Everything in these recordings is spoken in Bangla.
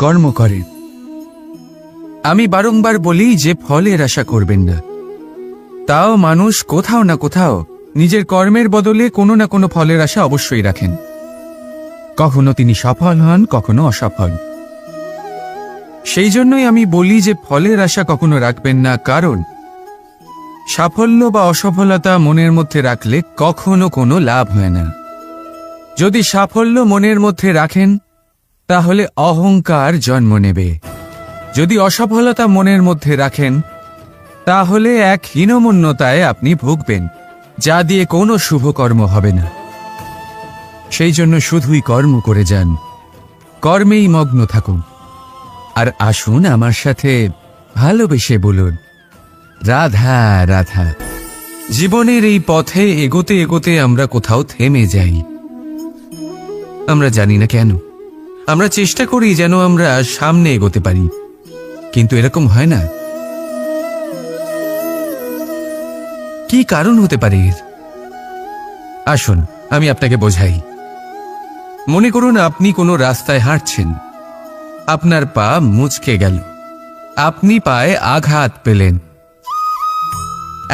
কর্ম করেন। আমি বারংবার বলি যে ফলের আশা করবেন না। তাও মানুষ কোথাও না কোথাও নিজের কর্মের বদলে কোনো না কোনো ফলের আশা অবশ্যই রাখেন। কখনো তিনি সফল হন, কখনো অসফল। সেই জন্যই আমি বলি যে ফলের আশা কখনো রাখবেন না, কারণ সাফল্য বা অসফলতা মনের মধ্যে রাখলে কখনো কোনো লাভ হয় না। যদি সাফল্য মনের মধ্যে রাখেন তাহলে অহংকার জন্ম নেবে। যদি অসফলতা মনের মধ্যে রাখেন তাহলে এক হীনমন্যতায় আপনি ভুগবেন, যা দিয়ে কোনো শুভকর্ম হবে না। সেই জন্য শুধুই কর্ম করে যান, কর্মেই মগ্ন থাকুন। আর আসুন আমার সাথে ভালোবেসে বলুন, রাধা রাধা। জীবনের এই পথে এগোতে এগোতে আমরা কোথাও থেমে যাই। আমরা জানি না কেন। আমরা চেষ্টা করি যেন আমরা সামনে এগোতে পারি, কিন্তু এরকম হয় না। কি কারণ হতে পারে এর? আসুন আমি আপনাকে বোঝাই। মনে করুন আপনি কোনো রাস্তায় হাঁটছেন, আপনার পা মুচকে গেল, আপনি পায়ে আঘাত পেলেন।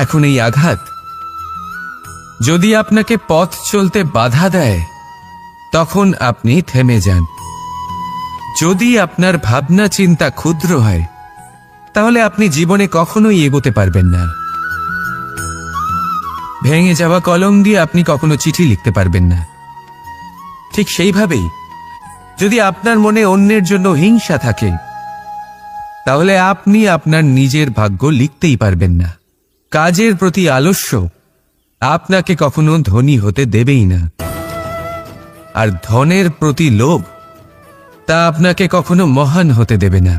এখন এই আঘাত যদি আপনাকে পথ চলতে বাধা দেয় তখন আপনি থেমে যান। যদি আপনার ভাবনা চিন্তা ক্ষুদ্র হয় তাহলে আপনি জীবনে কখনোই এগোতে পারবেন না। ভেঙে যাওয়া কলম দিয়ে আপনি কখনো চিঠি লিখতে পারবেন না। ঠিক সেইভাবেই যদি আপনার মনে অন্যের জন্য হিংসা থাকে তাহলে আপনি আপনার নিজের ভাগ্য লিখতেই পারবেন না। কাজের প্রতি আলস্য আপনাকে কখনো ধনী হতে দেবেই না, আর ধনের প্রতি লোভ তা আপনাকে কখনো মহান হতে দেবে না।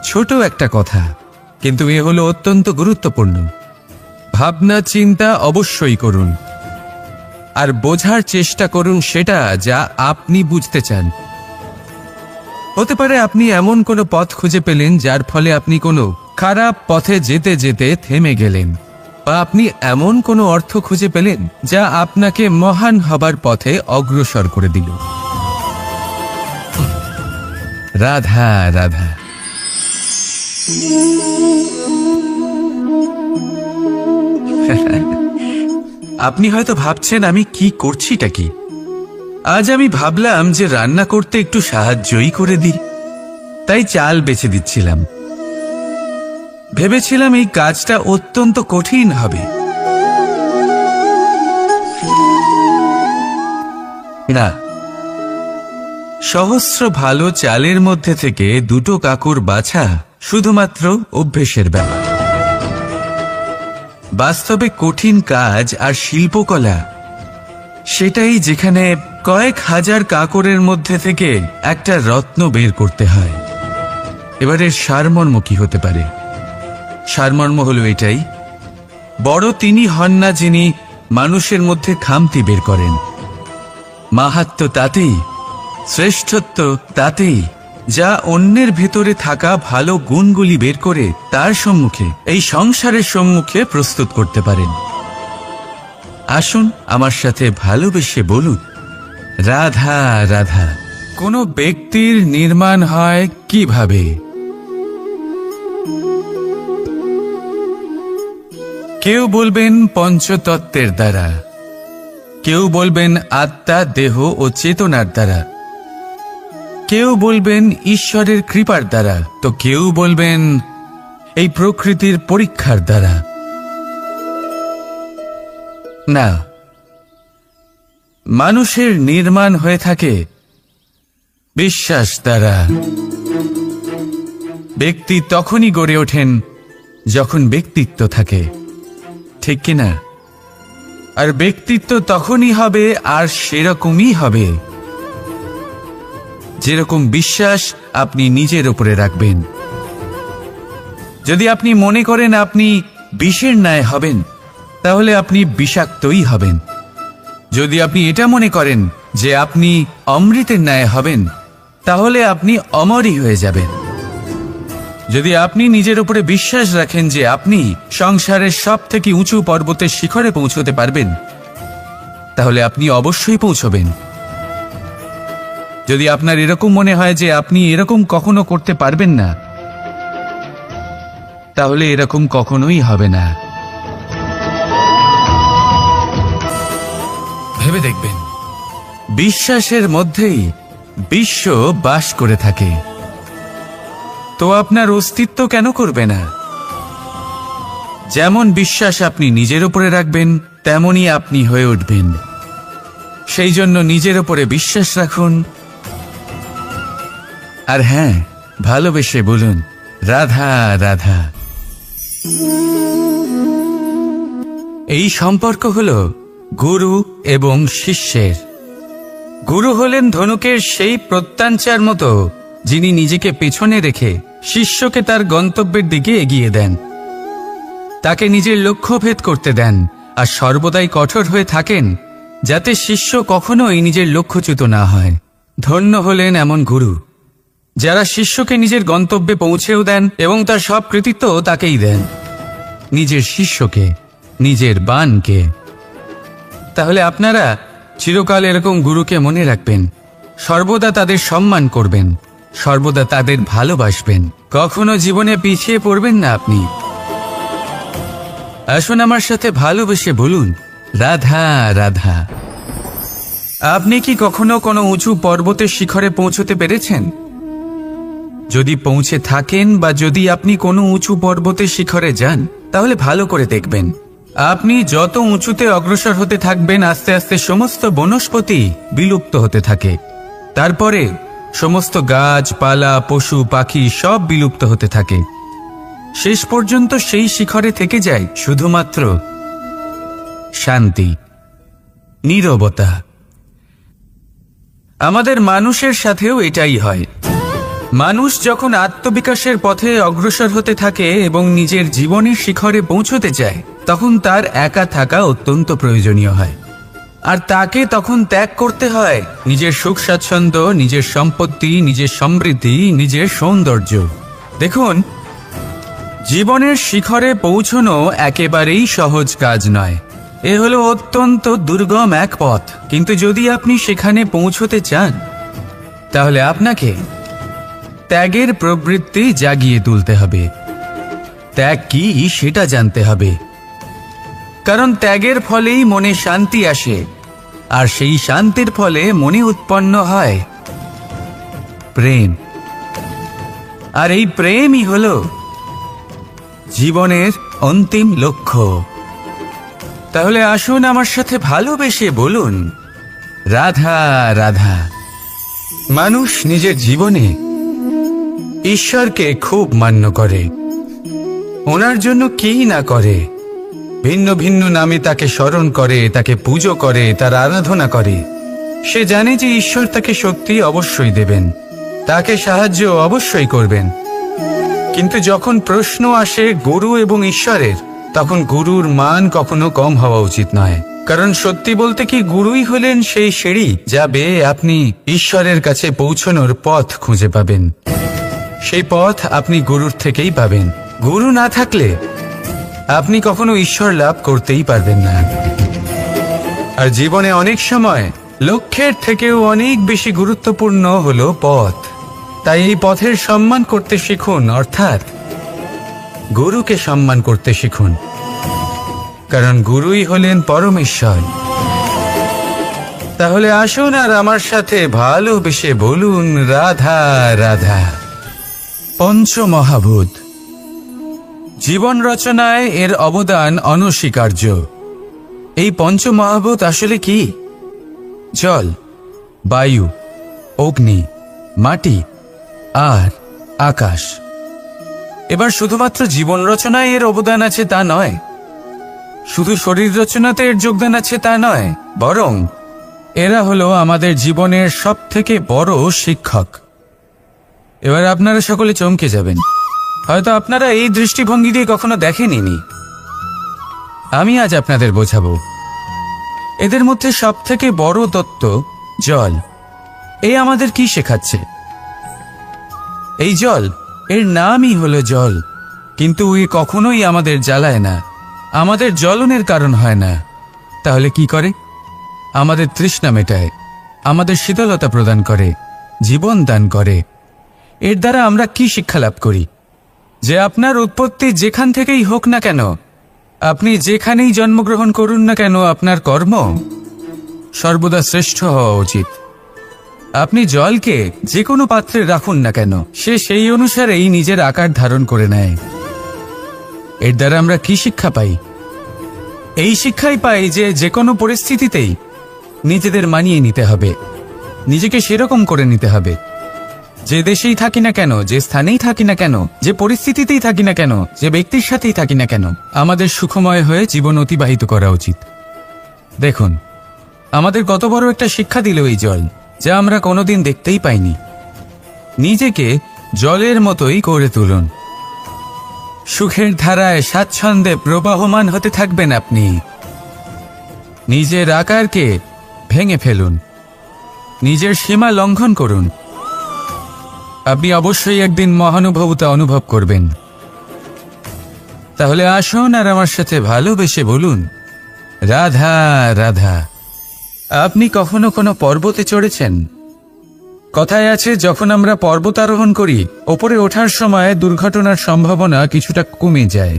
ছোট একটা কথা, কিন্তু এ হলো অত্যন্ত গুরুত্বপূর্ণ। ভাবনা চিন্তা অবশ্যই করুন, আর বোঝার চেষ্টা করুন সেটা যা আপনি বুঝতে চান। হতে পারে আপনি এমন কোনো পথ খুঁজে পেলেন যার ফলে আপনি কোনো খারাপ পথে যেতে যেতে থেমে গেলেন, বা আপনি এমন কোনো অর্থ খুঁজে পেলেন যা আপনাকে মহান হবার পথে অগ্রসর করে দিল। রাধা রাধা। আপনি হয়তো ভাবছেন আমি কি করছিটা কি। আজ আমি ভাবলাম যে রান্না করতে একটু সাহায্যই করে দিই, তাই চাল বেছে দিচ্ছিলাম। ভেবেছিলাম এই কাজটা অত্যন্ত কঠিন হবে। না, সহস্র ভালো চালের মধ্যে থেকে দুটো কাকুর বাছা শুধুমাত্র অভ্যেসের ব্যাপার। বাস্তবে কঠিন কাজ আর শিল্পকলা সেটাই যেখানে কয়েক হাজার কাকরের মধ্যে থেকে একটা রত্ন বের করতে হয়। এবারে সারমর্ম কি হতে পারে? সারমর্ম হলো এটাই, বড় তিনি হন না যিনি মানুষের মধ্যে খামতি বের করেন। মাহাত্ম্য তাতেই, শ্রেষ্ঠত্ব তাতেই, যা অন্যের ভেতরে থাকা ভালো গুণগুলি বের করে তার সম্মুখে, এই সংসারের সম্মুখে প্রস্তুত করতে পারেন। আসুন আমার সাথে ভালোবেসে বলুন, রাধা রাধা। কোনো ব্যক্তির নির্মাণ হয় কিভাবে? কেউ বলবেন পঞ্চতত্ত্বের দ্বারা, কেউ বলবেন আত্মা, দেহ ও চেতনার দ্বারা, কেউ বলবেন ঈশ্বরের কৃপার দ্বারা, তো কেউ বলবেন এই প্রকৃতির পরীক্ষার দ্বারা। না, মানুষের নির্মাণ হয়ে থাকে বিশ্বাস দ্বারা। ব্যক্তি তখনই গড়ে ওঠেন যখন ব্যক্তিত্ব থাকে, ঠিক কিনা? আর ব্যক্তিত্ব তখনই হবে আর সেরকমই হবে যেরকম বিশ্বাস আপনি নিজের উপরে রাখবেন। যদি আপনি মনে করেন আপনি বিষের ন্যায় হবেন তাহলে আপনি বিষাক্তই হবেন। যদি আপনি এটা মনে করেন যে আপনি অমৃতের ন্যায় হবেন তাহলে আপনি অমরই হয়ে যাবেন। যদি আপনি নিজের উপরে বিশ্বাস রাখেন যে আপনি সংসারের সব থেকে উঁচু পর্বতের শিখরে পৌঁছতে পারবেন তাহলে আপনি অবশ্যই পৌঁছবেন। যদি আপনার এরকম মনে হয় যে আপনি এরকম কখনো করতে পারবেন না, তাহলে এরকম কখনোই হবে না। ভেবে দেখবেন, বিশ্বাসের মধ্যেই বিশ্ব বাস করে থাকে। তো আপনার অস্তিত্ব কেন করবে না? যেমন বিশ্বাস আপনি নিজের উপরে রাখবেন, তেমনই আপনি হয়ে উঠবেন। সেই জন্য নিজের উপরে বিশ্বাস রাখুন। আর হ্যাঁ, ভালোবেসে বলুন, রাধা রাধা। এই সম্পর্ক হলো গুরু এবং শিষ্যের। গুরু হলেন ধনুকের সেই প্রত্যাঞ্চার মতো, যিনি নিজেকে পেছনে রেখে শিষ্যকে তার গন্তব্যের দিকে এগিয়ে দেন, তাকে নিজের লক্ষ্য ভেদ করতে দেন, আর সর্বদাই কঠোর হয়ে থাকেন যাতে শিষ্য কখনোই নিজের লক্ষ্যচ্যুত না হয়। ধন্য হলেন এমন গুরু যারা শিষ্যকে নিজের গন্তব্যে পৌঁছেও দেন এবং তার সব কৃতিত্ব তাকেই দেন, নিজের শিষ্যকে, নিজের বাণকে। তাহলে আপনারা চিরকাল এরকম গুরুকে মনে রাখবেন, সর্বদা তাদের সম্মান করবেন, সর্বদা তাদের ভালোবাসবেন, কখনো জীবনে পিছিয়ে পড়বেন না আপনি। আসুন আমার সাথে ভালোবেসে বলুন, রাধা রাধা। আপনি কি কখনো কোনো উঁচু পর্বতের শিখরে পৌঁছতে পেরেছেন? যদি পৌঁছে থাকেন বা যদি আপনি কোনো উঁচু পর্বতের শিখরে যান, তাহলে ভালো করে দেখবেন, আপনি যত উঁচুতে অগ্রসর হতে থাকবেন, আস্তে আস্তে সমস্ত বনস্পতি বিলুপ্ত হতে থাকে। তারপরে সমস্ত গাছপালা, পশু পাখি সব বিলুপ্ত হতে থাকে। শেষ পর্যন্ত সেই শিখরে থেকে যায় শুধুমাত্র শান্তি, নীরবতা। আমাদের মানুষের সাথেও এটাই হয়। মানুষ যখন আত্মবিকাশের পথে অগ্রসর হতে থাকে এবং নিজের জীবনের শিখরে পৌঁছতে চায়, তখন তার একা থাকা অত্যন্ত প্রয়োজনীয় হয়। আর তাকে তখন ত্যাগ করতে হয় নিজের সুখ স্বাচ্ছন্দ্য, নিজের সম্পত্তি, নিজের সমৃদ্ধি, নিজের সৌন্দর্য। দেখুন, জীবনের শিখরে পৌঁছনো একেবারেই সহজ কাজ নয়। এ হলো অত্যন্ত দুর্গম এক পথ। কিন্তু যদি আপনি সেখানে পৌঁছতে চান, তাহলে আপনাকে ত্যাগের প্রবৃত্তি জাগিয়ে তুলতে হবে। ত্যাগ কি সেটা জানতে হবে, কারণ ত্যাগের ফলেই মনে শান্তি আসে, আর সেই শান্তির ফলে মনে উৎপন্ন হয় প্রেম। আর এই প্রেমই হলো জীবনের অন্তিম লক্ষ্য। তাহলে আসুন আমার সাথে ভালোবেসে বলুন, রাধা রাধা। মানুষ নিজের জীবনে ঈশ্বরকে খুব মান্য করে, ওনার জন্য কি না করে। ভিন্ন ভিন্ন নামে তাকে স্মরণ করে, তাকে পুজো করে, তার আরাধনা করে। সে জানে যে ঈশ্বর তাকে শক্তি অবশ্যই দেবেন, তাকে সাহায্য অবশ্যই করবেন। কিন্তু যখন প্রশ্ন আসে গুরু এবং ঈশ্বরের, তখন গুরুর মান কখনো কম হওয়া উচিত নয়। কারণ সত্যি বলতে কি, গুরুই হলেন সেই সিঁড়ি যা বেয়ে আপনি ঈশ্বরের কাছে পৌঁছানোর পথ খুঁজে পাবেন। সেই পথ আপনি গুরুর থেকেই পাবেন। গুরু না থাকলে আপনি কখনো ঈশ্বর লাভ করতেই পারবেন না। আর জীবনে অনেক সময় লক্ষ্যের থেকেও অনেক বেশি গুরুত্বপূর্ণ হলো পথ। তাই এই পথের সম্মান করতে শিখুন, অর্থাৎ গুরুকে সম্মান করতে শিখুন, কারণ গুরুই হলেন পরমেশ্বর। তাহলে আসুন আর আমার সাথে ভালোবেসে বলুন, রাধা রাধা। পঞ্চমহাভূত। জীবন রচনায় এর অবদান অনস্বীকার্য। এই পঞ্চমহাভূত আসলে কি? জল, বায়ু, অগ্নি, মাটি আর আকাশ। এবার শুধুমাত্র জীবন রচনায় এর অবদান আছে তা নয়, শুধু শরীর রচনাতে এর যোগদান আছে তা নয়, বরং এরা হলো আমাদের জীবনের সবথেকে বড় শিক্ষক। এবার আপনারা সকলে চমকে যাবেন, হয়তো আপনারা এই দৃষ্টিভঙ্গি দিয়ে কখনো দেখেননি। আমি আজ আপনাদের বোঝাবো। এদের মধ্যে সবথেকে বড় তত্ত্ব জল। এই আমাদের কি শেখাচ্ছে? এই জল, এর নামই হলো জল, কিন্তু এ কখনোই আমাদের জ্বালায় না, আমাদের জ্বলনের কারণ হয় না। তাহলে কি করে? আমাদের তৃষ্ণা মেটায়, আমাদের শীতলতা প্রদান করে, জীবন দান করে। এর দ্বারা আমরা কি শিক্ষা লাভ করি? যে আপনার উৎপত্তি যেখান থেকেই হোক না কেন, আপনি যেখানেই জন্মগ্রহণ করুন না কেন, আপনার কর্ম সর্বদা শ্রেষ্ঠ হওয়া উচিত। আপনি জলকে যে কোনো পাত্রে রাখুন না কেন, সে সেই অনুসারেই নিজের আকার ধারণ করে নেয়। এর দ্বারা আমরা কি শিক্ষা পাই? এই শিক্ষাই পাই যে যে কোনো পরিস্থিতিতেই নিজেদের মানিয়ে নিতে হবে, নিজেকে সেরকম করে নিতে হবে। যে দেশেই থাকি না কেন, যে স্থানেই থাকি না কেন, যে পরিস্থিতিতেই থাকি না কেন, যে ব্যক্তির সাথেই থাকি না কেন, আমাদের সুখময় হয়ে জীবন অতিবাহিত করা উচিত। দেখুন, আমাদের কত বড় একটা শিক্ষা দিল এই জল, যা আমরা কোনোদিন দেখতেই পাইনি। নিজেকে জলের মতোই করে তুলুন। সুখের ধারায় স্বাচ্ছন্দ্যে প্রবাহমান হতে থাকবেন আপনি। নিজের আকারকে ভেঙে ফেলুন, নিজের সীমা লঙ্ঘন করুন। আপনি অবশ্যই একদিন মহানুভবতা অনুভব করবেন। তাহলে আসুন আর আমার সাথে ভালোবেসে বলুন, রাধা রাধা। আপনি কখনো কোনো পর্বতে চড়েছেন? কথায় আছে, যখন আমরা পর্বতারোহণ করি, ওপরে ওঠার সময় দুর্ঘটনার সম্ভাবনা কিছুটা কমে যায়।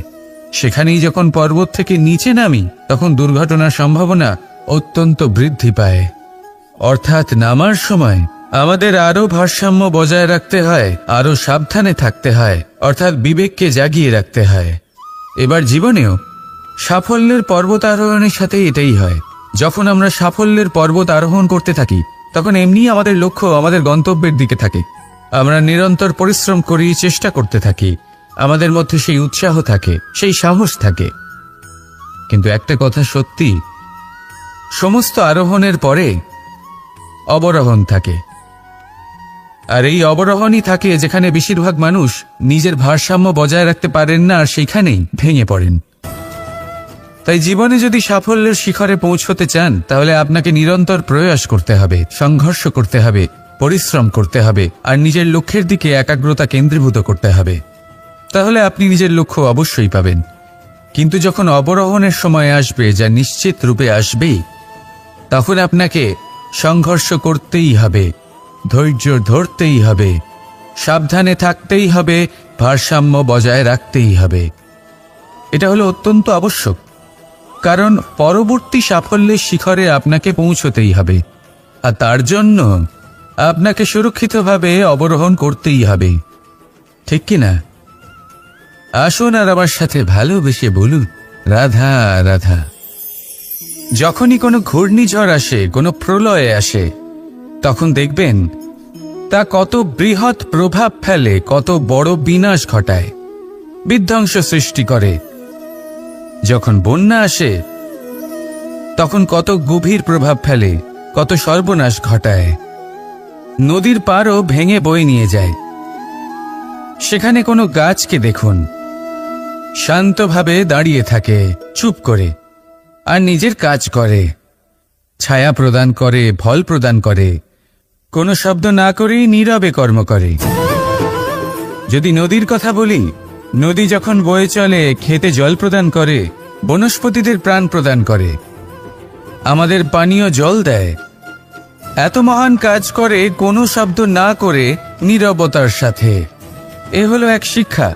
সেখানেই যখন পর্বত থেকে নিচে নামি, তখন দুর্ঘটনার সম্ভাবনা অত্যন্ত বৃদ্ধি পায়। অর্থাৎ নামার সময় আমাদের আরও ভারসাম্য বজায় রাখতে হয়, আরও সাবধানে থাকতে হয়, অর্থাৎ বিবেককে জাগিয়ে রাখতে হয়। এবার জীবনেও সাফল্যের পর্বত আরোহণের সাথে এটাই হয়। যখন আমরা সাফল্যের পর্বত আরোহণ করতে থাকি, তখন এমনিই আমাদের লক্ষ্য আমাদের গন্তব্যের দিকে থাকে। আমরা নিরন্তর পরিশ্রম করি, চেষ্টা করতে থাকি, আমাদের মধ্যে সেই উৎসাহ থাকে, সেই সাহস থাকে। কিন্তু একটা কথা সত্যি, সমস্ত আরোহণের পরে অবরোহণ থাকে। আর এই অবরোহণই থাকে যেখানে বেশিরভাগ মানুষ নিজের ভারসাম্য বজায় রাখতে পারেন না, আর সেইখানেই ভেঙে পড়েন। তাই জীবনে যদি সাফল্যের শিখরে পৌঁছতে চান, তাহলে আপনাকে নিরন্তর প্রয়াস করতে হবে, সংঘর্ষ করতে হবে, পরিশ্রম করতে হবে, আর নিজের লক্ষ্যের দিকে একাগ্রতা কেন্দ্রীভূত করতে হবে। তাহলে আপনি নিজের লক্ষ্য অবশ্যই পাবেন। কিন্তু যখন অবরোহণের সময় আসবে, যা নিশ্চিত রূপে আসবেই, তখন আপনাকে সংঘর্ষ করতেই হবে, ধৈর্য ধরতেই হবে, সাবধানে থাকতেই হবে, ভারসাম্য বজায় রাখতেই হবে। এটা হলো অত্যন্ত আবশ্যক, কারণ পরবর্তী সাফল্যের শিখরে আপনাকে পৌঁছতেই হবে, আর তার জন্য আপনাকে সুরক্ষিতভাবে অবরোহণ করতেই হবে। ঠিক কিনা? আসুন আর আমার সাথে ভালোবেসে বলুন, রাধা রাধা। যখনই কোনো ঘূর্ণিঝড় আসে, কোনো প্রলয় আসে, তখন দেখবেন তা কত বৃহৎ প্রভাব ফেলে, কত বড় বিনাশ ঘটায়, বিধ্বংস সৃষ্টি করে। যখন বন্যা আসে, তখন কত গভীর প্রভাব ফেলে, কত সর্বনাশ ঘটায়। নদীর পাড়ও ভেঙে বয়ে নিয়ে যায়। সেখানে কোনো গাছকে দেখুন, শান্তভাবে দাঁড়িয়ে থাকে, চুপ করে, আর নিজের কাজ করে, ছায়া প্রদান করে, ফল প্রদান করে, কোনো শব্দ না করেই নীরবে কর্ম করে। যদি নদীর কথা বলি, নদী যখন বয়ে চলে, খেতে জল প্রদান করে, বনস্পতিদের প্রাণ প্রদান করে, আমাদের পানীয় জল দেয়। এত মহান কাজ করে কোনো শব্দ না করে, নীরবতার সাথে। এ হলো এক শিক্ষা,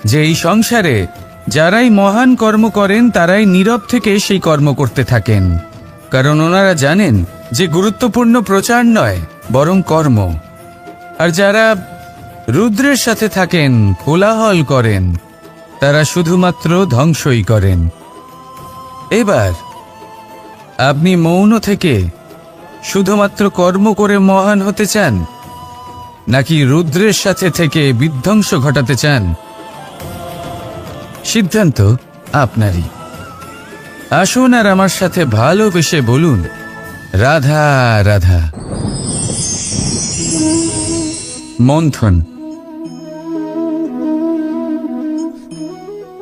যে এই সংসারে যারাই মহান কর্ম করেন, তারাই নীরব থেকে সেই কর্ম করতে থাকেন। কারণ ওনারা জানেন যে গুরুত্বপূর্ণ প্রচার নয়, বরং কর্ম। আর যারা রুদ্রের সাথে থাকেন, কোলাহল করেন, তারা শুধুমাত্র ধ্বংসই করেন। এবার আপনি মৌন থেকে শুধুমাত্র কর্ম করে মহান হতে চান, নাকি রুদ্রের সাথে থেকে বিধ্বংস ঘটাতে চান? সিদ্ধান্ত আপনারই। আসুন আর আমার সাথে ভালোবেসে বলুন, রাধা রাধা। মন্থন।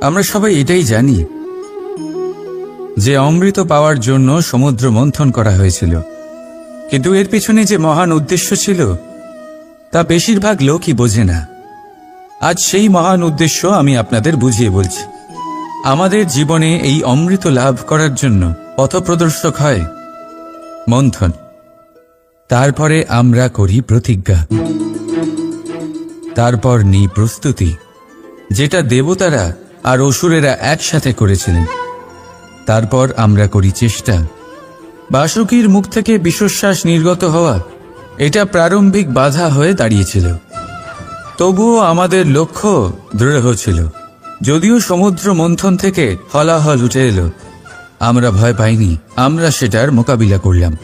আমরা সবাই এটাই জানি যে অমৃত পাওয়ার জন্য সমুদ্র মন্থন করা হয়েছিল, কিন্তু এর পেছনে যে মহান উদ্দেশ্য ছিল, তা বেশিরভাগ লোকই বোঝে না। আজ সেই মহান উদ্দেশ্য আমি আপনাদের বুঝিয়ে বলছি। আমাদের জীবনে এই অমৃত লাভ করার জন্য পথপ্রদর্শক হয় মন্থন। তারপরে আমরা করি প্রতিজ্ঞা, তারপর নিই প্রস্তুতি, যেটা দেবতারা আর অসুরেরা একসাথে করেছিলেন। তারপর আমরা করি চেষ্টা। বাসুকীর মুখ থেকে বিশ্বশ্বাস নির্গত হওয়া এটা প্রারম্ভিক বাধা হয়ে দাঁড়িয়েছিল। তবুও আমাদের লক্ষ্য দৃঢ় ছিল। যদিও সমুদ্র মন্থন থেকে হলাহল উঠে এলো, আমরা ভয় পাইনি, আমরা সেটার মোকাবিলা করলাম।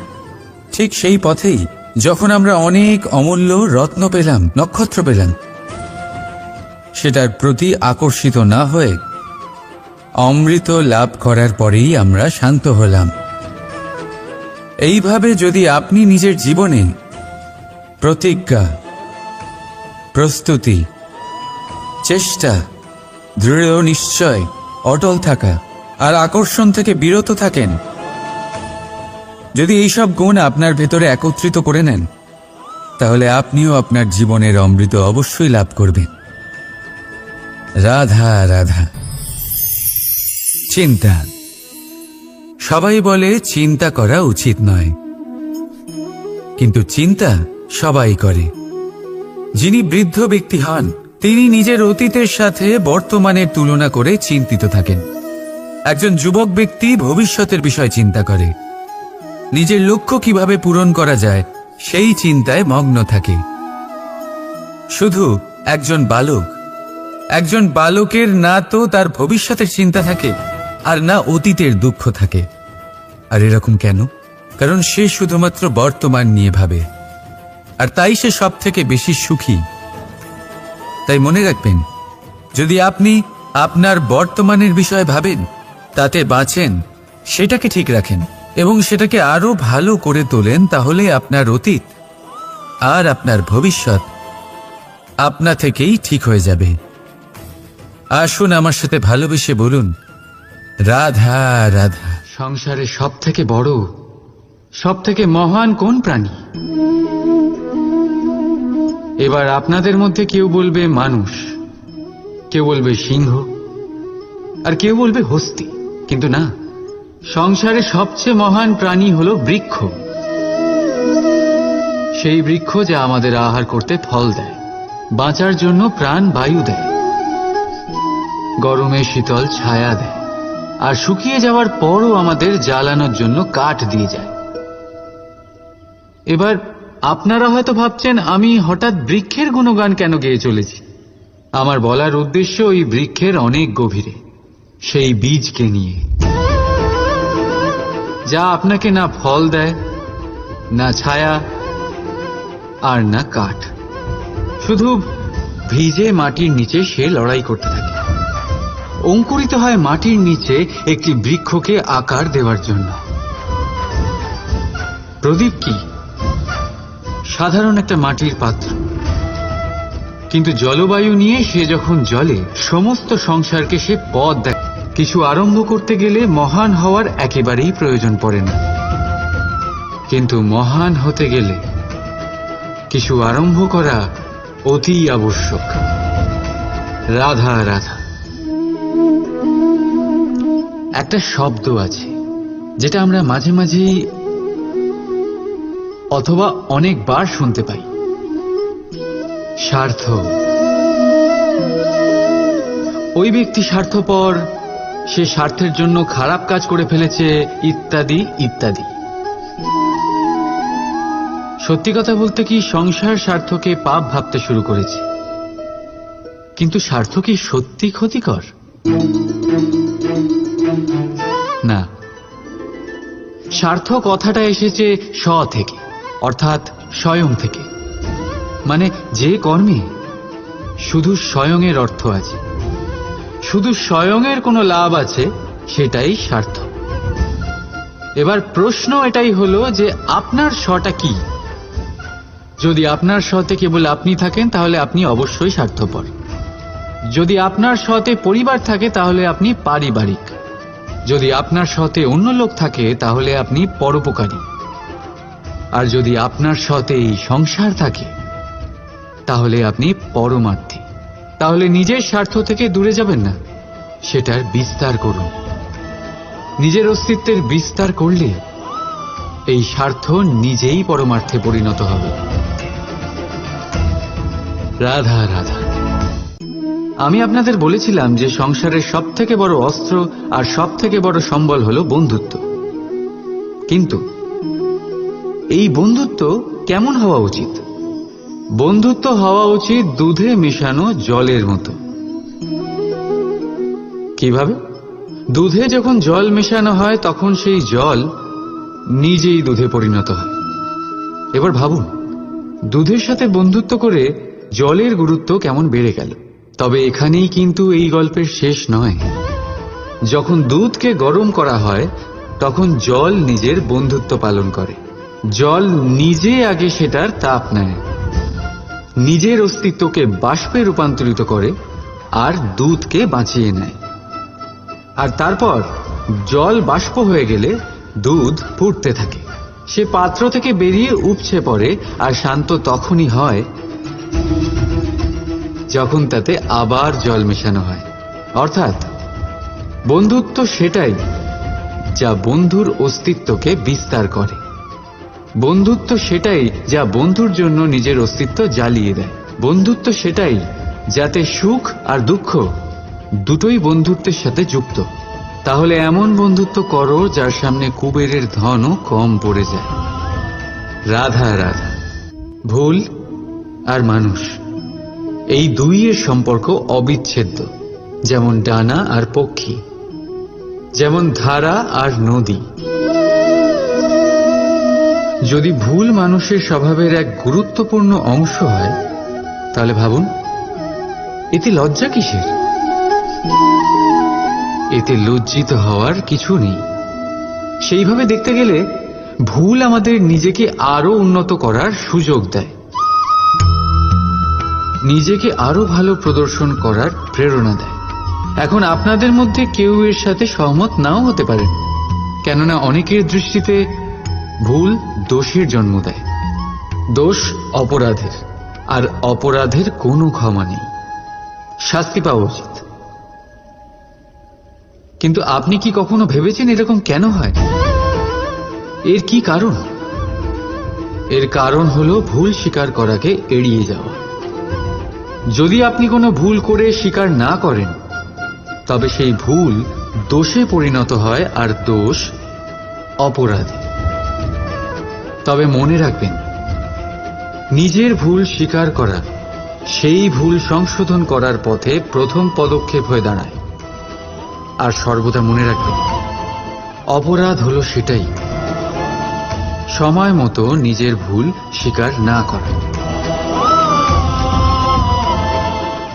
ঠিক সেই পথেই যখন আমরা অনেক অমূল্য রত্ন পেলাম, নক্ষত্র পেলাম, সেটার প্রতি আকর্ষিত না হয়ে অমৃত লাভ করার পরেই আমরা শান্ত হলাম। এইভাবে যদি আপনি নিজের জীবনে প্রতিজ্ঞা, প্রস্তুতি, চেষ্টা, দৃঢ় নিশ্চয়, অটল থাকা আর আকর্ষণ থেকে বিরত থাকেন, যদি এইসব গুণ আপনার ভেতরে একত্রিত করে নেন, তাহলে আপনিও আপনার জীবনের অমৃত অবশ্যই লাভ করবেন। রাধা রাধা। চিন্তা। সবাই বলে চিন্তা করা উচিত নয়, কিন্তু চিন্তা সবাই করে। যিনি বৃদ্ধ ব্যক্তি হন, তিনি নিজের অতীতের সাথে বর্তমানের তুলনা করে চিন্তিত থাকেন। একজন যুবক ব্যক্তি ভবিষ্যতের বিষয় চিন্তা করে, নিজের লক্ষ্য কিভাবে পূরণ করা যায় সেই চিন্তায় মগ্ন থাকে। শুধু একজন বালকের না তো তার ভবিষ্যতের চিন্তা থাকে আর না অতীতের দুঃখ থাকে। আর এরকম কেন? কারণ সে শুধুমাত্র বর্তমান নিয়ে ভাবে, আর তাই সে সব থেকে বেশি সুখী। তাই মনে রাখবেন, যদি আপনি আপনার বর্তমানের বিষয়ে ভাবেন, তাতে বাঁচেন, সেটাকে ঠিক রাখেন এবং সেটাকে আরো ভালো করে তোলেন, তাহলে আপনার অতীত আর আপনার ভবিষ্যৎ আপনা থেকেই ঠিক হয়ে যাবে। আসুন আমার সাথে ভালোবেসে বলুন, রাধা রাধা। সংসারে সব থেকে বড়, সব থেকে মহান কোন প্রাণী? এবার আপনাদের মধ্যে কেউ বলবে মানুষ, কেউ বলবে সিংহ, আর কেউ বলবে হস্তি। কিন্তু না, সংসারে সবচেয়ে মহান প্রাণী হলো বৃক্ষ। সেই বৃক্ষ যা আমাদের আহার করতে ফল দেয়, বাঁচার জন্য প্রাণ বায়ু দেয়, গরমে শীতল ছায়া দেয়, আর শুকিয়ে যাওয়ার পরও আমাদের জ্বালানোর জন্য কাঠ দিয়ে যায়। এবার আপনারা হয়তো ভাবছেন, আমি হঠাৎ বৃক্ষের গুণগান কেন গেয়ে চলেছি? আমার বলার উদ্দেশ্য ওই বৃক্ষের অনেক গভীরে, সেই বীজকে নিয়ে, যা আপনাকে না ফল দেয়, না ছায়া, আর না কাঠ। শুধু ভিজে মাটির নিচে সে লড়াই করতে থাকে, অঙ্কুরিত হয় মাটির নিচে একটি বৃক্ষকে আকার দেওয়ার জন্য। প্রদীপ কি? সাধারণ একটা মাটির পাত্র, কিন্তু জলবায়ু নিয়ে সে যখন জ্বলে, সমস্ত সংসারকে সে পথ দেয়। কিছু আরম্ভ করতে গেলে মহান হওয়ার একেবারেই প্রয়োজন পড়ে না, কিন্তু মহান হতে গেলে কিছু আরম্ভ করা অতি আবশ্যক। রাধা রাধা। একটা শব্দ আছে যেটা আমরা মাঝে মাঝে অথবা অনেকবার শুনতে পাই, স্বার্থ। ওই ব্যক্তি স্বার্থপর, সে স্বার্থের জন্য খারাপ কাজ করে ফেলেছে, ইত্যাদি ইত্যাদি। সত্যি কথা বলতে কি, সংসার স্বার্থকে পাপ ভাবতে শুরু করেছে। কিন্তু স্বার্থ কি সত্যি ক্ষতিকর? না। স্বার্থ কথাটা এসেছে স্ব থেকে, অর্থাৎ স্বয়ং থেকে। মানে যে কর্মে শুধু স্বয়ংয়ের অর্থ আছে, শুধু স্বয়ংয়ের কোনো লাভ আছে, সেটাই স্বার্থ। এবার প্রশ্ন এটাই হলো যে আপনার স্বটা কি? যদি আপনার স্বতে কেবল আপনি থাকেন, তাহলে আপনি অবশ্যই স্বার্থপর। যদি আপনার স্বতে পরিবার থাকে, তাহলে আপনি পারিবারিক। যদি আপনার স্বতে অন্য লোক থাকে, তাহলে আপনি পরোপকারী। আর যদি আপনার স্বতে এই সংসার থাকে, তাহলে আপনি পরমার্থী। তাহলে নিজের স্বার্থ থেকে দূরে যাবেন না, সেটার বিস্তার করুন। নিজের অস্তিত্বের বিস্তার করলে এই স্বার্থ নিজেই পরমার্থে পরিণত হবে। রাধা রাধা। আমি আপনাদের বলেছিলাম যে সংসারের সবথেকে বড় অস্ত্র আর সবথেকে বড় সম্বল হলো বন্ধুত্ব। কিন্তু এই বন্ধুত্ব কেমন হওয়া উচিত? বন্ধুত্ব হওয়া উচিত দুধে মেশানো জলের মতো। কিভাবে? দুধে যখন জল মেশানো হয় তখন সেই জল নিজেই দুধে পরিণত হয়। এবার ভাবুন, দুধের সাথে বন্ধুত্ব করে জলের গুরুত্ব কেমন বেড়ে গেল। তবে এখানেই কিন্তু এই গল্পের শেষ নয়। যখন দুধকে গরম করা হয় তখন জল নিজের বন্ধুত্ব পালন করে। জল নিজে আগে সেটার তাপ নেয়, নিজের অস্তিত্বকে বাষ্পে রূপান্তরিত করে আর দুধকে বাঁচিয়ে নেয়। আর তারপর জল বাষ্প হয়ে গেলে দুধ ফুটতে থাকে, সে পাত্র থেকে বেরিয়ে উপচে পড়ে। আর শান্ত তখনই হয় যখন তাতে আবার জল মেশানো হয়। অর্থাৎ বন্ধুত্ব সেটাই যা বন্ধুর অস্তিত্বকে বিস্তার করে। বন্ধুত্ব সেটাই যা বন্ধুর জন্য নিজের অস্তিত্ব জ্বালিয়ে দেয়। বন্ধুত্ব সেটাই যাতে সুখ আর দুঃখ দুটোই বন্ধুত্বের সাথে যুক্ত। তাহলে এমন বন্ধুত্ব করো যার সামনে কুবেরের ধনও কম পড়ে যায়। রাধা রাধা। ভুল আর মানুষ, এই দুইয়ের সম্পর্ক অবিচ্ছেদ্য। যেমন ডানা আর পক্ষী, যেমন ধারা আর নদী। যদি ভুল মানুষের স্বভাবের এক গুরুত্বপূর্ণ অংশ হয় তাহলে ভাবুন, এতে লজ্জা কিসের? এতে লজ্জিত হওয়ার কিছু নেই। সেইভাবে দেখতে গেলে ভুল আমাদের নিজেকে আরো উন্নত করার সুযোগ দেয়, নিজেকে আরো ভালো প্রদর্শন করার প্রেরণা দেয়। এখন আপনাদের মধ্যে কেউ এর সাথে সহমত নাও হতে পারেন, কেননা অনেকের দৃষ্টিতে ভুল দোষের জন্ম দেয়। দোষ অপরাধের, আর অপরাধের কোনো ক্ষমা নেই, শাস্তি পাওয়া উচিত। কিন্তু আপনি কি কখনো ভেবেছেন এরকম কেন হয়? এর কি কারণ? এর কারণ হলো ভুল স্বীকার করাকে এড়িয়ে যাওয়া। যদি আপনি কোনো ভুল করে স্বীকার না করেন তবে সেই ভুল দোষে পরিণত হয়, আর দোষ অপরাধে। তবে মনে রাখবেন, নিজের ভুল স্বীকার করা সেই ভুল সংশোধন করার পথে প্রথম পদক্ষেপ হয়ে দাঁড়ায়। আর সর্বদা মনে রাখবেন, অপরাধ হলো সেটাই সময় মতো নিজের ভুল স্বীকার না করা।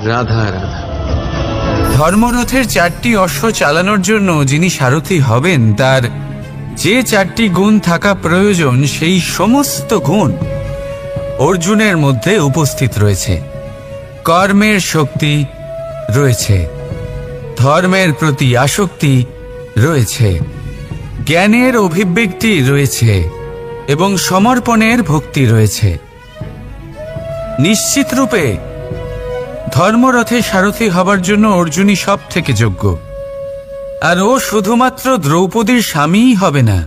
রাধা রাধা। ধর্মরথের 4টি অশ্ব চালানোর জন্য যিনি সারথি হবেন তার যে 4টি গুণ থাকা প্রয়োজন, সেই সমস্ত গুণ অর্জুনের মধ্যে উপস্থিত রয়েছে। কর্মের শক্তি রয়েছে, ধর্মের প্রতি আসক্তি রয়েছে, জ্ঞানের অভিব্যক্তি রয়েছে এবং সমর্পণের ভক্তি রয়েছে। নিশ্চিত রূপে ধর্মরথে সারথি হবার জন্য অর্জুনই সব থেকে যোগ্য। আর ও শুধুমাত্র দ্রৌপদীর স্বামীই হবে না,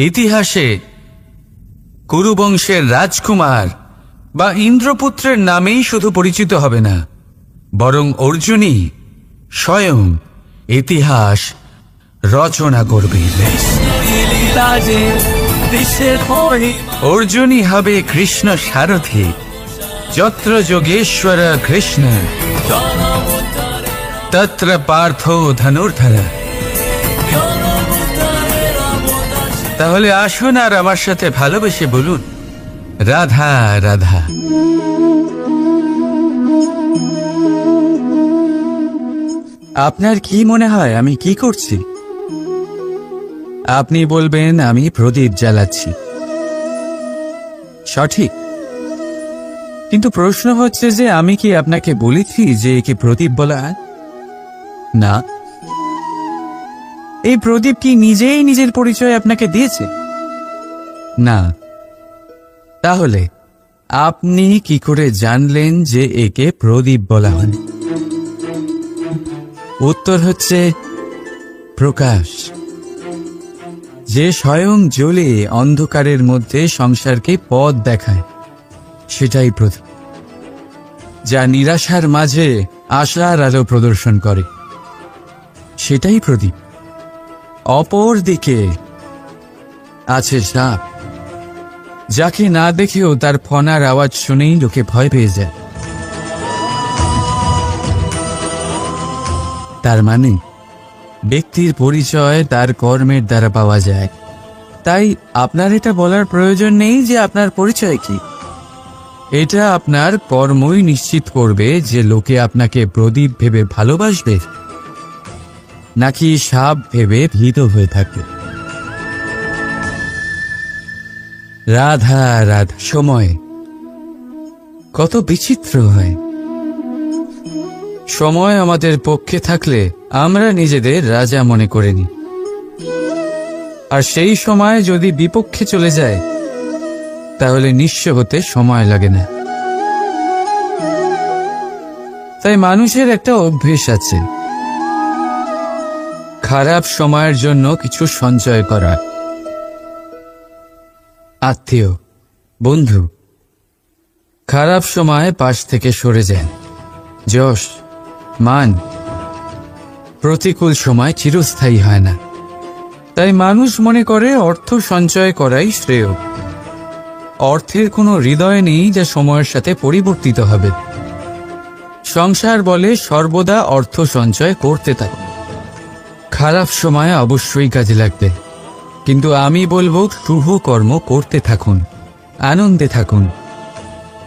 ইতিহাসে কুরুবংশের রাজকুমার বা ইন্দ্রপুত্রের নামেই শুধু পরিচিত হবে না, বরং অর্জুনই স্বয়ং ইতিহাস রচনা করবে। অর্জুনই হবে কৃষ্ণ সারথি, যত্র যোগেশ্বর কৃষ্ণ তত্র পার্থ ধনুর্ধর। তাহলে আসুন আর আমার সাথে ভালোবেসে বলুন, রাধা রাধা। আপনার কি মনে হয় আমি কি করছি? আপনি বলবেন আমি প্রদীপ জ্বালাচ্ছি। সঠিক, কিন্তু প্রশ্ন হচ্ছে যে আমি কি আপনাকে বলেছি যে একে প্রদীপ বলা হয়? না। এই প্রদীপ কি নিজেই নিজের পরিচয় আপনাকে দিয়েছে? না। তাহলে আপনি কি করে জানলেন যে একে প্রদীপ বলা হয়? উত্তর হচ্ছে প্রকাশ। যে স্বয়ং জ্বলে অন্ধকারের মধ্যে সংসারকে পথ দেখায়, সেটাই প্রদীপ। যা নিরাশার মাঝে আশার আলো প্রদর্শন করে, সেটাই প্রদীপ। অপর দিকে আছে সাপ, যাকে না দেখেও তার ফনার আওয়াজ শুনেই লোকে ভয় পেয়ে যায়। তার মানে ব্যক্তির পরিচয় তার কর্মের দ্বারা পাওয়া যায়। তাই আপনার এটা বলার প্রয়োজন নেই যে আপনার পরিচয় কি। এটা আপনার কর্মই নিশ্চিত করবে যে লোকে আপনাকে প্রদীপ ভেবে ভালোবাসবে নাকি সাপ ভেবে ভীত হয়ে থাকবে। রাধা রাধা। সময় কত বিচিত্র হয়। সময় আমাদের পক্ষে থাকলে আমরা নিজেদের রাজা মনে করে নিই, আর সেই সময় যদি বিপক্ষে চলে যায় তাহলে নিঃস্ব হতে সময় লাগে না। তাই মানুষের একটা অভ্যেস আছে, খারাপ সময়ের জন্য কিছু সঞ্চয় করা। আত্মীয়, বন্ধু খারাপ সময় পাশ থেকে সরে যান। যশ, মান প্রতিকূল সময় চিরস্থায়ী হয় না। তাই মানুষ মনে করে অর্থ সঞ্চয় করাই শ্রেয়। অর্থের কোনো হৃদয় নেই যা সময়ের সাথে পরিবর্তিত হবে। সংসার বলে সর্বদা অর্থ সঞ্চয় করতে থাকুন। খারাপ সময় অবশ্যই কাজে লাগবে, কিন্তু আমি বলবো শুভ কর্ম করতে থাকুন, আনন্দে থাকুন,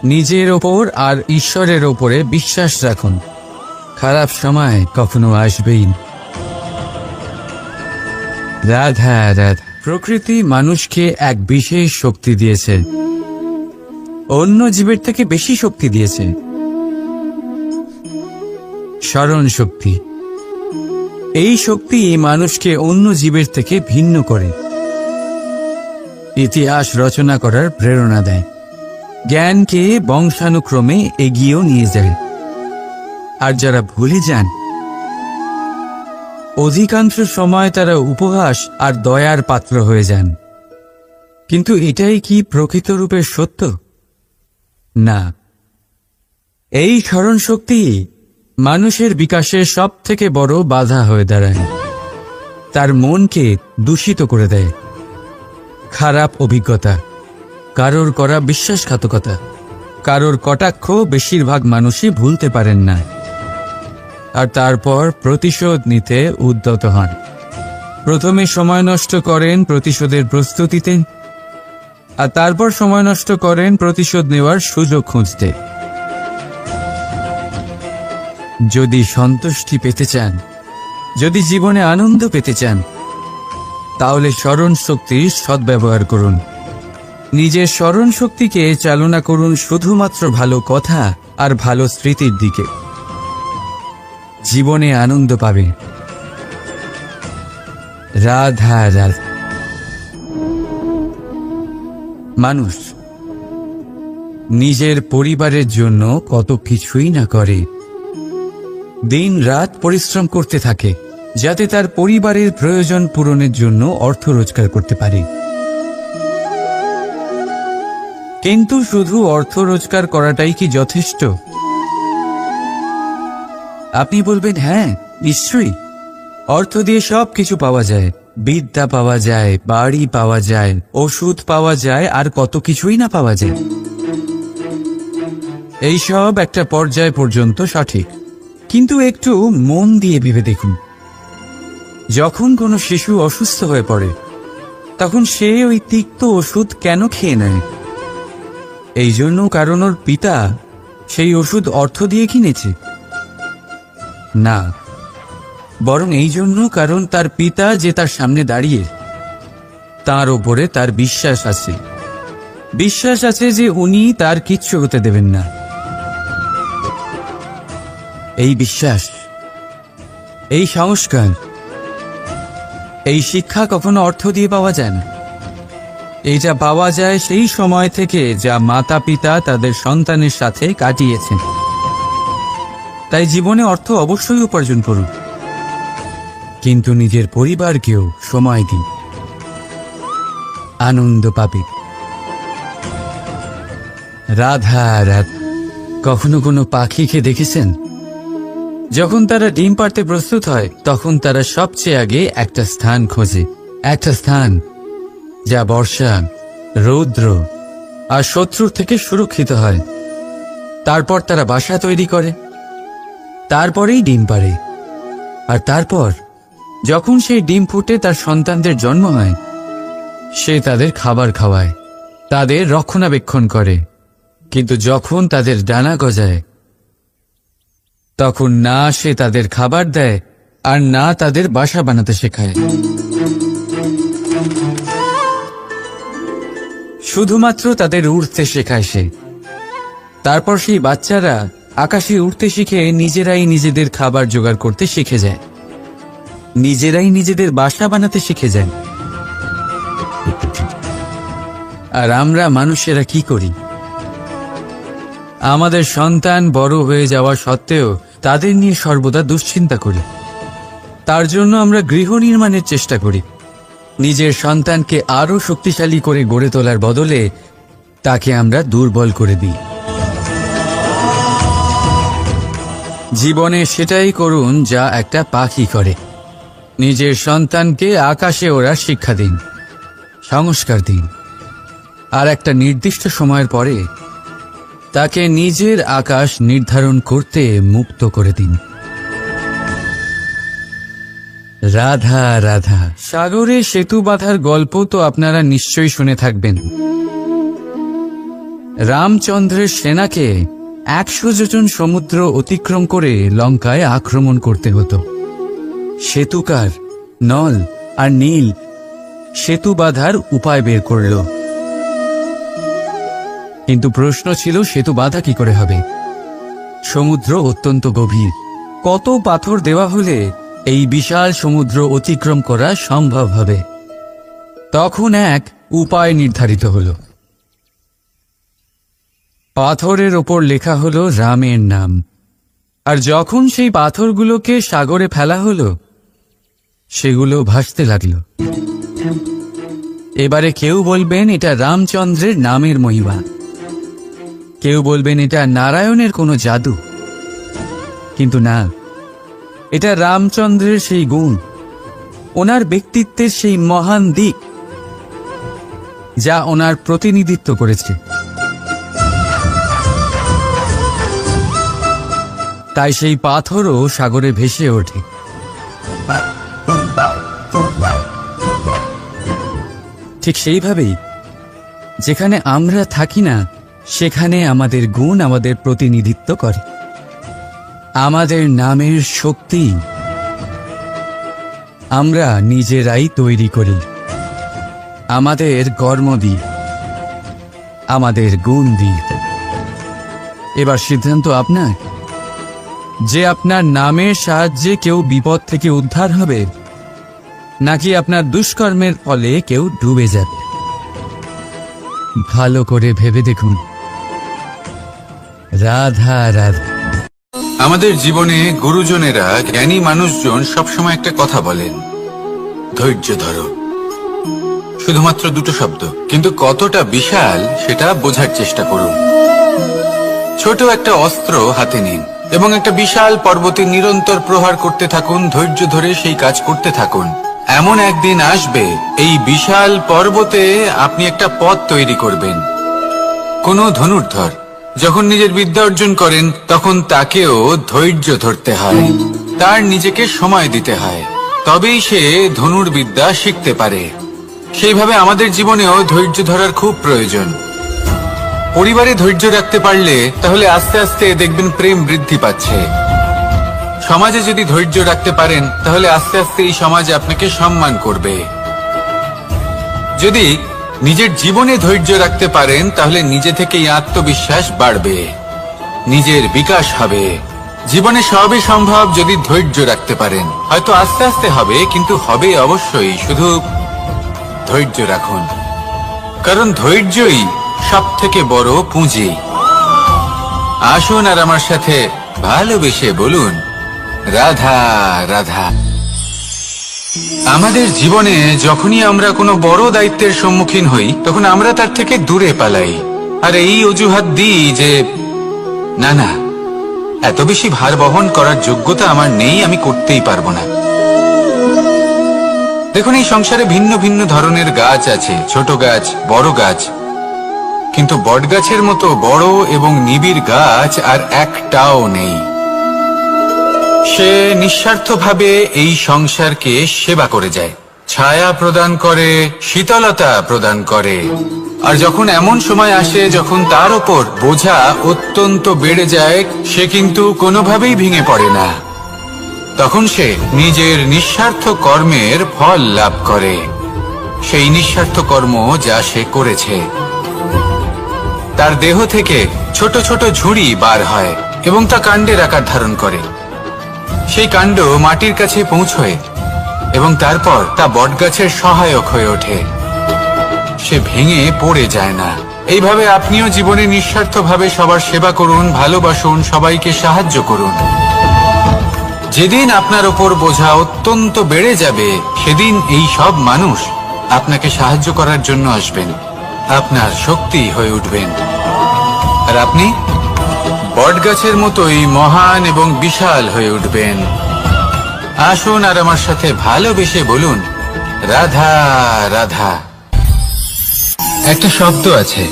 নিজের ওপর আর ঈশ্বরের ওপরে বিশ্বাস রাখুন। খারাপ সময় কখনো আসবেই না। রাধা রাধা। প্রকৃতি মানুষকে এক বিশেষ শক্তি দিয়েছে, অন্য জীবের থেকে বেশি শক্তি দিয়েছে। স্মরণ শক্তি। এই শক্তি মানুষকে অন্য জীবের থেকে ভিন্ন করে, ইতিহাস রচনা করার প্রেরণা দেয়, জ্ঞানকে বংশানুক্রমে এগিয়েও নিয়ে যায়। আর যারা ভুলে যান, অধিকাংশ সময় তারা উপহাস আর দয়ার পাত্র হয়ে যান। কিন্তু এটাই কি প্রকৃত রূপে সত্য? না। এই স্মরণ শক্তি মানুষের বিকাশের সব থেকে বড় বাধা হয়ে দাঁড়ায়। তার মনকে দূষিত করে দেয়। খারাপ অভিজ্ঞতা, কারোর করা বিশ্বাসঘাতকতা, কারোর কটাক্ষ বেশিরভাগ মানুষই ভুলতে পারেন না, আর তারপর প্রতিশোধ নিতে উদ্যত হন। প্রথমে সময় নষ্ট করেন প্রতিশোধের প্রস্তুতিতে, আর তারপর সময় নষ্ট করেন প্রতিশোধ নেওয়ার সুযোগ খুঁজতে। যদি সন্তুষ্টি পেতে চান, যদি জীবনে আনন্দ পেতে চান, তাহলে স্মরণ শক্তির সদ্ব্যবহার করুন। নিজের স্মরণ শক্তিকে চালনা করুন শুধুমাত্র ভালো কথা আর ভালো স্মৃতির দিকে। জীবনে আনন্দ পাবে। রাধা রাধা। মানুষ নিজের পরিবারের জন্য কত কিছুই না করে, দিন রাত পরিশ্রম করতে থাকে যাতে তার পরিবারের প্রয়োজন পূরণের জন্য অর্থ রোজগার করতে পারে। কিন্তু শুধু অর্থ রোজগার করাটাই কি যথেষ্ট? আপনি বলবেন, হ্যাঁ নিশ্চয়ই, অর্থ দিয়ে সব কিছু পাওয়া যায়, বিদ্যা পাওয়া যায়, বাড়ি পাওয়া যায়, ওষুধ পাওয়া যায়, আর কত কিছুই না পাওয়া যায়। এইসব একটা পর্যায় পর্যন্ত সঠিক, কিন্তু একটু মন দিয়ে ভেবে দেখুন, যখন কোনো শিশু অসুস্থ হয়ে পড়ে তখন সে ওই তিক্ত ওষুধ কেন খেয়ে নেয়? এই জন্য কারণ ওর পিতা সেই ওষুধ অর্থ দিয়ে কিনেছে? না, বরং এই জন্য কারণ তার পিতা যে তার সামনে দাঁড়িয়ে, তার ওপরে তার বিশ্বাস আছে। বিশ্বাস আছে যে উনি তার কিচ্ছু হতে দেবেন না। এই বিশ্বাস, এই সংস্কার, এই শিক্ষা কখনো অর্থ দিয়ে পাওয়া যায় না। এইটা পাওয়া যায় সেই সময় থেকে যা মাতা পিতা তাদের সন্তানের সাথে কাটিয়েছেন। তাই জীবনে অর্থ অবশ্যই উপার্জন করুন, কিন্তু নিজের পরিবারকেও সময় দিন। আনন্দ পাবে। রাধা রাধা। কখনো কোনো পাখিকে দেখেছেন? যখন তারা ডিম পাড়তে প্রস্তুত হয় তখন তারা সবচেয়ে আগে একটা স্থান খোঁজে, একটা স্থান যা বর্ষা, রৌদ্র আর শত্রুর থেকে সুরক্ষিত হয়। তারপর তারা বাসা তৈরি করে, তারপরেই ডিম পাড়ে। আর তারপর যখন সেই ডিম ফুটে তার সন্তানদের জন্ম হয়, সে তাদের খাবার খাওয়ায়, তাদের রক্ষণাবেক্ষণ করে। কিন্তু যখন তাদের ডানা গজায় তখন না সে তাদের খাবার দেয় আর না তাদের বাসা বানাতে শেখায়। শুধুমাত্র তাদের উড়তে শেখায় সে। তারপর সেই বাচ্চারা আকাশে উড়তে শিখে নিজেরাই নিজেদের খাবার জোগাড় করতে শিখে যায়, নিজেরাই নিজেদের বাসা বানাতে শিখে যায়। আর আমরা মানুষেরা কি করি? আমাদের সন্তান বড় হয়ে যাওয়া সত্ত্বেও তাদের নিয়ে সর্বদা দুশ্চিন্তা করি। তার জন্য আমরা গৃহ নির্মাণের চেষ্টা করি। নিজের সন্তানকে আরো শক্তিশালী করে গড়ে তোলার বদলে তাকে আমরা দুর্বল করে দিই। জীবনে সেটাই করুন যা একটা পাখি করে। নিজের সন্তানকে আকাশে ওড়ার শিক্ষা দিন, সংস্কার দিন, আর একটা নির্দিষ্ট সময়ের পরে তাকে নিজের আকাশ নির্ধারণ করতে মুক্ত করে দিন। রাধা রাধা। সাগরে সেতু বাঁধার গল্প তো আপনারা নিশ্চয়ই শুনে থাকবেন। রামচন্দ্রের সেনাকে 100 যোজন সমুদ্র অতিক্রম করে লঙ্কায় আক্রমণ করতে হতো। সেতুকার নল আর নীল সেতু বাঁধার উপায় বের করল, কিন্তু প্রশ্ন ছিল সেতু বাঁধা কি করে হবে? সমুদ্র অত্যন্ত গভীর। কত পাথর দেওয়া হলে এই বিশাল সমুদ্র অতিক্রম করা সম্ভব হবে? তখন এক উপায় নির্ধারিত হল। পাথরের ওপর লেখা হলো রামের নাম। আর যখন সেই পাথরগুলোকে সাগরে ফেলা হলো সেগুলো ভাসতে লাগলো। এবারে কেউ বলবেন এটা রামচন্দ্রের নামের মহিমা, কেউ বলবেন এটা নারায়ণের কোনো জাদু। কিন্তু না, এটা রামচন্দ্রের সেই গুণ, ওনার ব্যক্তিত্বের সেই মহান দিক যা ওনার প্রতিনিধিত্ব করেছে। তাই সেই পাথরও সাগরে ভেসে ওঠে। ঠিক সেইভাবেই যেখানে আমরা থাকি না সেখানে আমাদের গুণ আমাদের প্রতিনিধিত্ব করে। আমাদের নামের শক্তি আমরা নিজেরাই তৈরি করি, আমাদের কর্ম দিয়ে, আমাদের গুণ দিয়ে। এবার সিদ্ধান্ত আপনার যে আপনার নামের সাহায্যে কেউ বিপদ থেকে উদ্ধার হবে নাকি আপনার দুষ্কর্মের ফলে কেউ ডুবে যাবে। ভালো করে ভেবে দেখুন। রাধা রাধা। আমাদের জীবনে গুরুজনেরা, জ্ঞানী মানুষজন সবসময় একটা কথা বলেন, ধৈর্য ধরো। শুধুমাত্র দুটো শব্দ, কিন্তু কতটা বিশাল সেটা বোঝার চেষ্টা করুন। ছোট একটা অস্ত্র হাতে নিন এবং একটা বিশাল পর্বতে নিরন্তর প্রহার করতে থাকুন। ধৈর্য ধরে সেই কাজ করতে থাকুন। এমন একদিন আসবে এই বিশাল পর্বতে আপনি একটা পথ তৈরি করবেন। কোনো ধনুর্ধর যখন নিজের বিদ্যা অর্জন করেন তখন তাকেও ধৈর্য ধরতে হয়, তার নিজেকে সময় দিতে হয়, তবেই সে ধনুর্বিদ্যা শিখতে পারে। সেইভাবে আমাদের জীবনেও ধৈর্য ধরার খুব প্রয়োজন। পরিবারে ধৈর্য রাখতে পারলে তাহলে আস্তে আস্তে দেখবেন প্রেম বৃদ্ধি পাচ্ছে। সমাজে যদি ধৈর্য রাখতে পারেন তাহলে আস্তে আস্তে এই সমাজ আপনাকে সম্মান করবে। যদি নিজের জীবনে ধৈর্য রাখতে পারেন তাহলে নিজে থেকেই আত্মবিশ্বাস বাড়বে, নিজের বিকাশ হবে। জীবনে সবই সম্ভব যদি ধৈর্য রাখতে পারেন। হয়তো আস্তে আস্তে হবে, কিন্তু হবে অবশ্যই। শুধু ধৈর্য রাখুন, কারণ ধৈর্যই সবথেকে বড় পুঁজি। আসুন আর আমার সাথে ভালোবেসে বলুন, রাধা রাধা। আমাদের জীবনে যখনই আমরা কোনো বড় দায়িত্বের সম্মুখীন হই তখন আমরা তার থেকে দূরে পালাই, আর এই অজুহাত দিই যে না না, এত বেশি ভার বহন করার যোগ্যতা আমার নেই, আমি করতেই পারবো না। দেখুন, এই সংসারে ভিন্ন ভিন্ন ধরনের গাছ আছে, ছোট গাছ, বড় গাছ, কিন্তু বটগাছের মতো বড় এবং নিবিড় গাছ আর একটাও নেই। সে নিঃস্বার্থভাবে এই সংসারকে সেবা করে যায়, ছায়া প্রদান করে, শীতলতা প্রদান করে। আর যখন এমন সময় আসে যখন তার ওপর বোঝা অত্যন্ত বেড়ে যায়, সে কিন্তু কোনোভাবেই ভেঙে পড়ে না। তখন সে নিজের নিঃস্বার্থ কর্মের ফল লাভ করে, সেই নিঃস্বার্থ কর্ম যা সে করেছে। তার দেহ থেকে ছোট ছোট ঝুড়ি বার হয় এবং তা কাণ্ডের আকার ধারণ করে। সেই কাণ্ড মাটির কাছে পৌঁছয় এবং তারপর তা বটগাছের সহায়ক হয়ে ওঠে। সে ভেঙে পড়ে যায় না। এইভাবে আপনিও জীবনে নিঃস্বার্থভাবে সবার সেবা করুন, ভালোবাসুন, সবাইকে সাহায্য করুন। যেদিন আপনার ওপর বোঝা অত্যন্ত বেড়ে যাবে, সেদিন এই সব মানুষ আপনাকে সাহায্য করার জন্য আসবেন, আপনার শক্তি হয়ে উঠবেন, আর আপনি বটগাছের মতোই মহান এবং বিশাল হয়ে উঠবেন। আসুন আর আমার সাথে ভালোবেসে বলুন, রাধা রাধা। একটা শব্দ আছে,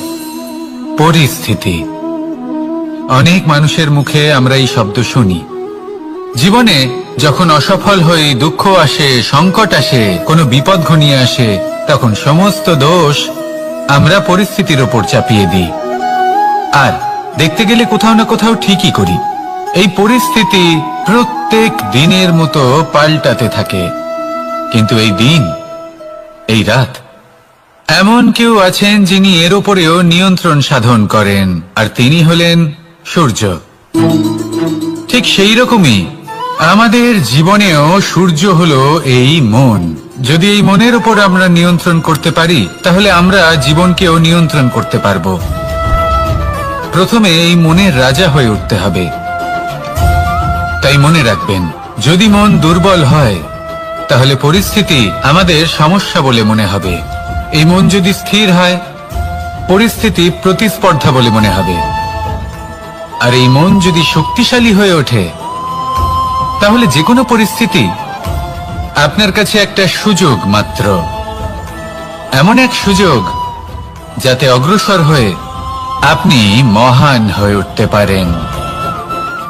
পরিস্থিতি। অনেক মানুষের মুখে আমরা এই শব্দ শুনি। জীবনে যখন অসফল হই, দুঃখ আসে, সংকট আসে, কোনো বিপদ ঘনিয়ে আসে, তখন সমস্ত দোষ আমরা পরিস্থিতির ওপর চাপিয়ে দিই, আর দেখতে গেলে কোথাও না কোথাও ঠিকই করি। এই পরিস্থিতি প্রত্যেক দিনের মতো পাল্টাতে থাকে, কিন্তু এই দিন, এই রাত, এমন কেউ আছেন যিনি এর উপরেও নিয়ন্ত্রণ সাধন করেন, আর তিনি হলেন সূর্য। ঠিক সেই রকমই আমাদের জীবনেও সূর্য হলো এই মন। যদি এই মনের উপর আমরা নিয়ন্ত্রণ করতে পারি, তাহলে আমরা জীবনকেও নিয়ন্ত্রণ করতে পারবো। প্রথমে এই মনের রাজা হয়ে উঠতে হবে। তাই মনে রাখবেন, যদি মন দুর্বল হয়, তাহলে পরিস্থিতি আমাদের সমস্যা বলে মনে হবে। এই মন যদি স্থির হয়, পরিস্থিতি প্রতিস্পর্ধা বলে মনে হবে। আর এই মন যদি শক্তিশালী হয়ে ওঠে, তাহলে যে কোনো পরিস্থিতি আপনার কাছে একটা সুযোগ মাত্র, এমন এক সুযোগ যাতে অগ্রসর হয়ে আপনি মহান হয়ে উঠতে পারেন।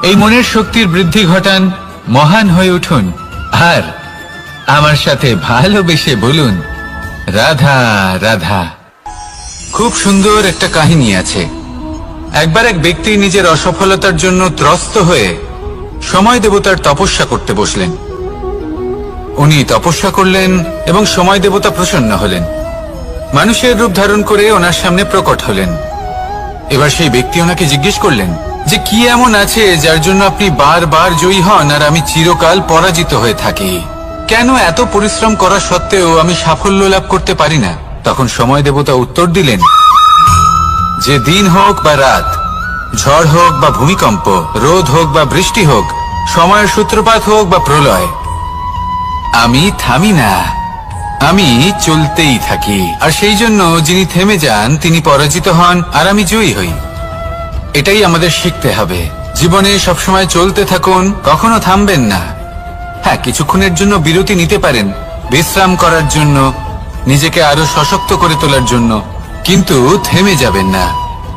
এই মনের শক্তির বৃদ্ধি ঘটান, মহান হয়ে উঠুন, আর আমার সাথে ভালোবেসে বলুন, রাধা রাধা। খুব সুন্দর একটা কাহিনী আছে। একবার এক ব্যক্তি নিজের অসফলতার জন্য ত্রস্ত হয়ে সময় দেবতার তপস্যা করতে বসলেন। উনি তপস্যা করলেন এবং সময় দেবতা প্রসন্ন হলেন, মানুষের রূপ ধারণ করে ওনার সামনে প্রকট হলেন। এবার সেই ব্যক্তি ওনাকে জিজ্ঞেস করলেন যে কি এমন আছে যার জন্য আপনি বারবার জয়ী হন আর আমি চিরকাল পরাজিত হয়ে থাকি? কেন এত পরিশ্রম করা সত্ত্বেও আমি সাফল্য লাভ করতে পারি না? তখন সময় দেবতা উত্তর দিলেন যে দিন হোক বা রাত, ঝড় হোক বা ভূমিকম্প, রোদ হোক বা বৃষ্টি হোক, সময়ের সূত্রপাত হোক বা প্রলয়, আমি থামি না, আমি চলতেই থাকি। আর সেই জন্য যিনি থেমে যান তিনি পরাজিত হন আর আমি জয়ী হই। এটাই আমাদের শিখতে হবে। জীবনে সবসময় চলতে থাকুন, কখনো থামবেন না। হ্যাঁ, কিছুক্ষণের জন্য বিরতি নিতে পারেন, বিশ্রাম করার জন্য, নিজেকে আরো সশক্ত করে তোলার জন্য, কিন্তু থেমে যাবেন না।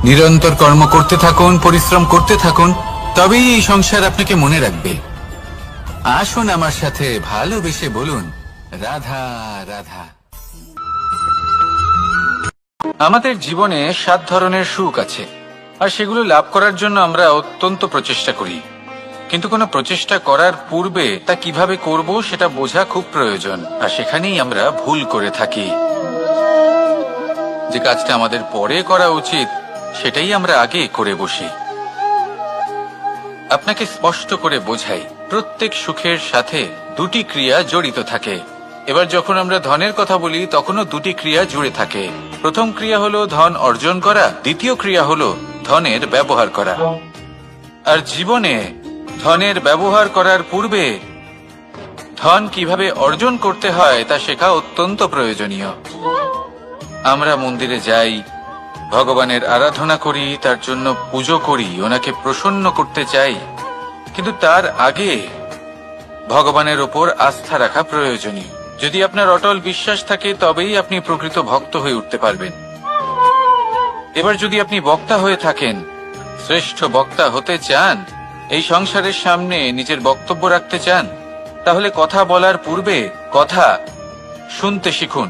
নিরন্তর কর্ম করতে থাকুন, পরিশ্রম করতে থাকুন, তবেই এই সংসার আপনাকে মনে রাখবে। আসুন আমার সাথে ভালোবেসে বলুন, রাধা রাধা। আমাদের জীবনে 7 ধরনের সুখ আছে, আর সেগুলো লাভ করার জন্য আমরা অত্যন্ত প্রচেষ্টা করি। কিন্তু কোনো প্রচেষ্টা করার পূর্বে তা কিভাবে করব সেটা বোঝা খুব প্রয়োজন, আর সেখানেই আমরা ভুল করে থাকি। যে কাজটা আমাদের পরে করা উচিত সেটাই আমরা আগে করে বসি। আপনাকে স্পষ্ট করে বোঝাই, প্রত্যেক সুখের সাথে 2টি ক্রিয়া জড়িত থাকে। এবার যখন আমরা ধনের কথা বলি তখনও 2টি ক্রিয়া জুড়ে থাকে। প্রথম ক্রিয়া হলো ধন অর্জন করা, দ্বিতীয় ক্রিয়া হলো ধনের ব্যবহার করা। আর জীবনে ধনের ব্যবহার করার পূর্বে ধন কিভাবে অর্জন করতে হয় তা শেখা অত্যন্ত প্রয়োজনীয়। আমরা মন্দিরে যাই, ভগবানের আরাধনা করি, তার জন্য পুজো করি, ওনাকে প্রসন্ন করতে চাই, কিন্তু তার আগে ভগবানের ওপর আস্থা রাখা প্রয়োজনীয়। যদি আপনার অটল বিশ্বাস থাকে তবেই আপনি প্রকৃত ভক্ত হয়ে উঠতে পারবেন। এবার যদি আপনি বক্তা হয়ে থাকেন, শ্রেষ্ঠ বক্তা হতে চান, এই সংসারের সামনে নিজের বক্তব্য রাখতে চান, তাহলে কথা বলার পূর্বে কথা শুনতে শিখুন।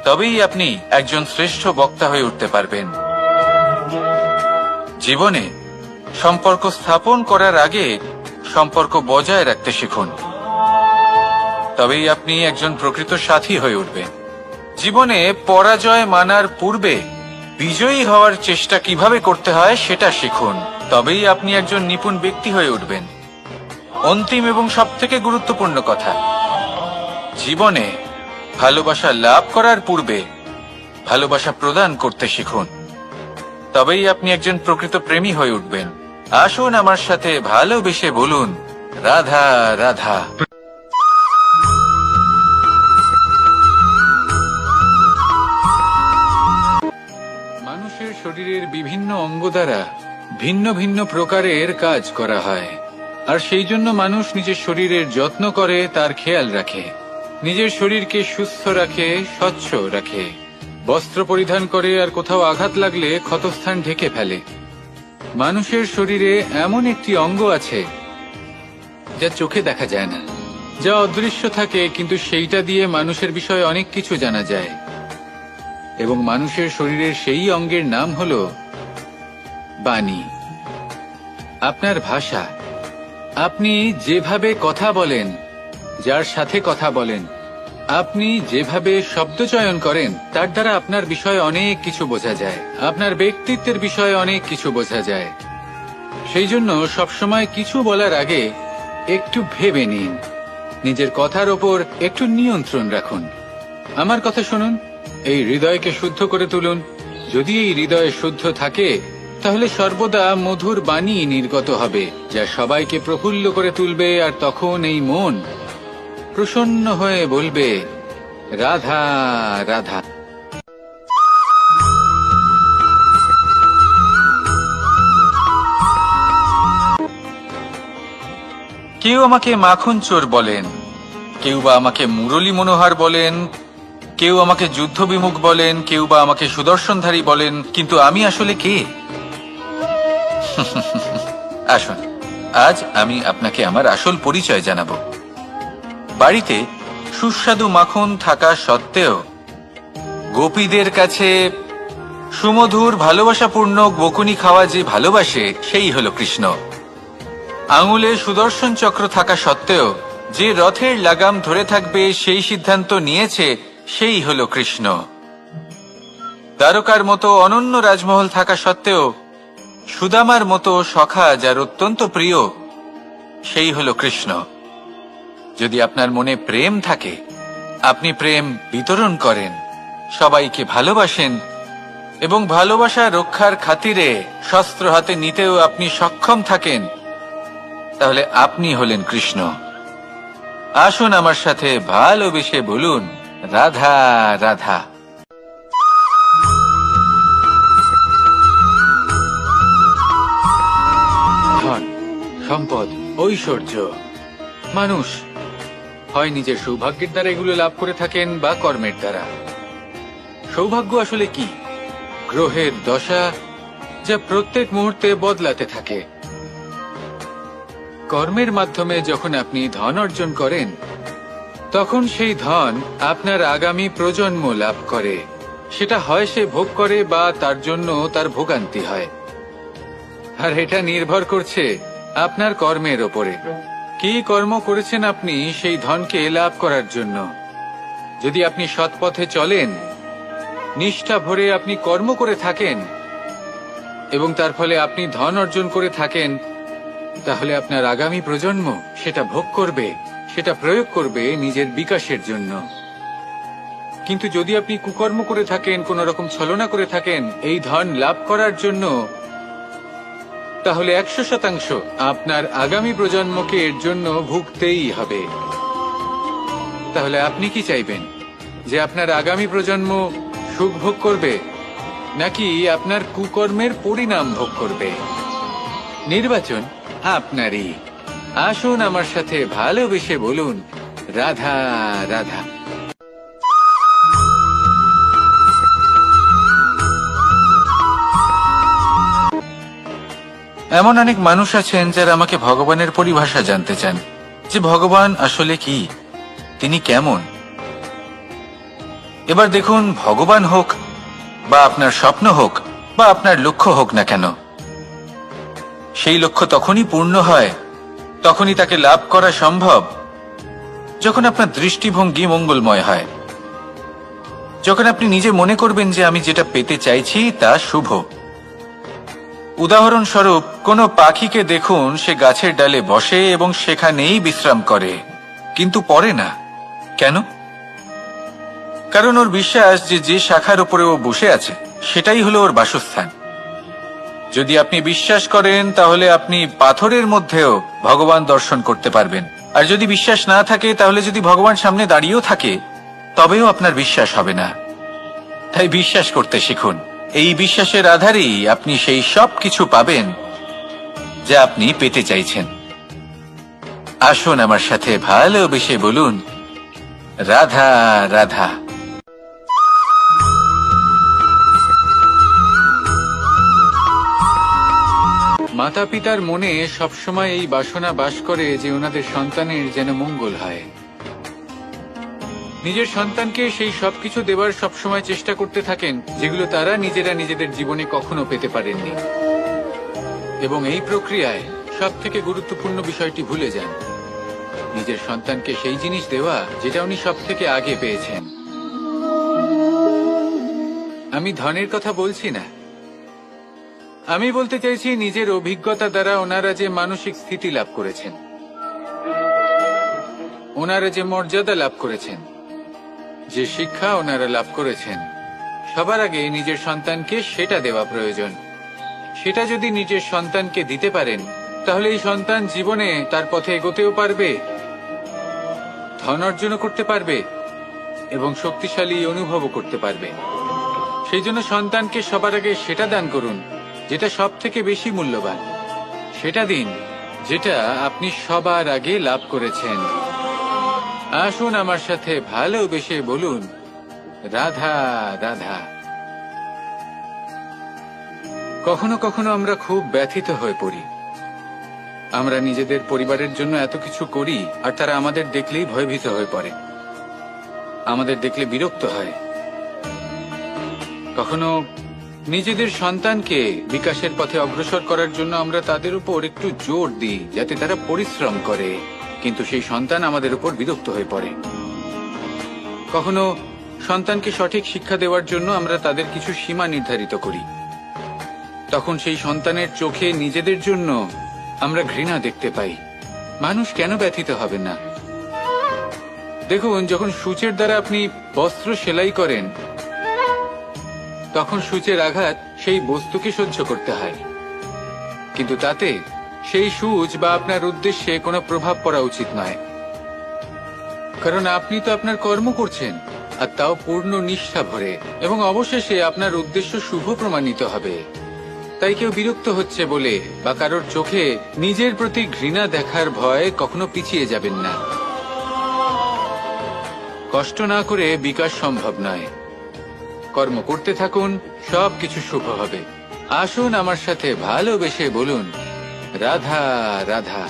তবেই আপনি একজন শ্রেষ্ঠ বক্তা হয়ে উঠতে পারবেন। জীবনে সম্পর্ক স্থাপন করার আগে সম্পর্ক বজায় রাখতে শিখুন, তবেই আপনি একজন প্রকৃত সাথী হয়ে উঠবেন। জীবনে পরাজয় মানার পূর্বে বিজয়ী হওয়ার চেষ্টা কিভাবে করতে হয় সেটা শিখুন, তবেই আপনি একজন নিপুণ ব্যক্তি হয়ে উঠবেন। অন্তিম এবং সবথেকে গুরুত্বপূর্ণ কথা, জীবনে ভালোবাসা লাভ করার পূর্বে ভালোবাসা প্রদান করতে শিখুন, তবেই আপনি একজন প্রকৃত প্রেমী হয়ে উঠবেন। আসুন আমার সাথে ভালোবেসে বলুন, রাধা রাধা। মানুষের শরীরের বিভিন্ন অঙ্গ দ্বারা ভিন্ন ভিন্ন প্রকারের কাজ করা হয়, আর সেই জন্য মানুষ নিজের শরীরের যত্ন করে, তার খেয়াল রাখে, নিজের শরীরকে সুস্থ রাখে, স্বচ্ছ রাখে, বস্ত্র পরিধান করে, আর কোথাও আঘাত লাগলে ক্ষতস্থান ঢেকে ফেলে। মানুষের শরীরে এমন একটি অঙ্গ আছে যা চোখে দেখা যায় না, যা অদৃশ্য থাকে, কিন্তু সেইটা দিয়ে মানুষের বিষয়ে অনেক কিছু জানা যায়। এবং মানুষের শরীরের সেই অঙ্গের নাম হলো বাণী, আপনার ভাষা। আপনি যেভাবে কথা বলেন, যার সাথে কথা বলেন, আপনি যেভাবে শব্দ চয়ন করেন, তার দ্বারা আপনার বিষয়ে অনেক কিছু বোঝা যায়, আপনার ব্যক্তিত্বের বিষয়ে অনেক কিছু বোঝা যায়। সেই জন্য সবসময় কিছু বলার আগে একটু ভেবে নিন, নিজের কথার ওপর একটু নিয়ন্ত্রণ রাখুন। আমার কথা শুনুন, এই হৃদয়কে শুদ্ধ করে তুলুন। যদি এই হৃদয় শুদ্ধ থাকে, তাহলে সর্বদা মধুর বাণী নির্গত হবে, যা সবাইকে প্রফুল্ল করে তুলবে, আর তখন এই মন প্রসন্ন হয়ে বলবে, রাধা রাধা। কেউ আমাকে মাখন চোর বলেন, কেউ বা আমাকে মুরলী মনোহর বলেন, কেউ আমাকে যুদ্ধ বিমুখ বলেন, কেউ বা আমাকে সুদর্শনধারী বলেন, কিন্তু আমি আসলে কে? আসুন, আজ আমি আপনাকে আমার আসল পরিচয় জানাবো। বাড়িতে সুস্বাদু মাখন থাকা সত্ত্বেও গোপীদের কাছে সুমধুর ভালোবাসাপূর্ণ বকুনি খাওয়া যে ভালোবাসে, সেই হলো কৃষ্ণ। আঙুলে সুদর্শন চক্র থাকা সত্ত্বেও যে রথের লাগাম ধরে থাকবে সেই সিদ্ধান্ত নিয়েছে, সেই হলো কৃষ্ণ। দ্বারকার মতো অনন্য রাজমহল থাকা সত্ত্বেও সুদামার মতো সখা যার অত্যন্ত প্রিয়, সেই হলো কৃষ্ণ। যদি আপনার মনে প্রেম থাকে, আপনি প্রেম বিতরণ করেন, সবাইকে ভালোবাসেন, এবং ভালোবাসা রক্ষার খাতিরে শস্ত্র হাতে নিতেও আপনি সক্ষম থাকেন, তাহলে আপনি হলেন কৃষ্ণ। আসুন আমার সাথে ভালোবেসে বলুন, রাধা রাধা। ধন, সম্পদ, ঐশ্বর্য, মানুষ হয় নিজের সৌভাগ্যের দ্বারা এগুলো লাভ করে থাকেন বা কর্মের দ্বারা। সৌভাগ্য আসলে কি? গ্রহের দশা, যা প্রত্যেক মুহূর্তে বদলাতে থাকে। কর্মের মাধ্যমে যখন আপনি ধন অর্জন করেন, তখন সেই ধন আপনার আগামী প্রজন্ম লাভ করে। সেটা হয় সে ভোগ করে বা তার জন্য তার ভোগান্তি হয়, আর এটা নির্ভর করছে আপনার কর্মের ওপরে। কি কর্ম করেছেন আপনি সেই ধনকে লাভ করার জন্য? যদি আপনি সৎ পথে চলেন, নিষ্ঠা ভরে আপনি কর্ম করে থাকেন, এবং তার ফলে আপনি ধন অর্জন করে থাকেন, তাহলে আপনার আগামী প্রজন্ম সেটা ভোগ করবে, সেটা প্রয়োগ করবে নিজের বিকাশের জন্য। কিন্তু যদি আপনি কুকর্ম করে থাকেন, কোন রকম ছলনা করে থাকেন এই ধন লাভ করার জন্য, তাহলে 100% আপনার আগামী প্রজন্মকে এর জন্য ভুগতেই হবে। তাহলে আপনি কি চাইবেন, যে আপনার আগামী প্রজন্ম সুখ ভোগ করবে, নাকি আপনার কুকর্মের পরিণাম ভোগ করবে? নির্বাচন আপনারই। আসুন আমার সাথে ভালোবেসে বলুন, রাধা রাধা। এমন অনেক মানুষ আছেন যারা আমাকে ভগবানের পরিভাষা জানতে চান, যে ভগবান আসলে কি, তিনি কেমন। এবার দেখুন, ভগবান হোক বা আপনার স্বপ্ন হোক বা আপনার লক্ষ্য হোক না কেন, সেই লক্ষ্য তখনই পূর্ণ হয়, তখনই তাকে লাভ করা সম্ভব, যখন আপনার দৃষ্টিভঙ্গি মঙ্গলময় হয়, যখন আপনি নিজে মনে করবেন যে আমি যেটা পেতে চাইছি তা শুভ। উদাহরণস্বরূপ, কোনো পাখিকে দেখুন, সে গাছের ডালে বসে এবং সেখানেই বিশ্রাম করে, কিন্তু পড়ে না। কেন? কারণ ওর বিশ্বাস যে যে শাখার উপরে ও বসে আছে সেটাই হলো ওর বাসস্থান। যদি আপনি বিশ্বাস করেন, তাহলে আপনি পাথরের মধ্যেও ভগবান দর্শন করতে পারবেন। আর যদি বিশ্বাস না থাকে, তাহলে যদি ভগবান সামনে দাঁড়িয়েও থাকে, তবেও আপনার বিশ্বাস হবে না। তাই বিশ্বাস করতে শিখুন। এই বিশ্বাসের আধারেই আপনি সেই সব কিছু পাবেন যা আপনি পেতে চাইছেন। আসুন আমার সাথে ভালোবেসে বলুন, রাধা রাধা। মাতা পিতার মনে সবসময় এই বাসনা বাস করে যে ওনাদের সন্তানের যেন মঙ্গল হয়। নিজের সন্তানকে সেই সবকিছু দেবার সবসময় চেষ্টা করতে থাকেন যেগুলো তারা নিজেরা নিজেদের জীবনে কখনো পেতে পারেননি। এবং এই প্রক্রিয়ায় সব থেকে গুরুত্বপূর্ণ বিষয়টি ভুলে যান, নিজের সন্তানকে সেই জিনিস দেওয়া যেটা উনি সব থেকে আগে পেয়েছেন। আমি ধনের কথা বলছি না, আমি বলতে চাইছি নিজের অভিজ্ঞতা দ্বারা ওনারা যে মানসিক স্থিতি লাভ করেছেন, ওনারা যে মর্যাদা লাভ করেছেন, যে শিক্ষা ওনারা লাভ করেছেন, সবার আগে নিজের সন্তানকে সেটা দেওয়া প্রয়োজন। সেটা যদি নিজের সন্তানকে দিতে পারেন, তাহলে এই সন্তান জীবনে তার পথে এগোতেও পারবে, ধন অর্জনও করতে পারবে এবং শক্তিশালী অনুভবও করতে পারবে। সেই জন্য সন্তানকে সবার আগে সেটা দান করুন যেটা সব থেকে বেশি মূল্যবান। সেটা দিন যেটা আপনি সবার আগে লাভ করেছেন। আসুন আমার সাথে ভালোবেসে বলুন, রাধা রাধা। কখনো কখনো আমরা খুব ব্যথিত হয়ে পড়ি। আমরা নিজেদের পরিবারের জন্য এত কিছু করি, আর তারা আমাদের দেখলেই ভয়ভীত হয়ে পড়ে, আমাদের দেখলে বিরক্ত হয়। কখনো নিজেদের সন্তানকে বিকাশের পথে অগ্রসর করার জন্য আমরা তাদের উপর একটু জোর দিই যাতে তারা পরিশ্রম করে, কিন্তু সেই সন্তান আমাদের উপর বিরক্ত হয়ে পড়ে। কখনো সন্তানকে সঠিক শিক্ষা দেওয়ার জন্য আমরা তাদের কিছু সীমা নির্ধারিত করি, তখন সেই সন্তানের চোখে নিজেদের জন্য আমরা ঘৃণা দেখতে পাই। মানুষ কেন ব্যথিত হবে না? দেখুন, যখন সূচের দ্বারা আপনি বস্ত্র সেলাই করেন, তখন সূচের আঘাত সেই বস্তুকে সহ্য করতে হয়, কিন্তু তাতে সেই সূচ বা আপনার উদ্দেশ্যে কোনো প্রভাব পড়া উচিত নয়, কারণ আপনি তো আপনার কর্ম করছেন, আর তাও পূর্ণ নিষ্ঠা ভরে, এবং অবশেষে আপনার উদ্দেশ্য শুভ প্রমাণিত হবে। তাই কেউ বিরক্ত হচ্ছে বলে বা কারোর চোখে নিজের প্রতি ঘৃণা দেখার ভয় কখনো পিছিয়ে যাবেন না। কষ্ট না করে বিকাশ সম্ভব নয়। কর্ম করতে থাকুন, সবকিছু শুভ হবে। আসুন আমার সাথে ভালোবেসে বলুন, রাধা রাধা।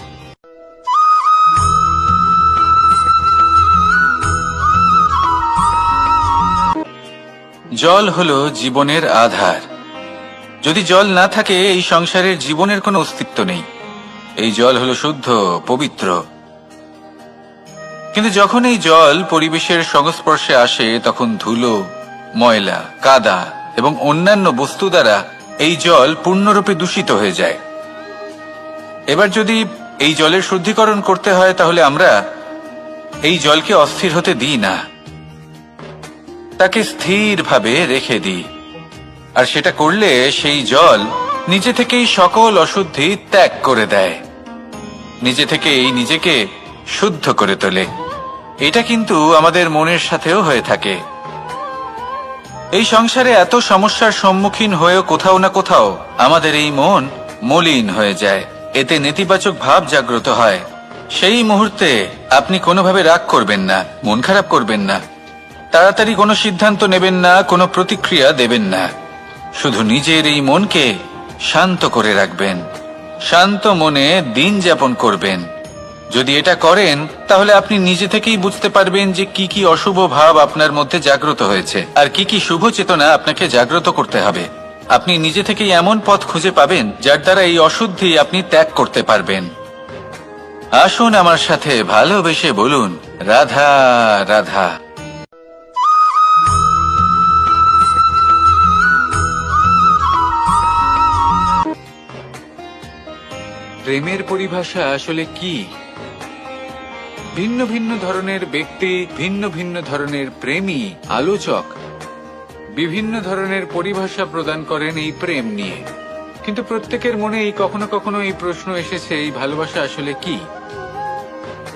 জল হলো জীবনের আধার। যদি জল না থাকে, এই সংসারের জীবনের কোনো অস্তিত্ব নেই। এই জল হলো শুদ্ধ, পবিত্র। কিন্তু যখন এই জল পরিবেশের সংস্পর্শে আসে, তখন ধুলো, ময়লা, কাদা এবং অন্যান্য বস্তু দ্বারা এই জল পূর্ণরূপে দূষিত হয়ে যায়। এবার যদি এই জলের শুদ্ধিকরণ করতে হয়, তাহলে আমরা এই জলকে অস্থির হতে দিই না, তাকে স্থিরভাবে রেখে দিই। আর সেটা করলে সেই জল নিজে থেকেই সকল অশুদ্ধি ত্যাগ করে দেয়, নিজে থেকেই নিজেকে শুদ্ধ করে তোলে। এটা কিন্তু আমাদের মনের সাথেও হয়ে থাকে। এই সংসারে এত সমস্যার সম্মুখীন হয়েও কোথাও না কোথাও আমাদের এই মন মলিন হয়ে যায়, এতে নেতিবাচক ভাব জাগ্রত হয়। সেই মুহূর্তে আপনি কোনোভাবে রাগ করবেন না, মন খারাপ করবেন না, তাড়াতাড়ি কোনো সিদ্ধান্ত নেবেন না, কোনো প্রতিক্রিয়া দেবেন না। শুধু নিজের এই মনকে শান্ত করে রাখবেন, শান্ত মনে দিন যাপন করবেন। যদি এটা করেন তাহলে আপনি নিজে থেকেই বুঝতে পারবেন যে কি কি অশুভ ভাব আপনার মধ্যে জাগ্রত হয়েছে আর কি কি শুভ চেতনা আপনাকে জাগ্রত করতে হবে। আপনি নিজে থেকেই এমন পথ খুঁজে পাবেন যার দ্বারা এই অশুদ্ধি আপনি ত্যাগ করতে পারবেন। আসুন আমার সাথে ভালোবেসে বলুন, রাধা রাধা। প্রেমের পরিভাষা আসলে কি? ভিন্ন ভিন্ন ধরনের ব্যক্তি, ভিন্ন ভিন্ন ধরনের প্রেমী, আলোচক বিভিন্ন ধরনের পরিভাষা প্রদান করেন এই প্রেম নিয়ে। কিন্তু প্রত্যেকের মনেই কখনো কখনো এই প্রশ্ন এসেছে, এই ভালোবাসা আসলে কি?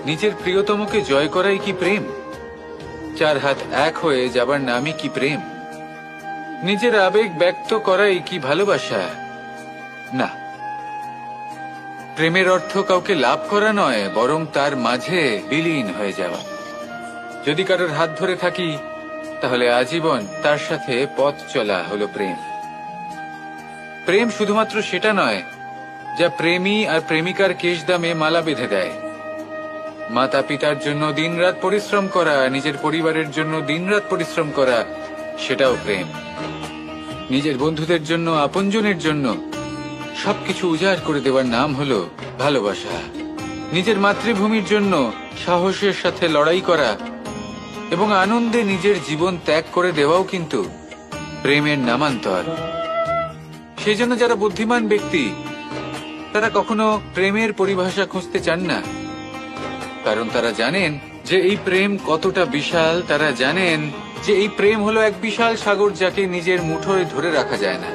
নিজের প্রিয়তমকে জয় করাই কি প্রেম? চার হাত এক হয়ে যাবার নামই কি প্রেম? নিজের আবেগ ব্যক্ত করাই কি ভালোবাসা? না, প্রেমের অর্থ কাউকে লাভ করা নয়, বরং তার মাঝে বিলীন হয়ে যাওয়া। যদি কারোর হাত ধরে থাকি তাহলে আজীবন তার সাথে পথ চলা হলো প্রেম। প্রেম শুধুমাত্র সেটা নয় যা প্রেমী আর প্রেমিকার কেশদামে মালা বেঁধে দেয়। মাতা পিতার জন্য দিনরাত পরিশ্রম করা, নিজের পরিবারের জন্য দিনরাত পরিশ্রম করা, সেটাও প্রেম। নিজের বন্ধুদের জন্য, আপনজনের জন্য সবকিছু উজাড় করে দেওয়ার নাম হলো ভালোবাসা। নিজের মাতৃভূমির জন্য সাহসের সাথে লড়াই করা এবং আনন্দে নিজের জীবন ত্যাগ করে দেওয়াও কিন্তু প্রেমের নামান্তর। সেই জন্য যারা বুদ্ধিমান ব্যক্তি তারা কখনো প্রেমের পরিভাষা খুঁজতে চান না, কারণ তারা জানেন যে এই প্রেম কতটা বিশাল। তারা জানেন যে এই প্রেম হলো এক বিশাল সাগর যাকে নিজের মুঠোয় ধরে রাখা যায় না।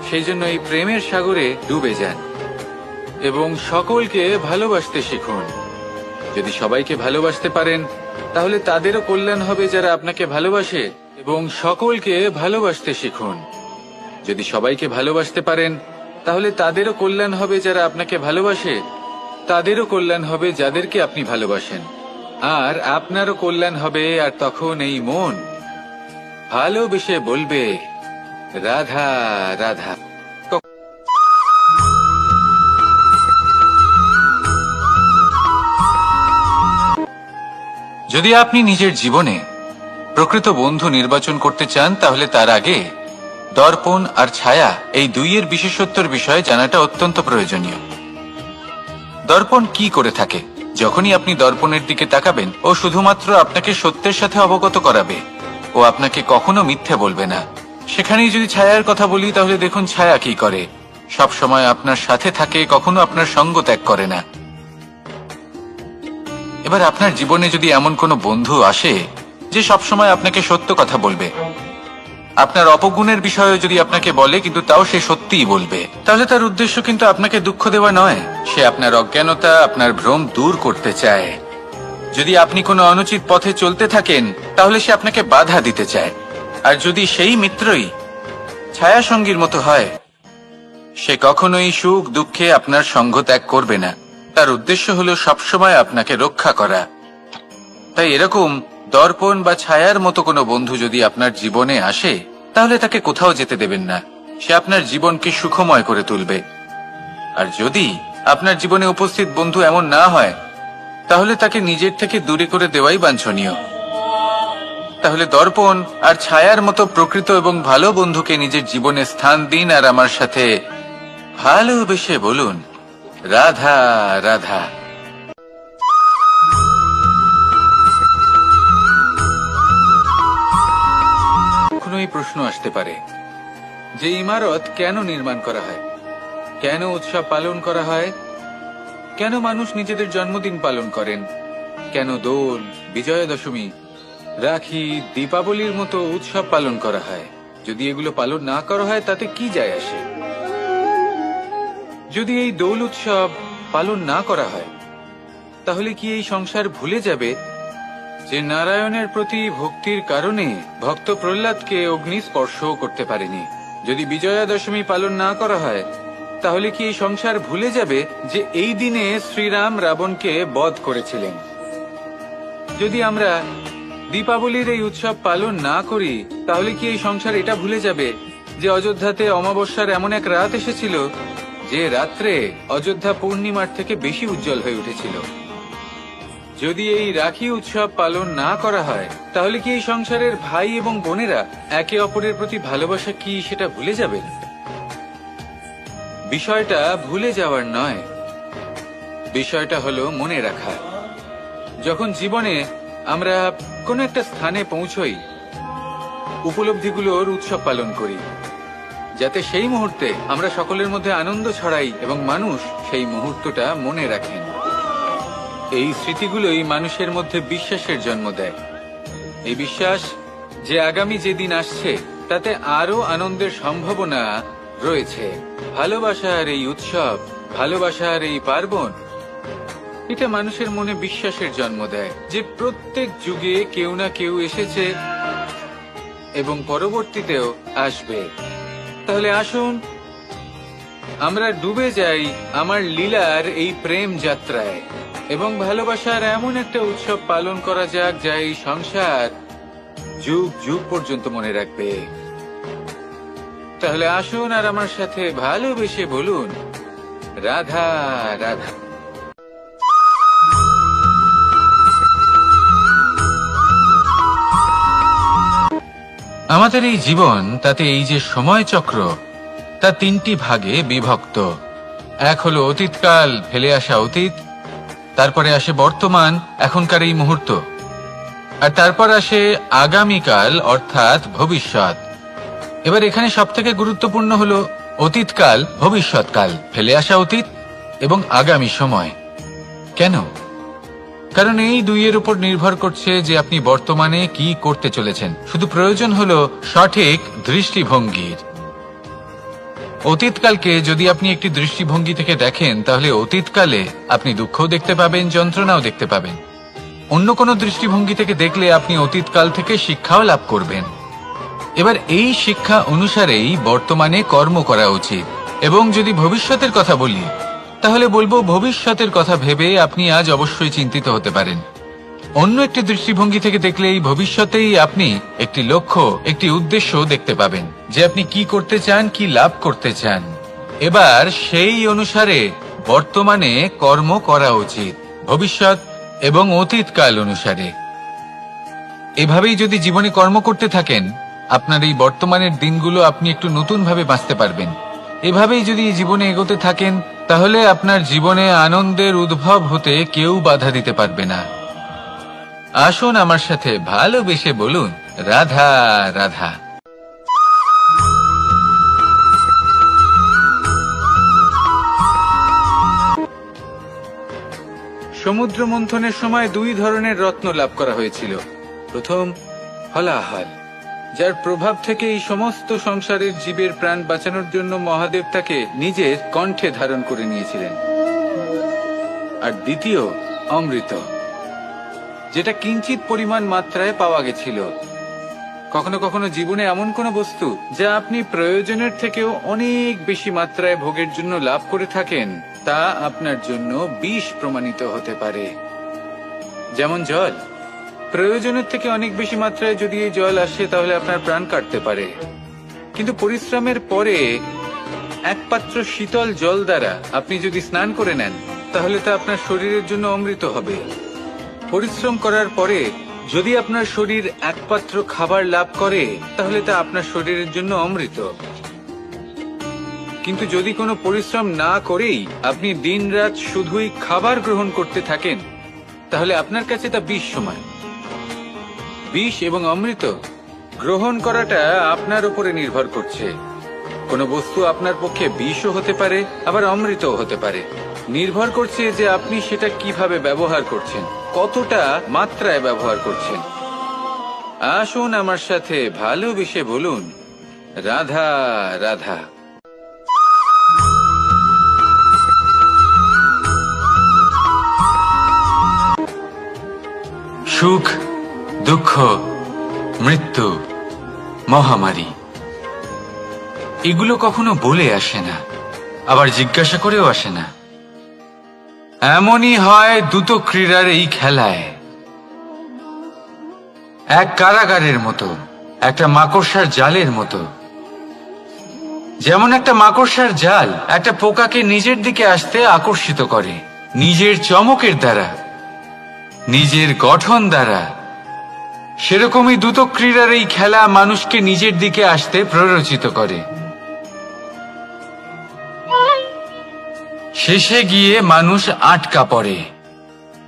সেই জন্য এই প্রেমের সাগরে ডুবে যান এবং সকলকে ভালোবাসতে শিখুন। যদি সবাইকে ভালোবাসতে পারেন তাহলে তাদেরও কল্যাণ হবে যারা আপনাকে ভালোবাসে, এবং সকলকে ভালোবাসতে শিখুন। যদি সবাইকে ভালোবাসতে পারেন তাহলে তাদেরও কল্যাণ হবে যারা আপনাকে ভালোবাসে, তাদেরও কল্যাণ হবে যাদেরকে আপনি ভালোবাসেন, আর আপনারও কল্যাণ হবে। আর তখন এই মন ভালোবেসে বলবে, রাধা রাধা। যদি আপনি নিজের জীবনে প্রকৃত বন্ধু নির্বাচন করতে চান তাহলে তার আগে দর্পণ আর ছায়া এই দুইয়ের বিশেষত্বর বিষয়ে জানাটা অত্যন্ত প্রয়োজনীয়। দর্পণ কি করে থাকে? যখনই আপনি দর্পণের দিকে তাকাবেন ও শুধুমাত্র আপনাকে সত্যের সাথে অবগত করাবে, ও আপনাকে কখনো মিথ্যে বলবে না। সেখানেই যদি ছায়ার কথা বলি তাহলে দেখুন ছায়া কি করে, সব সময় আপনার সাথে থাকে, কখনো আপনার সঙ্গ ত্যাগ করে না। এবার আপনার জীবনে যদি এমন কোনো বন্ধু আসে যে সবসময় আপনাকে সত্য কথা বলবে, আপনার অপগুণের বিষয়ে যদি আপনাকে বলে কিন্তু তাও সে সত্যিই বলবে, তাহলে তার উদ্দেশ্য কিন্তু আপনাকে দুঃখ দেওয়া নয়। সে আপনার অজ্ঞানতা, আপনার ভ্রম দূর করতে চায়। যদি আপনি কোনো অনুচিত পথে চলতে থাকেন তাহলে সে আপনাকে বাধা দিতে চায়। আর যদি সেই মিত্রই ছায়া সঙ্গীর মতো হয়, সে কখনোই সুখ দুঃখে আপনার সঙ্গ ত্যাগ করবে না। তার উদ্দেশ্য হলো সবসময় আপনাকে রক্ষা করা। তাই এরকম দর্পণ বা ছায়ার মতো কোনো বন্ধু যদি আপনার জীবনে আসে তাহলে তাকে কোথাও যেতে দেবেন না। সে আপনার জীবনকে সুখময় করে তুলবে। আর যদি আপনার জীবনে উপস্থিত বন্ধু এমন না হয় তাহলে তাকে নিজের থেকে দূরে করে দেওয়াই বাঞ্ছনীয়। তাহলে দর্পণ আর ছায়ার মতো প্রকৃত এবং ভালো বন্ধুকে নিজের জীবনে স্থান দিন আর আমার সাথে ভালোবেসে বলুন, রাধা রাধা। কখনো এই প্রশ্ন আসতে পারে যে ইমারত কেন নির্মাণ করা হয়, কেন উৎসব পালন করা হয়, কেন মানুষ নিজেদের জন্মদিন পালন করেন, কেন দোল, বিজয়া দশমী, রাখি, দীপাবলির মতো উৎসব পালন করা হয়। যদি এগুলো পালন না করা হয় তাতে কি যায় আসে? যদি এই দোল উৎসব পালন না করা হয় তাহলে কি এই সংসার ভুলে যাবে যে নারায়ণের প্রতি ভক্তির কারণে ভক্ত প্রহ্লাদকে অগ্নি স্পর্শও করতে পারেনি। যদি বিজয়া দশমী পালন না করা হয় তাহলে কি এই সংসার ভুলে যাবে যে এই দিনে শ্রীরাম রাবণকে বধ করেছিলেন? যদি আমরা দীপাবলির এই উৎসব পালন না করি তাহলে কি এই সংসার এটা ভুলে যাবে যে অযোধ্যাতে অমাবস্যার এমন এক রাত এসেছিল যে রাত্রে অযোধ্যা পূর্ণিমার থেকে বেশি উজ্জ্বল হয়ে উঠেছিল? যদি এই রাখি উৎসব পালন না করা হয় তাহলে কি এই সংসারের ভাই এবং বোনেরা একে অপরের প্রতি ভালোবাসা কি সেটা ভুলে যাবেন? বিষয়টা ভুলে যাওয়ার নয়, বিষয়টা হলো মনে রাখা। যখন জীবনে আমরা কোনো একটা স্থানে পৌঁছই, উপলব্ধিগুলোর উৎসব পালন করি, যাতে সেই মুহূর্তে আমরা সকলের মধ্যে আনন্দ ছড়াই এবং মানুষ সেই মুহূর্তটা মনে রাখেন। এই স্মৃতিগুলোই মানুষের মধ্যে বিশ্বাসের জন্ম দেয়। এই বিশ্বাস যে আগামী যেদিন আসছে তাতে আরো আনন্দের সম্ভাবনা রয়েছে। ভালোবাসার এই উৎসব, ভালোবাসার এই পার্বণ, এটা মানুষের মনে বিশ্বাসের জন্ম দেয় যে প্রত্যেক যুগে কেউ না কেউ এসেছে এবং পরবর্তীতেও আসবে। তাহলে আসুন আমরা ডুবে যাই আমার লীলার এই প্রেম যাত্রায় এবং ভালোবাসার এমন একটা উৎসব পালন করা যাক যা এই সংসার যুগ যুগ পর্যন্ত মনে রাখবে। তাহলে আসুন আর আমার সাথে ভালোবেসে বলুন, রাধা রাধা। আমাদের এই জীবন, তাতে এই যে সময় চক্র, তা তিনটি ভাগে বিভক্ত। এক হলো অতীতকাল, ফেলে আসা অতীত, তারপরে আসে বর্তমান, এখনকার এই মুহূর্ত, আর তারপর আসে আগামীকাল অর্থাৎ ভবিষ্যৎ। এবার এখানে সবথেকে গুরুত্বপূর্ণ হলো অতীতকাল, ভবিষ্যৎকাল, ফেলে আসা অতীত এবং আগামী সময়। কেন? কারণ এই দুইয়ের উপর নির্ভর করছে যে আপনি বর্তমানে কি করতে চলেছেন। শুধু প্রয়োজন হলো সঠিক দৃষ্টিভঙ্গির। অতীতকালকে যদি আপনি একটি দৃষ্টিভঙ্গি থেকে দেখেন তাহলে অতীতকালে আপনি দুঃখও দেখতে পাবেন, যন্ত্রণাও দেখতে পাবেন। অন্য কোনো দৃষ্টিভঙ্গি থেকে দেখলে আপনি অতীতকাল থেকে শিক্ষাও লাভ করবেন। এবার এই শিক্ষা অনুসারেই বর্তমানে কর্ম করা উচিত। এবং যদি ভবিষ্যতের কথা বলি তাহলে বলবো, ভবিষ্যতের কথা ভেবে আপনি আজ অবশ্যই চিন্তিত হতে পারেন। অন্য একটি দৃষ্টিভঙ্গি থেকে দেখলে এই ভবিষ্যতেই আপনি একটি লক্ষ্য, একটি উদ্দেশ্য দেখতে পাবেন যে আপনি কি করতে চান, কি লাভ করতে চান। এবার সেই অনুসারে বর্তমানে কর্ম করা উচিত, ভবিষ্যৎ এবং অতীতকাল অনুসারে। এভাবেই যদি জীবনে কর্ম করতে থাকেন, আপনার এই বর্তমানের দিনগুলো আপনি একটু নতুন ভাবে বাঁচতে পারবেন। এভাবেই যদি জীবনে এগোতে থাকেন তাহলে আপনার জীবনে আনন্দের উদ্ভব হতে কেউ বাধা দিতে পারবে না। আসুন আমার সাথে ভালোবেসে বলুন, রাধা রাধা। সমুদ্র মন্থনের সময় দুই ধরনের রত্ন লাভ করা হয়েছিল। প্রথম হলাহল, যার প্রভাব থেকে এই সমস্ত সংসারের জীবের প্রাণ বাঁচানোর জন্য মহাদেব তাকে নিজের কণ্ঠে ধারণ করে নিয়েছিলেন। আর দ্বিতীয় অমৃত, যেটা কিঞ্চিত পরিমাণ মাত্রায় পাওয়া গেছিল। কখনো কখনো জীবনে এমন কোন বস্তু যা আপনি প্রয়োজনের থেকেও অনেক বেশি মাত্রায় ভোগের জন্য লাভ করে থাকেন, তা আপনার জন্য বিষ প্রমাণিত হতে পারে। যেমন জল, প্রয়োজনের থেকে অনেক বেশি মাত্রায় যদি এই জল আসে তাহলে আপনার প্রাণ কাটতে পারে। কিন্তু পরিশ্রমের পরে এক পাত্র শীতল জল দ্বারা আপনি যদি স্নান করে নেন তাহলে তা আপনার শরীরের জন্য অমৃত হবে। পরিশ্রম করার পরে যদি আপনার শরীর এক পাত্র খাবার লাভ করে তাহলে তা আপনার শরীরের জন্য অমৃত। কিন্তু যদি কোনো পরিশ্রম না করেই আপনি দিনরাত শুধুই খাবার গ্রহণ করতে থাকেন তাহলে আপনার কাছে তা বিষ সমান। বিষ এবং অমৃত গ্রহণ করাটা আপনার উপরে নির্ভর করছে। কোনো বস্তু আপনার পক্ষে বিষও হতে পারে, আবার অমৃতও হতে পারে। নির্ভর করছে যে আপনি সেটা কিভাবে ব্যবহার করছেন, কতটা মাত্রায় ব্যবহার করছেন। আসুন আমার সাথে ভালোবেসে বলুন, রাধা রাধা। সুখ দুঃখ, মৃত্যু, মহামারী, এগুলো কখনো বলে আসে না, আবার জিজ্ঞাসা করেও আসে না। এমনই হয় দ্রুত ক্রীড়ার এই খেলায়। এক কারাগারের মতো, একটা মাকড়সার জালের মতো। যেমন একটা মাকড়সার জাল একটা পোকাকে নিজের দিকে আসতে আকর্ষিত করে নিজের চমকের দ্বারা, নিজের গঠন দ্বারা, সেরকমই দ্রুত ক্রীড়ার এই খেলা মানুষকে নিজের দিকে আসতে প্ররোচিত করে। শেষে গিয়ে মানুষ আটকা পড়ে।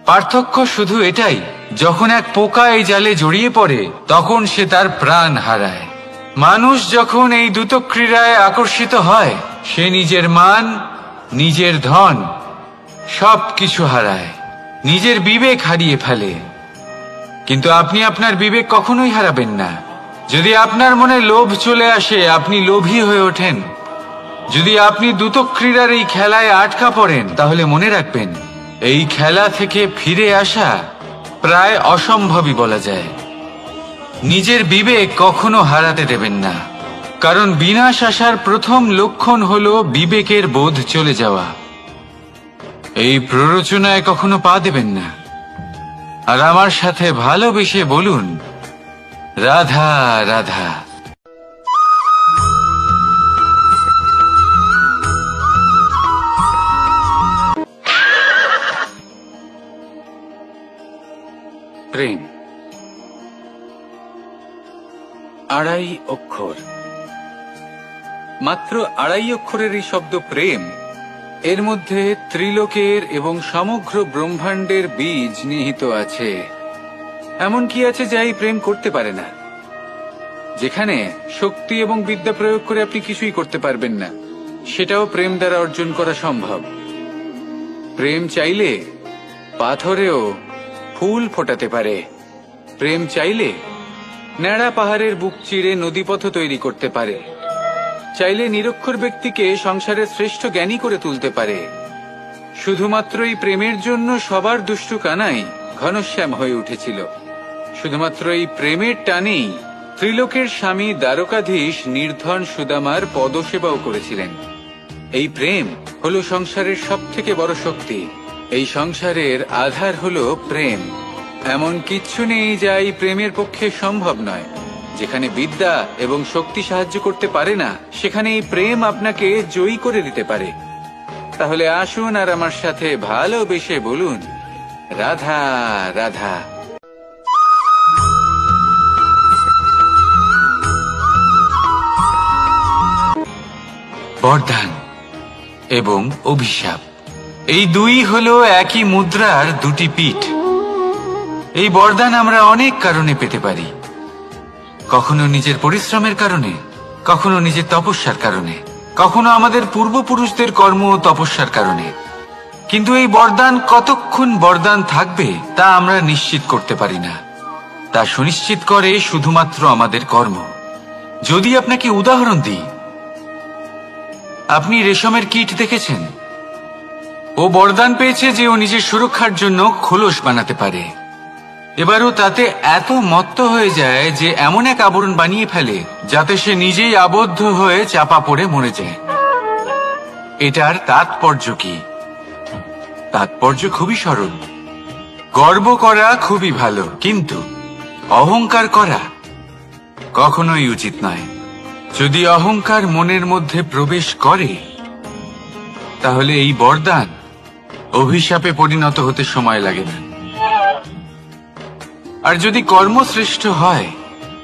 পার্থক্য শুধু এটাই, যখন এক পোকা এই জালে জড়িয়ে পড়ে তখন সে তার প্রাণ হারায়। মানুষ যখন এই দ্রুত ক্রীড়ায় আকর্ষিত হয়, সে নিজের মান, নিজের ধন সবকিছু হারায়, নিজের বিবেক হারিয়ে ফেলে। কিন্তু আপনি আপনার বিবেক কখনোই হারাবেন না। যদি আপনার মনে লোভ চলে আসে, আপনি লোভী হয়ে ওঠেন। যদি আপনি দ্রুত ক্রীড়ার এই খেলায় আটকা পড়েন, তাহলে মনে রাখবেন, এই খেলা থেকে ফিরে আসা প্রায় অসম্ভবই বলা যায়। নিজের বিবেক কখনো হারাতে দেবেন না, কারণ বিনাশ আসার প্রথম লক্ষণ হলো বিবেকের বোধ চলে যাওয়া। এই প্ররোচনায় কখনো পা দেবেন না। আর আমার সাথে ভালোবেসে বলুন, রাধা রাধা। প্রেম 2.5 অক্ষর, মাত্র 2.5 অক্ষরের এই শব্দ প্রেম, এর মধ্যে ত্রিলোকের এবং সমগ্র ব্রহ্মাণ্ডের বীজ নিহিত আছে। এমন কি আছে যা এই প্রেম করতে পারে না? যেখানে শক্তি এবং বিদ্যা প্রয়োগ করে আপনি কিছুই করতে পারবেন না, সেটাও প্রেম দ্বারা অর্জন করা সম্ভব। প্রেম চাইলে পাথরেও ফুল ফোটাতে পারে। প্রেম চাইলে ন্যাড়া পাহাড়ের বুক চিরে নদীপথ তৈরি করতে পারে। চাইলে নিরক্ষর ব্যক্তিকে সংসারের শ্রেষ্ঠ জ্ঞানী করে তুলতে পারে। শুধুমাত্র এই প্রেমের জন্য সবার দুষ্টু কানাই ঘনশ্যাম হয়ে উঠেছিল। শুধুমাত্র এই প্রেমের টানেই ত্রিলোকের স্বামী দ্বারকাধীশ নির্ধন সুদামার পদসেবাও করেছিলেন। এই প্রেম হলো সংসারের সবথেকে বড় শক্তি। এই সংসারের আধার হলো প্রেম। এমন কিচ্ছু নেই যা এই প্রেমের পক্ষে সম্ভব নয়। যেখানে বিদ্যা এবং শক্তি সাহায্য করতে পারে না, সেখানে এই প্রেম আপনাকে জয়ী করে দিতে পারে। তাহলে আসুন আর আমার সাথে ভালোবেসে বলুন, রাধা রাধা। বরদান এবং অভিশাপ, এই দুই হলো একই মুদ্রার দুটি পিঠ। এই বরদান আমরা অনেক কারণে পেতে পারি। কখনো নিজের পরিশ্রমের কারণে, কখনো নিজের তপস্যার কারণে, কখনো আমাদের পূর্বপুরুষদের কর্ম ও তপস্যার কারণে। কিন্তু এই বরদান কতক্ষণ বরদান থাকবে তা আমরা নিশ্চিত করতে পারি না। তা সুনিশ্চিত করে শুধুমাত্র আমাদের কর্ম। যদি আপনাকে উদাহরণ দিই, আপনি রেশমের কীট দেখেছেন? ও বরদান পেয়েছে যে ও নিজের সুরক্ষার জন্য খোলস বানাতে পারে। এবারও তাতে এত মত্ত হয়ে যায় যে এমন এক আবরণ বানিয়ে ফেলে যাতে সে নিজেই আবদ্ধ হয়ে চাপা পড়ে মরে যায়। এটার তাৎপর্য কি? তাৎপর্য খুবই সরল। গর্ব করা খুবই ভালো, কিন্তু অহংকার করা কখনোই উচিত নয়। যদি অহংকার মনের মধ্যে প্রবেশ করে, তাহলে এই বরদান অভিশাপে পরিণত হতে সময় লাগে না। আর যদি কর্মশ্রেষ্ঠ হয়,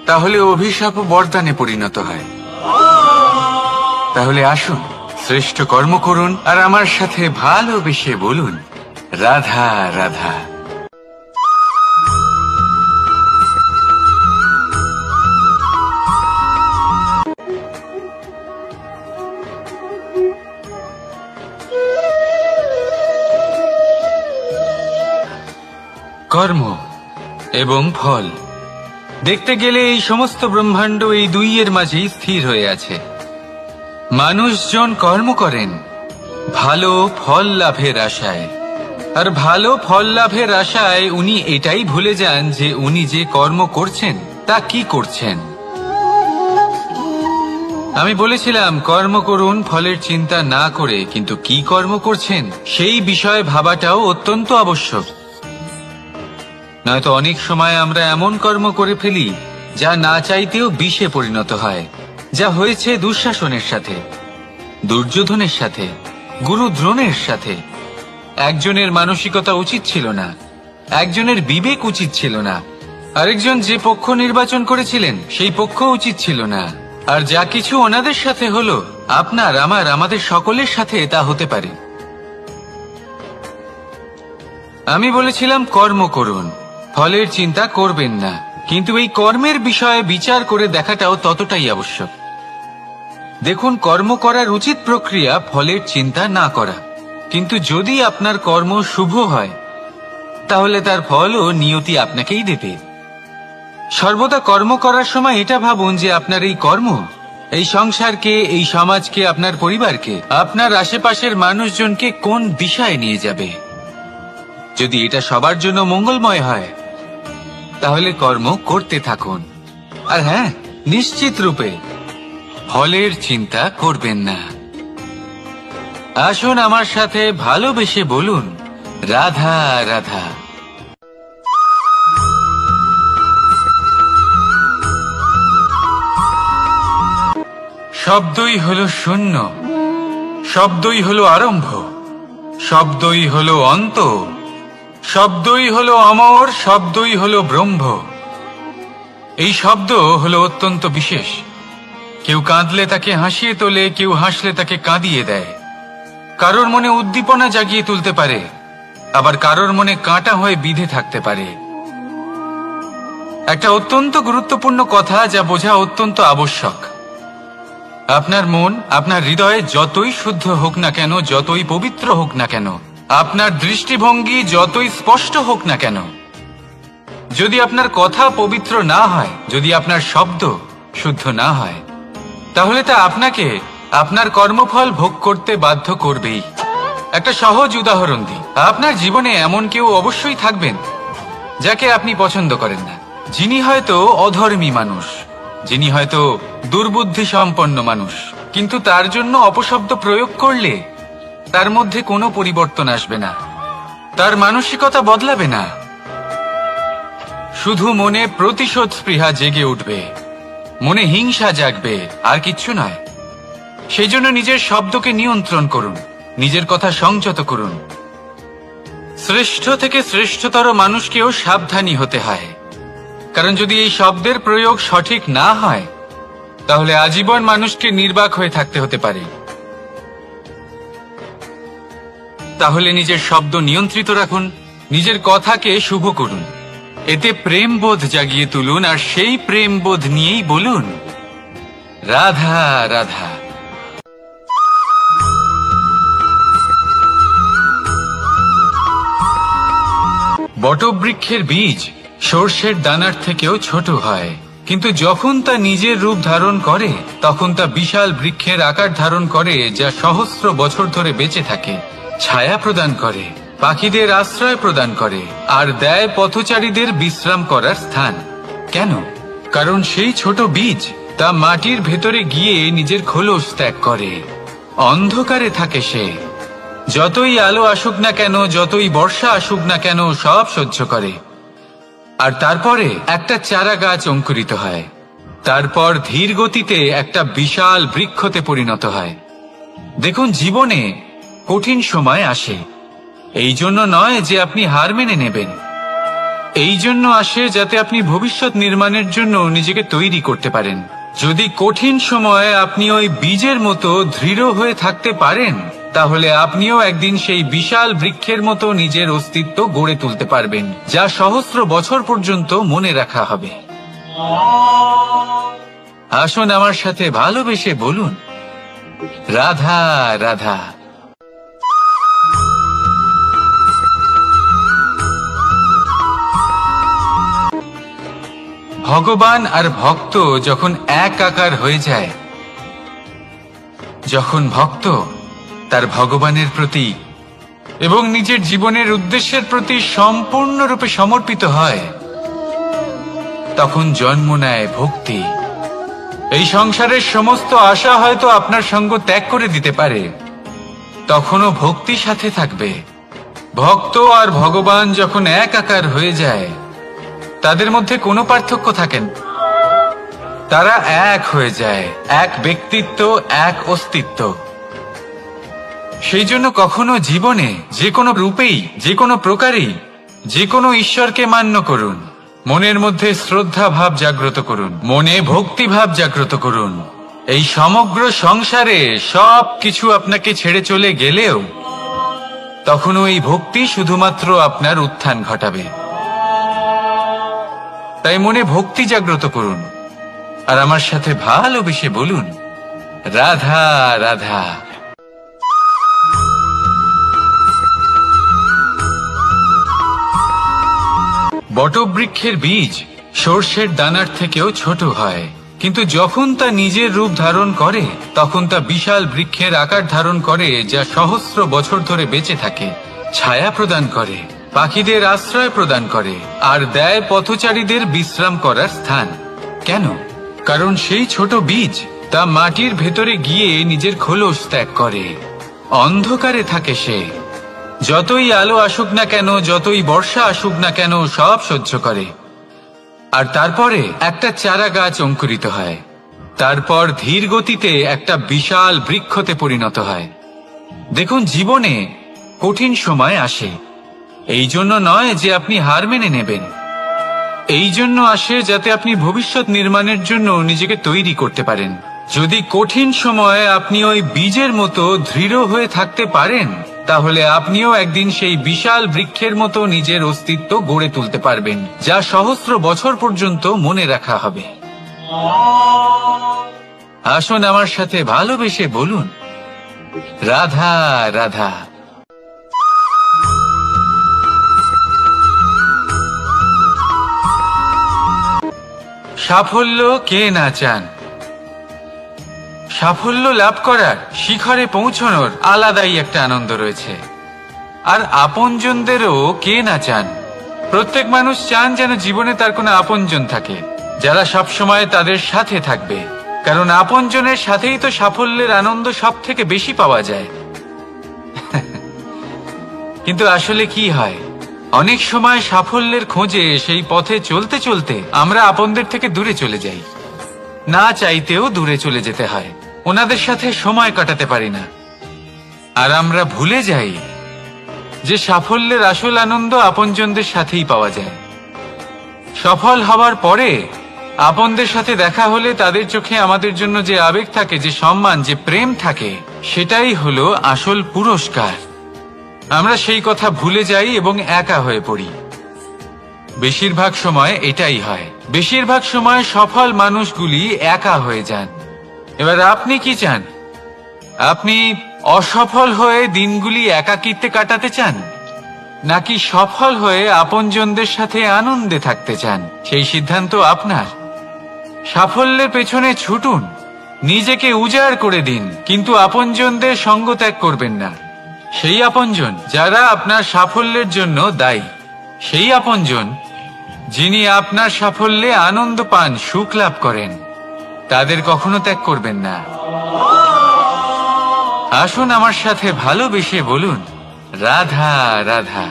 তাহলে অভিশাপ বরদানে পরিণত হয়। তাহলে আসুন শ্রেষ্ঠ কর্ম করুন আর আমার সাথে ভালোবেসে বলুন, রাধা রাধা। কর্ম এবং ফল, দেখতে গেলে এই সমস্ত ব্রহ্মাণ্ড এই দুইয়ের মাঝেই স্থির হয়ে আছে। মানুষজন কর্ম করেন ভালো ফল লাভের আশায়, আর ভালো ফল লাভের আশায় উনি এটাই ভুলে যান যে উনি যে কর্ম করছেন তা কি করছেন। আমি বলেছিলাম কর্ম করুন ফলের চিন্তা না করে, কিন্তু কি কর্ম করছেন সেই বিষয়ে ভাবাটাও অত্যন্ত আবশ্যক। নয়তো অনেক সময় আমরা এমন কর্ম করে ফেলি যা না চাইতেও বিষে পরিণত হয়, যা হয়েছে দুঃশাসনের সাথে, দুর্যোধনের সাথে, গুরু দ্রোণের সাথে। একজনের মানসিকতা উচিত ছিল না, একজনের বিবেক উচিত ছিল না, আরেকজন যে পক্ষ নির্বাচন করেছিলেন সেই পক্ষ উচিত ছিল না। আর যা কিছু ওনাদের সাথে হলো, আপনার আমাদের সকলের সাথে তা হতে পারে। আমি বলেছিলাম কর্ম করুন, ফলের চিন্তা করবেন না, কিন্তু এই কর্মের বিষয়ে বিচার করে দেখাটাও ততটাই আবশ্যক। দেখুন, কর্ম করার উচিত প্রক্রিয়া ফলের চিন্তা না করা, কিন্তু যদি আপনার কর্ম শুভ হয় তাহলে তার ফলও নিয়তি আপনাকেই দেবে। সর্বদা কর্ম করার সময় এটা ভাবুন যে আপনার এই কর্ম এই সংসারকে, এই সমাজকে, আপনার পরিবারকে, আপনার আশেপাশের মানুষজনকে কোন দিশায় নিয়ে যাবে। যদি এটা সবার জন্য মঙ্গলময় হয় তাহলে কর্ম করতে থাকুন। আর হ্যাঁ, নিশ্চিত রূপে ফলের চিন্তা করবেন না। আসুন আমার সাথে ভালোবেসে বলুন, রাধা রাধা। শব্দই হলো শূন্য, শব্দই হলো আরম্ভ, শব্দই হলো অন্ত, শব্দই হলো অমর, শব্দই হলো ব্রহ্ম। এই শব্দ হলো অত্যন্ত বিশেষ। কেউ কাঁদলে তাকে হাসিয়ে তোলে, কেউ হাসলে তাকে কাঁদিয়ে দেয়। কারোর মনে উদ্দীপনা জাগিয়ে তুলতে পারে, আবার কারোর মনে কাঁটা হয়ে বিঁধে থাকতে পারে। একটা অত্যন্ত গুরুত্বপূর্ণ কথা যা বোঝা অত্যন্ত আবশ্যক। আপনার মন, আপনার হৃদয়ে যতই শুদ্ধ হোক না কেন, যতই পবিত্র হোক না কেন, আপনার দৃষ্টিভঙ্গি যতই স্পষ্ট হোক না কেন, যদি আপনার কথা পবিত্র না হয়, যদি আপনার শব্দ শুদ্ধ না হয়, তাহলে তা আপনাকে আপনার কর্মফল ভোগ করতে বাধ্য করবেই। একটা সহজ উদাহরণ দিই। আপনার জীবনে এমন কেউ অবশ্যই থাকবেন যাকে আপনি পছন্দ করেন না, যিনি হয়তো অধর্মী মানুষ, যিনি হয়তো দুর্বুদ্ধি সম্পন্ন মানুষ, কিন্তু তার জন্য অপশব্দ প্রয়োগ করলে তার মধ্যে কোনো পরিবর্তন আসবে না, তার মানসিকতা বদলাবে না, শুধু মনে প্রতিশোধ স্পৃহা জেগে উঠবে, মনে হিংসা জাগবে, আর কিচ্ছু নয়। সেই জন্য নিজের শব্দকে নিয়ন্ত্রণ করুন, নিজের কথা সংযত করুন। শ্রেষ্ঠ থেকে শ্রেষ্ঠতর মানুষকেও সাবধানী হতে হয়, কারণ যদি এই শব্দের প্রয়োগ সঠিক না হয় তাহলে আজীবন মানুষকে নির্বাক হয়ে থাকতে হতে পারে। তাহলে নিজের শব্দ নিয়ন্ত্রিত রাখুন, নিজের কথাকে শুভ করুন, এতে প্রেমবোধ জাগিয়ে তুলুন, আর সেই প্রেমবোধ নিয়েই বলুন, রাধা রাধা। বটবৃক্ষের বীজ সর্ষের দানার থেকেও ছোট হয়, কিন্তু যখন তা নিজের রূপ ধারণ করে তখন তা বিশাল বৃক্ষের আকার ধারণ করে, যা সহস্র বছর ধরে বেঁচে থাকে, ছায়া প্রদান করে, পাখিদের আশ্রয় প্রদান করে, আর দেয় পথচারীদের বিশ্রাম করার স্থান। কেন? কারণ সেই ছোট বীজ তা মাটির ভেতরে গিয়ে নিজের খোলস ত্যাগ করে। অন্ধকারে থাকে সে, যতই আলো আসুক না কেন, যতই বর্ষা আসুক না কেন, সব সহ্য করে। আর তারপরে একটা চারা গাছ অঙ্কুরিত হয়, তারপর ধীর গতিতে একটা বিশাল বৃক্ষতে পরিণত হয়। দেখুন, জীবনে কঠিন সময় আসে, এই জন্য নয় যে আপনি হার মেনে নেবেন, এই জন্য আসে যাতে আপনি ভবিষ্যৎ নির্মাণের জন্য নিজেকে তৈরি করতে পারেন। যদি কঠিন সময়ে আপনি ওই বীজের মতো দৃঢ় হয়ে থাকতে পারেন, তাহলে আপনিও একদিন সেই বিশাল বৃক্ষের মতো নিজের অস্তিত্ব গড়ে তুলতে পারবেন, যা সহস্র বছর পর্যন্ত মনে রাখা হবে। আসুন আমার সাথে ভালোবেসে বলুন, রাধা রাধা। ভগবান আর ভক্ত যখন এক আকার হয়ে যায়, যখন ভক্ত তার ভগবানের প্রতি এবং নিজের জীবনের উদ্দেশ্যের প্রতি সম্পূর্ণরূপে সমর্পিত হয়, তখন জন্ম নেয় ভক্তি। এই সংসারের সমস্ত আশা হয়তো আপনার সঙ্গ ত্যাগ করে দিতে পারে, তখনও ভক্তি সাথে থাকবে। ভক্ত আর ভগবান যখন এক আকার হয়ে যায়, তাদের মধ্যে কোনো পার্থক্য থাকে না। তারা এক হয়ে যায়, এক ব্যক্তিত্ব, এক অস্তিত্ব। সেই জন্য কখনো জীবনে যে কোনো রূপেই, যে কোনো প্রকারেই, যে কোনো ঈশ্বরকে মান্য করুন, মনের মধ্যে শ্রদ্ধা ভাব জাগ্রত করুন, মনে ভক্তি ভাব জাগ্রত করুন। এই সমগ্র সংসারে সব কিছু আপনাকে ছেড়ে চলে গেলেও তখনও এই ভক্তি শুধুমাত্র আপনার উত্থান ঘটাবে। তাই মনে ভক্তি জাগ্রত করুন আর আমার সাথে ভালোবেসে বলুন, রাধা রাধা। বটবৃক্ষের বীজ সর্ষের দানার থেকেও ছোট হয়, কিন্তু যখন তা নিজের রূপ ধারণ করে তখন তা বিশাল বৃক্ষের আকার ধারণ করে, যা সহস্র বছর ধরে বেঁচে থাকে, ছায়া প্রদান করে, পাখিদের আশ্রয় প্রদান করে আর দেয় পথচারীদের বিশ্রাম করার স্থান। কেন? কারণ সেই ছোট বীজ তা মাটির ভেতরে গিয়ে নিজের খোলস ত্যাগ করে। অন্ধকারে থাকে সে, যতই আলো আসুক না কেন, যতই বর্ষা আসুক না কেন, সব সহ্য করে। আর তারপরে একটা চারা গাছ অঙ্কুরিত হয়, তারপর ধীর গতিতে একটা বিশাল বৃক্ষতে পরিণত হয়। দেখুন, জীবনে কঠিন সময় আসে, এই জন্য নয় যে আপনি হার মেনে নেবেন, এই জন্য আসে যাতে আপনি ভবিষ্যৎ নির্মাণের জন্য নিজেকে তৈরি করতে পারেন। যদি কঠিন সময়ে আপনি ওই বীজের মতো দৃঢ় হয়ে থাকতে পারেন, তাহলে আপনিও একদিন সেই বিশাল বৃক্ষের মতো নিজের অস্তিত্ব গড়ে তুলতে পারবেন, যা সহস্র বছর পর্যন্ত মনে রাখা হবে। আসুন আমার সাথে ভালোবেসে বলুন, রাধা রাধা। সাফল্য কে না চান? সাফল্য লাভ করার, শিখরে পৌঁছানোর আলাদাই একটা আনন্দ রয়েছে। আর আপনজনদেরও কে না চান? প্রত্যেক মানুষ চান যেন জীবনে তার কোনো আপনজন থাকে, যারা সবসময় তাদের সাথে থাকবে, কারণ আপনজনের সাথেই তো সাফল্যের আনন্দ সব থেকে বেশি পাওয়া যায়। কিন্তু আসলে কি হয়, অনেক সময় সাফল্যের খোঁজে সেই পথে চলতে চলতে আমরা আপনদের থেকে দূরে চলে যাই, না চাইতেও দূরে চলে যেতে হয়, ওনাদের সাথে সময় কাটাতে পারি না। আর আমরা ভুলে যাই যে সাফল্যের আসল আনন্দ আপনজনদের সাথেই পাওয়া যায়। সফল হওয়ার পরে আপনদের সাথে দেখা হলে তাদের চোখে আমাদের জন্য যে আবেগ থাকে, যে সম্মান, যে প্রেম থাকে, সেটাই হলো আসল পুরস্কার। আমরা সেই কথা ভুলে যাই এবং একা হয়ে পড়ি। বেশিরভাগ সময় এটাই হয়, বেশিরভাগ সময় সফল মানুষগুলি একা হয়ে যান। এবার আপনি কি চান? আপনি অসফল হয়ে দিনগুলি একাকিত্বে কাটাতে চান, নাকি সফল হয়ে আপনজনদের সাথে আনন্দে থাকতে চান? সেই সিদ্ধান্ত আপনার। সাফল্যের পেছনে ছুটুন, নিজেকে উজাড় করে দিন, কিন্তু আপনজনদের সঙ্গ ত্যাগ করবেন না। সেই আপনজন যারা আপনার সাফল্যের জন্য দায়ী, সেই আপনজন যিনি আপনার সাফল্যে আনন্দ পান, সুখ লাভ করেন, তাদের কখনো ত্যাগ করবেন না। আসুন আমার সাথে ভালোবেসে বলুন, রাধা রাধা।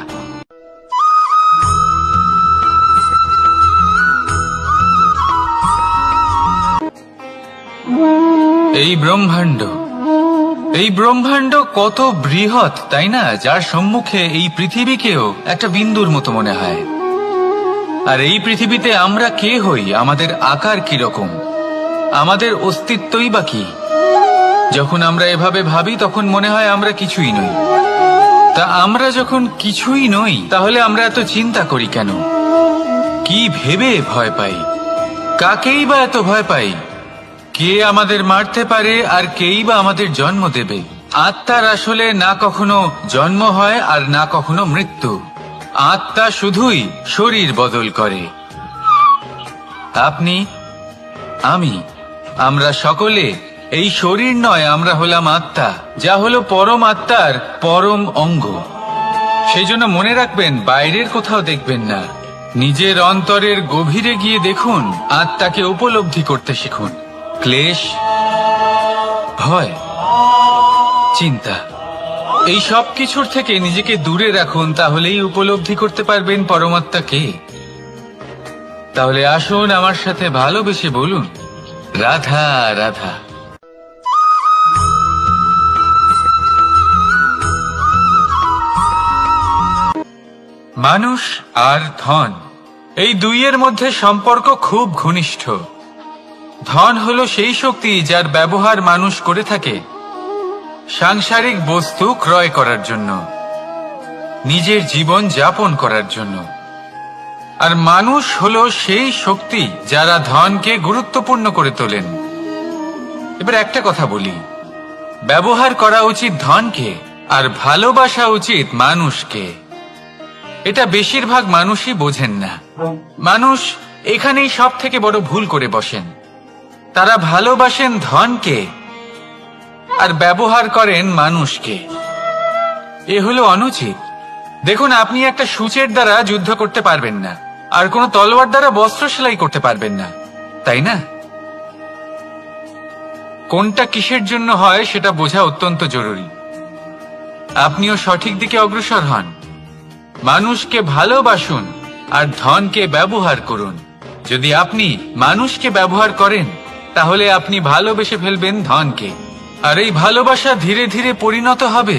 এই ব্রহ্মাণ্ড কত বৃহৎ, তাই না? যার সম্মুখে এই পৃথিবীকেও একটা বিন্দুর মতো মনে হয়। আর এই পৃথিবীতে আমরা কে হই, আমাদের আকার কিরকম, আমাদের অস্তিত্বই বা কি? যখন আমরা এভাবে ভাবি তখন মনে হয় আমরা কিছুই নই। তা আমরা যখন কিছুই নই, তাহলে আমরা এত চিন্তা করি কেন? কি ভেবে ভয় পাই? কাকেই বা এত ভয় পাই? কে আমাদের মারতে পারে আর কেই বা আমাদের জন্ম দেবে? আত্মার আসলে না কখনো জন্ম হয় আর না কখনো মৃত্যু। আত্মা শুধুই শরীর বদল করে। আপনি, আমি, আমরা সকলে এই শরীর নয়, আমরা হলাম আত্মা, যা হলো পরম আত্মার পরম অঙ্গ। সেই জন্য মনে রাখবেন, বাইরের কোথাও দেখবেন না, নিজের অন্তরের গভীরে গিয়ে দেখুন, আত্মাকে উপলব্ধি করতে শিখুন। ক্লেশ, ভয়, চিন্তা, এই সব কিছুর থেকে নিজেকে দূরে রাখুন, তাহলেই উপলব্ধি করতে পারবেন পরমাত্মাকে। তাহলে আসুন আমার সাথে ভালোবেসে বলুন, রাধা রাধা। মানুষ আর ধন, এই দুইয়ের মধ্যে সম্পর্ক খুব ঘনিষ্ঠ। ধন হলো সেই শক্তি যার ব্যবহার মানুষ করে থাকে সাংসারিক বস্তু ক্রয় করার জন্য, নিজের জীবন যাপন করার জন্য। আর মানুষ হলো সেই শক্তি যারা ধনকে গুরুত্বপূর্ণ করে তোলেন। এবার একটা কথা বলি, ব্যবহার করা উচিত ধনকে আর ভালোবাসা উচিত মানুষকে। এটা বেশিরভাগ মানুষই বোঝেন না। মানুষ এখানেই সব থেকে বড় ভুল করে বসেন। তারা ভালোবাসেন ধনকে আর ব্যবহার করেন মানুষকে। এ হলো অনুচিত। দেখুন, আপনি একটা সূচের দ্বারা যুদ্ধ করতে পারবেন না, আর কোনো তলোয়ার দ্বারা বস্ত্র সেলাই করতে পারবেন না, তাই না? কোনটা কিসের জন্য হয় সেটা বোঝা অত্যন্ত জরুরি। আপনিও সঠিক দিকে অগ্রসর হন। মানুষকে ভালোবাসুন আর ধনকে ব্যবহার করুন। যদি আপনি মানুষকে ব্যবহার করেন, তাহলে আপনি ভালোবেসে ফেলবেন ধনকে। আর এই ভালোবাসা ধীরে ধীরে পরিণত হবে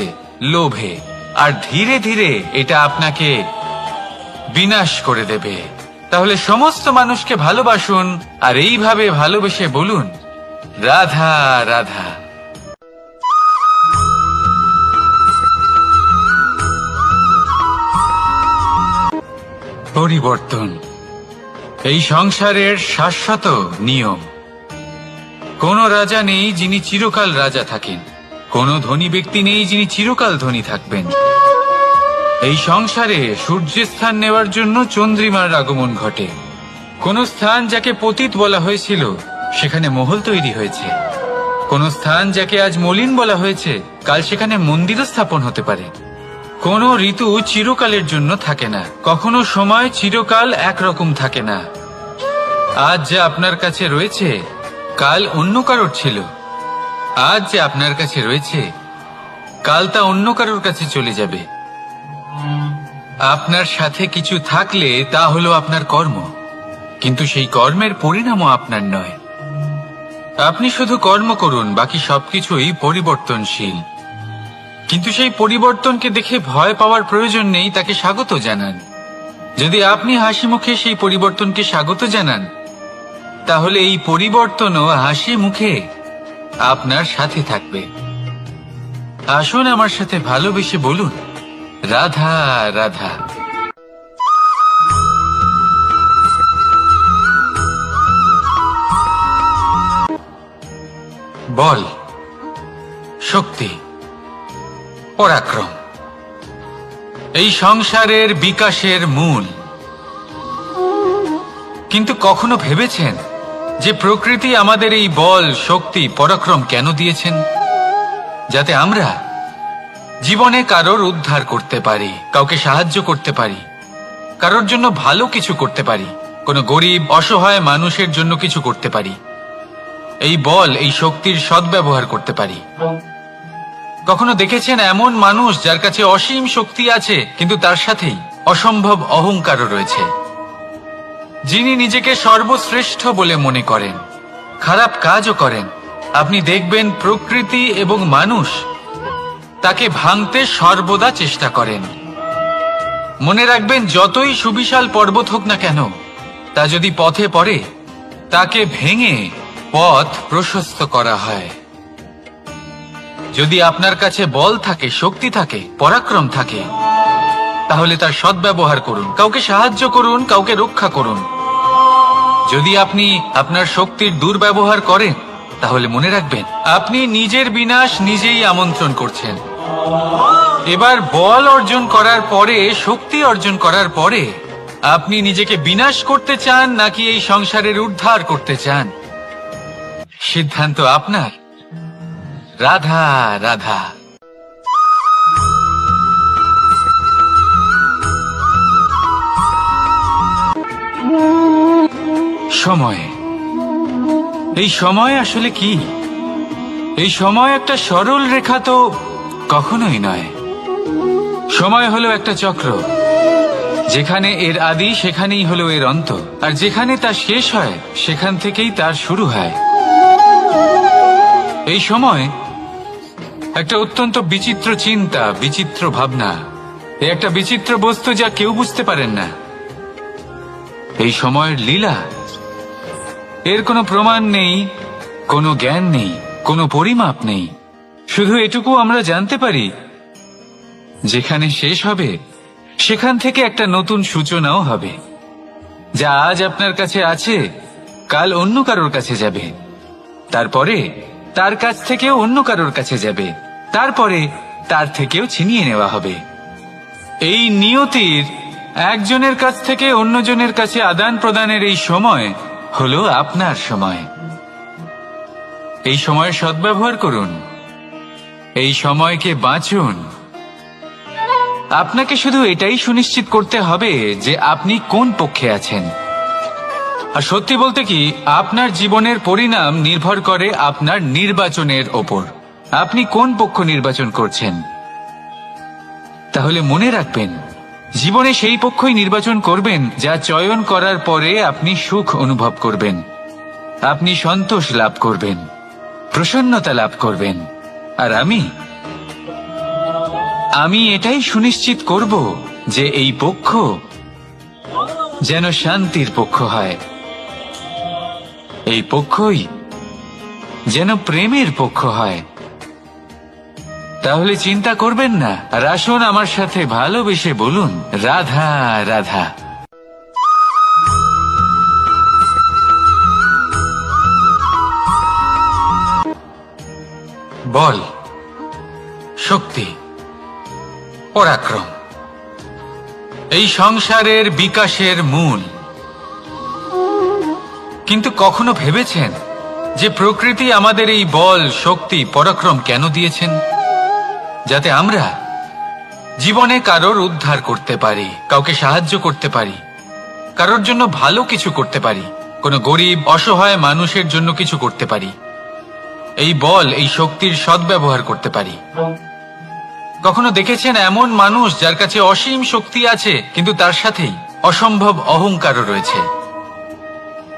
লোভে, আর ধীরে ধীরে এটা আপনাকে বিনাশ করে দেবে। তাহলে সমস্ত মানুষকে ভালোবাসুন আর এইভাবে ভালোবেসে বলুন, রাধা রাধা। পরিবর্তন এই সংসারের শাশ্বত নিয়ম। কোন রাজা নেই যিনি চিরকাল রাজা থাকেন, কোন ধনী ব্যক্তি নেই যিনি চিরকাল ধনী থাকবেন। এই সংসারে সূর্যের স্থান নেওয়ার জন্য চন্দ্রিমার আগমন ঘটে। কোন স্থান যাকে পতিত বলা হয়েছিল সেখানে মহল তৈরি হয়েছে। কোন স্থান যাকে আজ মলিন বলা হয়েছে কাল সেখানে মন্দিরও স্থাপন হতে পারে। কোন ঋতু চিরকালের জন্য থাকে না, কখনো সময় চিরকাল একরকম থাকে না। আজ যা আপনার কাছে রয়েছে কাল অন্য কারোর ছিল। আজ যে আপনার কাছে রয়েছে কাল তা অন্য কারোর কাছে চলে যাবে। আপনার সাথে কিছু থাকলে তা হলো আপনার কর্ম, কিন্তু সেই কর্মের পরিণামও আপনার নয়। আপনি শুধু কর্ম করুন, বাকি সবকিছুই পরিবর্তনশীল। কিন্তু সেই পরিবর্তনকে দেখে ভয় পাওয়ার প্রয়োজন নেই, তাকে স্বাগত জানান। যদি আপনি হাসি মুখে সেই পরিবর্তনকে স্বাগত জানান, তাহলে এই পরিবর্তনও হাসি মুখে আপনার সাথে থাকবে। আসুন আমার সাথে ভালোবেসে বলুন, রাধা রাধা। বল, শক্তি, পরাক্রম এই সংসারের বিকাশের মূল। কিন্তু কখনো ভেবেছেন যে প্রকৃতি আমাদের এই বল, শক্তি, পরাক্রম কেন দিয়েছেন? যাতে আমরা জীবনে কারোর উদ্ধার করতে পারি, কাউকে সাহায্য করতে পারি, কারোর জন্য ভালো কিছু করতে পারি, কোনো গরিব অসহায় মানুষের জন্য কিছু করতে পারি। এই বল, এই শক্তির সদ্ব্যবহার করতে পারি। কখনো দেখেছেন এমন মানুষ যার কাছে অসীম শক্তি আছে, কিন্তু তার সাথেই অসম্ভব অহংকারও রয়েছে? যিনি নিজেকে সর্বশ্রেষ্ঠ বলে মনে করেন, খারাপ কাজও করেন। আপনি দেখবেন প্রকৃতি এবং মানুষ তাকে ভাঙতে সর্বদা চেষ্টা করেন। মনে রাখবেন, যতই সুবিশাল পর্বত হোক না কেন, তা যদি পথে পড়ে তাকে ভেঙে পথ প্রশস্ত করা হয়। যদি আপনার কাছে বল থাকে, শক্তি থাকে, পরাক্রম থাকে, তাহলে তার সদ্ব্যবহার করুন, কাউকে সাহায্য করুন, কাউকে রক্ষা করুন। যদি আপনি আপনার শক্তির দুর্ব্যবহার করেন, তাহলে মনে রাখবেন আপনি নিজের বিনাশ নিজেই আমন্ত্রণ করছেন। এবার বল অর্জন করার পরে, শক্তি অর্জন করার পরে আপনি নিজেকে বিনাশ করতে চান নাকি এই সংসারের উদ্ধার করতে চান? সিদ্ধান্ত আপনার। রাধা রাধা। সময়। এই সময় আসলে কি? এই সময় একটা সরল রেখা তো কখনোই নয়। সময় হলো একটা চক্র, যেখানে এর আদি সেখানেই হলো এর অন্ত, আর যেখানে তা শেষ হয় সেখান থেকেই তার শুরু হয়। এই সময় একটা অত্যন্ত বিচিত্র চিন্তা, বিচিত্র ভাবনা, একটা বিচিত্র বস্তু যা কেউ বুঝতে পারেন না। এই সময়ের লীলা, এর কোনো প্রমাণ নেই, কোনো জ্ঞান নেই, কোনো পরিমাপ নেই। শুধু এটুকু আমরা জানতে পারি, যেখানে শেষ হবে সেখান থেকে একটা নতুন সূচনাও হবে। যা আজ আপনার কাছে আছে কাল অন্য কারোর কাছে যাবে, তারপরে তার কাছ থেকেও অন্য কারোর কাছে যাবে, তারপরে তার থেকেও ছিনিয়ে নেওয়া হবে। এই নিয়তির একজনের কাছ থেকে অন্যজনের কাছে আদান প্রদানের এই সময় হলো আপনার সময়। এই সময়ের সদ্ব্যবহার করুন, এই সময়কে বাঁচুন। আপনাকে শুধু এটাই সুনিশ্চিত করতে হবে যে আপনি কোন পক্ষে আছেন। আর সত্যি বলতে কি, আপনার জীবনের পরিণাম নির্ভর করে আপনার নির্বাচনের ওপর। আপনি কোন পক্ষ নির্বাচন করছেন। তাহলে মনে রাখবেন, জীবনে সেই পক্ষই নির্বাচন করবেন যা চয়ন করার পরে আপনি সুখ অনুভব করবেন, আপনি সন্তোষ লাভ করবেন, প্রসন্নতা লাভ করবেন। আর আমি এটাই সুনিশ্চিত করব যে এই পক্ষ যেন শান্তির পক্ষ হয়, এই পক্ষই যেন প্রেমের পক্ষ হয়। তাহলে চিন্তা করবেন না, আর আসুন আমার সাথে ভালোবেসে বলুন, রাধা রাধা। বল, শক্তি, পরাক্রম এই সংসারের বিকাশের মূল। কিন্তু কখনো ভেবেছেন যে প্রকৃতি আমাদের এই বল, শক্তি, পরাক্রম কেন দিয়েছেন? যাতে আমরা জীবনে কারোর উদ্ধার করতে পারি, কাউকে সাহায্য করতে পারি, কারোর জন্য ভালো কিছু করতে পারি, কোনো গরিব অসহায় মানুষের জন্য কিছু করতে পারি। এই বল, এই শক্তির সদ্ব্যবহার করতে পারি। কখনো দেখেছেন এমন মানুষ যার কাছে অসীম শক্তি আছে, কিন্তু তার সাথেই অসম্ভব অহংকারও রয়েছে,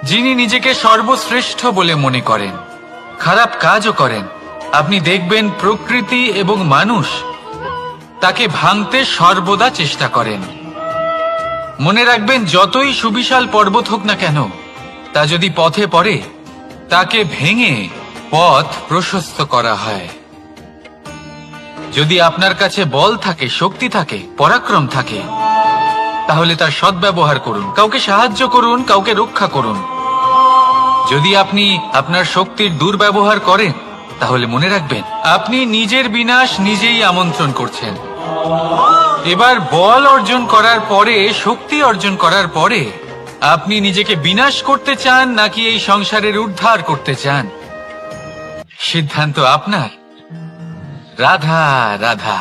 যিনি নিজেকে সর্বশ্রেষ্ঠ বলে মনে করেন, খারাপ কাজও করেন। আপনি দেখবেন প্রকৃতি এবং মানুষ তাকে ভাঙতে সর্বদা চেষ্টা করেন। মনে রাখবেন, যতই সুবিশাল পর্বত হোক না কেন, তা যদি পথে পড়ে তাকে ভেঙে পথ প্রশস্ত করা হয়। যদি আপনার কাছে বল থাকে, শক্তি থাকে, পরাক্রম থাকে, তাহলে তার সদ্ব্যবহার করুন, কাউকে সাহায্য করুন, কাউকে রক্ষা করুন। যদি আপনি আপনার শক্তির দুর্ব্যবহার করেন, তাহলে মনে রাখবেন আপনি নিজের বিনাশ নিজেই আমন্ত্রণ করছেন। এবার বল অর্জন করার পরে, শক্তি অর্জন করার পরে আপনি নিজেকে বিনাশ করতে চান নাকি এই সংসারের উদ্ধার করতে চান, সিদ্ধান্ত আপনার। রাধা রাধা।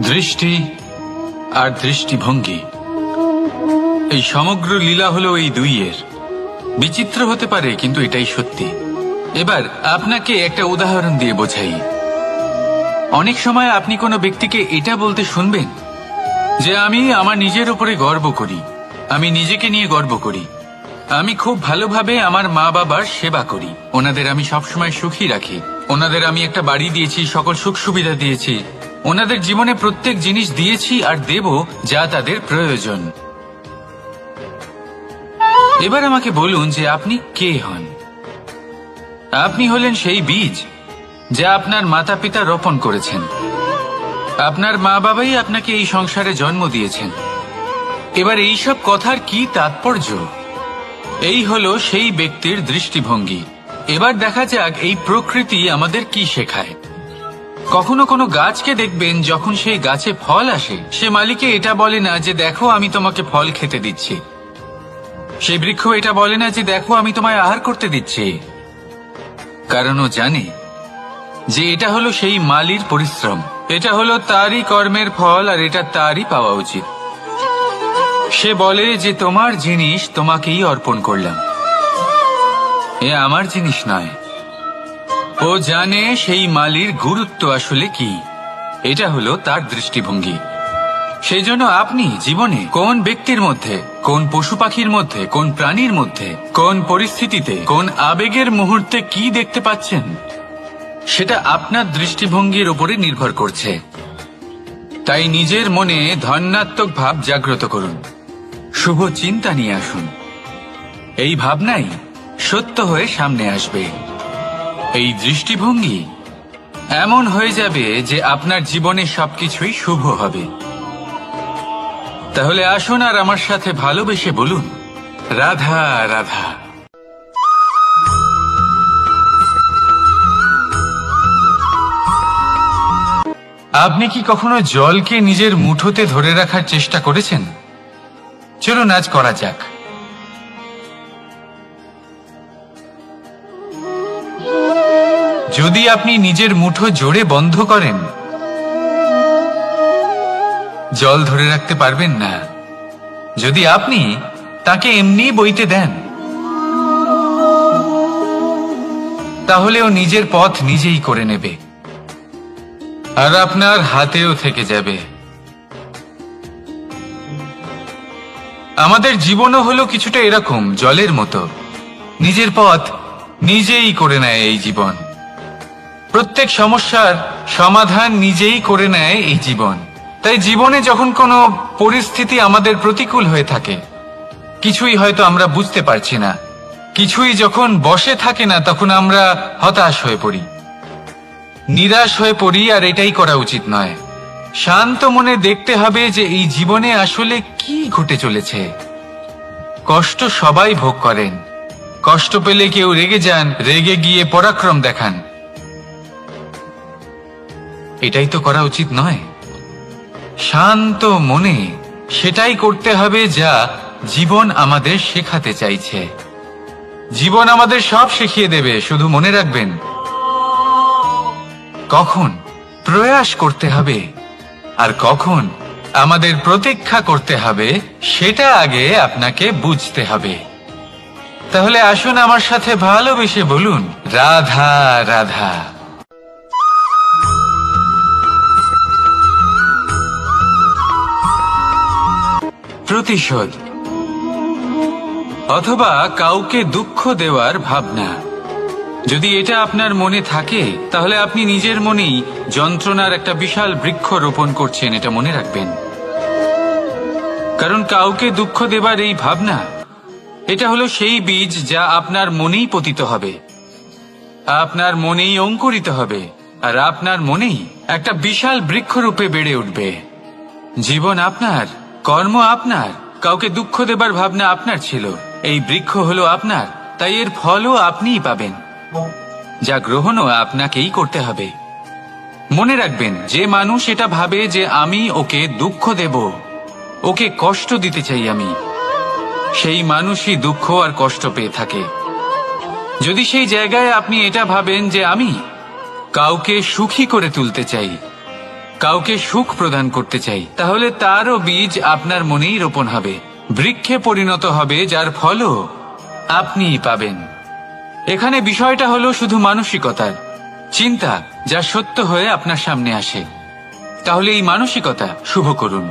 দৃষ্টি আর দৃষ্টিভঙ্গি, এই সমগ্র লীলা হলো এই দুইয়ের। বিচিত্র হতে পারে, কিন্তু এটাই সত্যি। এবার আপনাকে একটা উদাহরণ দিয়ে বোঝাই। অনেক সময় আপনি কোনো ব্যক্তিকে এটা বলতে শুনবেন যে আমি আমার নিজের উপরে গর্ব করি, আমি নিজেকে নিয়ে গর্ব করি, আমি খুব ভালোভাবে আমার মা বাবার সেবা করি, ওনাদের আমি সবসময় সুখী রাখি, ওনাদের আমি একটা বাড়ি দিয়েছি, সকল সুখ সুবিধা দিয়েছি, ওনাদের জীবনে প্রত্যেক জিনিস দিয়েছি আর দেব যা তাদের প্রয়োজন। এবার আমাকে বলুন যে আপনি কে হন? আপনি হলেন সেই বীজ যা আপনার মাতা পিতা রোপণ করেছেন। আপনার মা বাবাই আপনাকে এই সংসারে জন্ম দিয়েছেন। এবার এইসব কথার কি তাৎপর্য? এই হলো সেই ব্যক্তির দৃষ্টিভঙ্গি। এবার দেখা যাক এই প্রকৃতি আমাদের কি শেখায়। কখনো কোনো গাছকে দেখবেন, যখন সেই গাছে ফল আসে, সে মালিকে এটা বলে না যে দেখো আমি তোমাকে ফল খেতে দিচ্ছি। সেই বৃক্ষ এটা বলে না যে দেখো আমি তোমায় আহার করতে দিচ্ছি, কারণ ও জানে যে এটা হলো সেই মালির পরিশ্রম, এটা হলো তারই কর্মের ফল, আর এটা তারই পাওয়া উচিত। সে বলে যে তোমার জিনিস তোমাকেই অর্পণ করলাম, এ আমার জিনিস নয়। ও জানে সেই মালির গুরুত্ব আসলে কি। এটা হলো তার দৃষ্টিভঙ্গি। সেই জন্য আপনি জীবনে কোন ব্যক্তির মধ্যে, কোন পশু পাখির মধ্যে, কোন প্রাণীর মধ্যে, কোন পরিস্থিতিতে, কোন আবেগের মুহূর্তে কি দেখতে পাচ্ছেন, সেটা আপনার দৃষ্টিভঙ্গির উপরে নির্ভর করছে। তাই নিজের মনে ধনাত্মক ভাব জাগ্রত করুন, শুভ চিন্তা নিয়ে আসুন। এই ভাবনাই সত্য হয়ে সামনে আসবে। এই দৃষ্টিভঙ্গি এমন হয়ে যাবে যে আপনার জীবনে সবকিছুই শুভ হবে। তাহলে আসুন আর আমার সাথে ভালোবেসে বলুন, রাধা রাধা। আপনি কি কখনো জলকে নিজের মুঠোতে ধরে রাখার চেষ্টা করেছেন? চলুন আজ করা যাক। যদি আপনি নিজের মুঠো জোরে বন্ধ করেন, জল ধরে রাখতে পারবেন না। যদি আপনি তাকে এমনি বইতে দেন, তাহলে ও নিজের পথ নিজেই করে নেবে, আর আপনার হাতেও থেকে যাবে। আমাদের জীবনও হলো কিছুটা এরকম, জলের মতো। নিজের পথ নিজেই করে নেয় এই জীবন। প্রত্যেক সমস্যার সমাধান নিজেই করে নেয় এই জীবন। তাই জীবনে যখন কোনো পরিস্থিতি আমাদের প্রতিকূল হয়ে থাকে, কিছুই হয়তো আমরা বুঝতে পারছি না, কিছুই যখন বসে থাকে না, তখন আমরা হতাশ হয়ে পড়ি, নিরাশ হয়ে পড়ি। আর এটাই করা উচিত নয়। শান্ত মনে দেখতে হবে যে এই জীবনে আসলে কি ঘটে চলেছে। কষ্ট সবাই ভোগ করেন। কষ্ট পেলে কেউ রেগে যান, রেগে গিয়ে পরাক্রম দেখান। এটাই তো করা উচিত নয়। শান্ত মনে সেটাই করতে হবে যা জীবন আমাদের শেখাতে চাইছে। জীবন আমাদের সব শিখিয়ে দেবে, শুধু মনে রাখবেন কখন প্রয়াস করতে হবে আর কখন আমাদের প্রতীক্ষা করতে হবে, সেটা আগে আপনাকে বুঝতে হবে। তাহলে আসুন আমার সাথে ভালোবেসে বলুন, রাধা রাধা। প্রতিশোধ অথবা কাউকে দুঃখ দেওয়ার ভাবনা, যদি এটা আপনার মনে থাকে, তাহলে আপনি নিজের মনেই যন্ত্রণার একটা বিশাল বৃক্ষ রোপণ করছেন, এটা মনে রাখবেন। কারণ কাউকে দুঃখ দেবার এই ভাবনা, এটা হলো সেই বীজ যা আপনার মনেই পতিত হবে, আপনার মনেই অঙ্কুরিত হবে, আর আপনার মনেই একটা বিশাল বৃক্ষরূপে বেড়ে উঠবে। জীবন আপনার, কর্ম আপনার, কাউকে দুঃখ দেবার ভাবনা আপনার ছিল, এই বৃক্ষ হলো আপনার, তাই এর ফলও আপনিই পাবেন, যা গ্রহণও আপনাকেই করতে হবে। মনে রাখবেন, যে মানুষ এটা ভাবে যে আমি ওকে দুঃখ দেব, ওকে কষ্ট দিতে চাই আমি, সেই মানুষই দুঃখ আর কষ্ট পেয়ে থাকে। যদি সেই জায়গায় আপনি এটা ভাবেন যে আমি কাউকে সুখী করে তুলতে চাই, কাউকে সুখ প্রদান করতে চাই, তাহলে তারও বীজ আপনার মনেই রোপণ হবে, বৃক্ষে পরিণত হবে, যার ফলও আপনিই পাবেন। এখানে বিষয়টা হলো শুধু মানসিকতার চিন্তা, যা সত্য হয়ে আপনার সামনে আসে। তাহলে এই মানসিকতা শুভ করুন,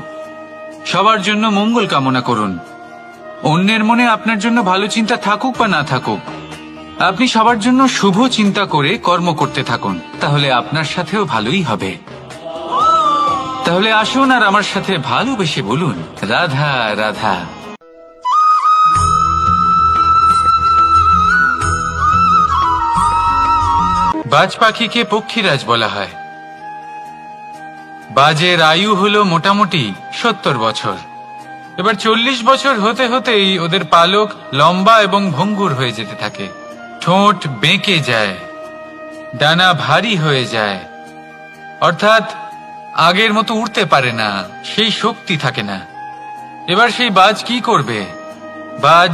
সবার জন্য মঙ্গল কামনা করুন। অন্যের মনে আপনার জন্য ভালো চিন্তা থাকুক বা না থাকুক, আপনি সবার জন্য শুভ চিন্তা করে কর্ম করতে থাকুন, তাহলে আপনার সাথেও ভালোই হবে। তাহলে আসুন আর আমার সাথে ভালোবেসে বলুন, রাধা রাধা। বাজ পাখিকে পক্ষীরাজ বলা হয়। বাজের আয়ু হলো মোটামুটি 70 বছর। এবার 40 বছর হতে হতেই ওদের পালক লম্বা এবং ভঙ্গুর হয়ে যেতে থাকে, ঠোঁট বেঁকে যায়, ডানা ভারী হয়ে যায়, অর্থাৎ আগের মতো উড়তে পারে না, সেই শক্তি থাকে না। এবার সেই বাজ কি করবে? বাজ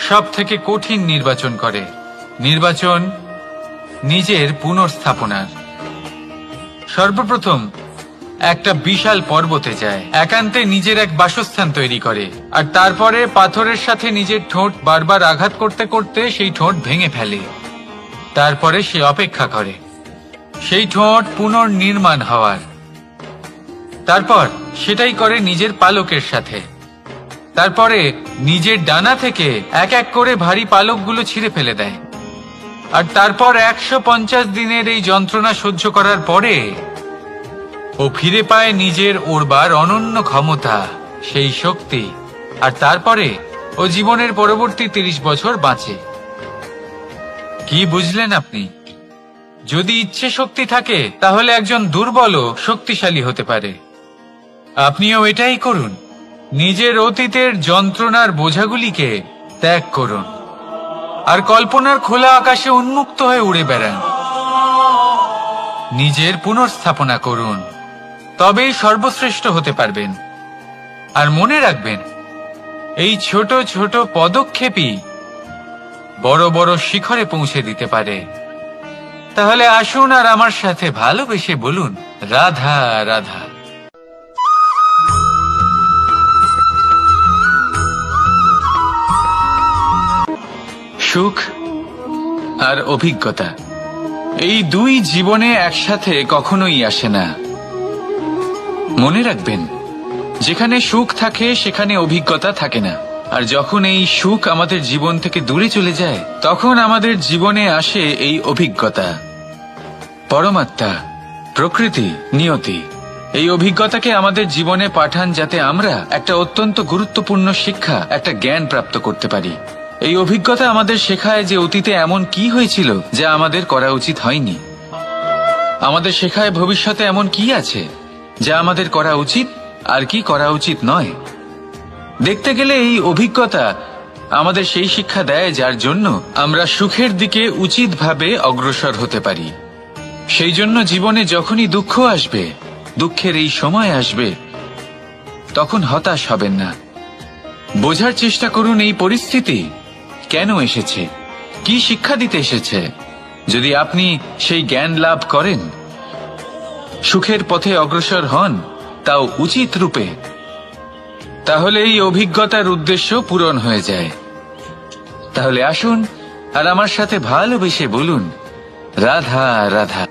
সব থেকে কঠিন নির্বাচন করে, নির্বাচন নিজের পুনর্স্থাপনার। সর্বপ্রথম একটা বিশাল পর্বতে যায়, একান্তে নিজের এক বাসস্থান তৈরি করে, আর তারপরে পাথরের সাথে নিজের ঠোঁট বারবার আঘাত করতে করতে সেই ঠোঁট ভেঙে ফেলে। তারপরে সে অপেক্ষা করে সেই ঠোঁট পুনর্নির্মাণ হওয়ার। তারপর সেটাই করে নিজের পালকের সাথে। তারপরে নিজের ডানা থেকে এক এক করে ভারী পালকগুলো ছিঁড়ে ফেলে দেয়। আর তারপর 150 দিনের এই যন্ত্রণা সহ্য করার পরে ও ফিরে পায় নিজের ওড়বার অনন্য ক্ষমতা, সেই শক্তি। আর তারপরে ও জীবনের পরবর্তী 30 বছর বাঁচে। কি বুঝলেন আপনি? যদি ইচ্ছে শক্তি থাকে তাহলে একজন দুর্বলও শক্তিশালী হতে পারে। আপনিও এটাই করুন, নিজের অতীতের যন্ত্রণার বোঝাগুলিকে ত্যাগ করুন আর কল্পনার খোলা আকাশে উন্মুক্ত হয়ে উড়ে বেড়ান। নিজের পুনর্স্থাপনা করুন, তবেই সর্বশ্রেষ্ঠ হতে পারবেন। আর মনে রাখবেন, এই ছোট ছোট পদক্ষেপই বড় বড় শিখরে পৌঁছে দিতে পারে। তাহলে আসুন আর আমার সাথে ভালোবেসে বলুন, রাধা রাধা। সুখ আর অভিজ্ঞতা, এই দুই জীবনে একসাথে কখনোই আসে না। মনে রাখবেন, যেখানে সুখ থাকে সেখানে অভিজ্ঞতা থাকে না। আর যখন এই সুখ আমাদের জীবন থেকে দূরে চলে যায়, তখন আমাদের জীবনে আসে এই অভিজ্ঞতা। পরমাত্মা, প্রকৃতি, নিয়তি এই অভিজ্ঞতাকে আমাদের জীবনে পাঠান, যাতে আমরা একটা অত্যন্ত গুরুত্বপূর্ণ শিক্ষা, একটা জ্ঞান প্রাপ্ত করতে পারি। এই অভিজ্ঞতা আমাদের শেখায় যে অতীতে এমন কি হয়েছিল যা আমাদের করা উচিত হয়নি। আমাদের শেখায় ভবিষ্যতে এমন কি আছে যা আমাদের করা উচিত আর কি করা উচিত নয়। দেখতে গেলে এই অভিজ্ঞতা আমাদের সেই শিক্ষা দেয় যার জন্য আমরা সুখের দিকে উচিতভাবে অগ্রসর হতে পারি। সেই জন্য জীবনে যখনই দুঃখ আসবে, দুঃখের এই সময় আসবে, তখন হতাশ হবেন না। বোঝার চেষ্টা করুন এই পরিস্থিতি কেন এসেছে, কি শিক্ষা দিতে এসেছে। যদি আপনি সেই জ্ঞান লাভ করেন, সুখের পথে অগ্রসর হন, তাও উচিত রূপে, তাহলে এই অভিজ্ঞতার উদ্দেশ্য পূরণ হয়ে যায়। তাহলে আসুন আর আমার সাথে ভালোবেসে বলুন, রাধা রাধা।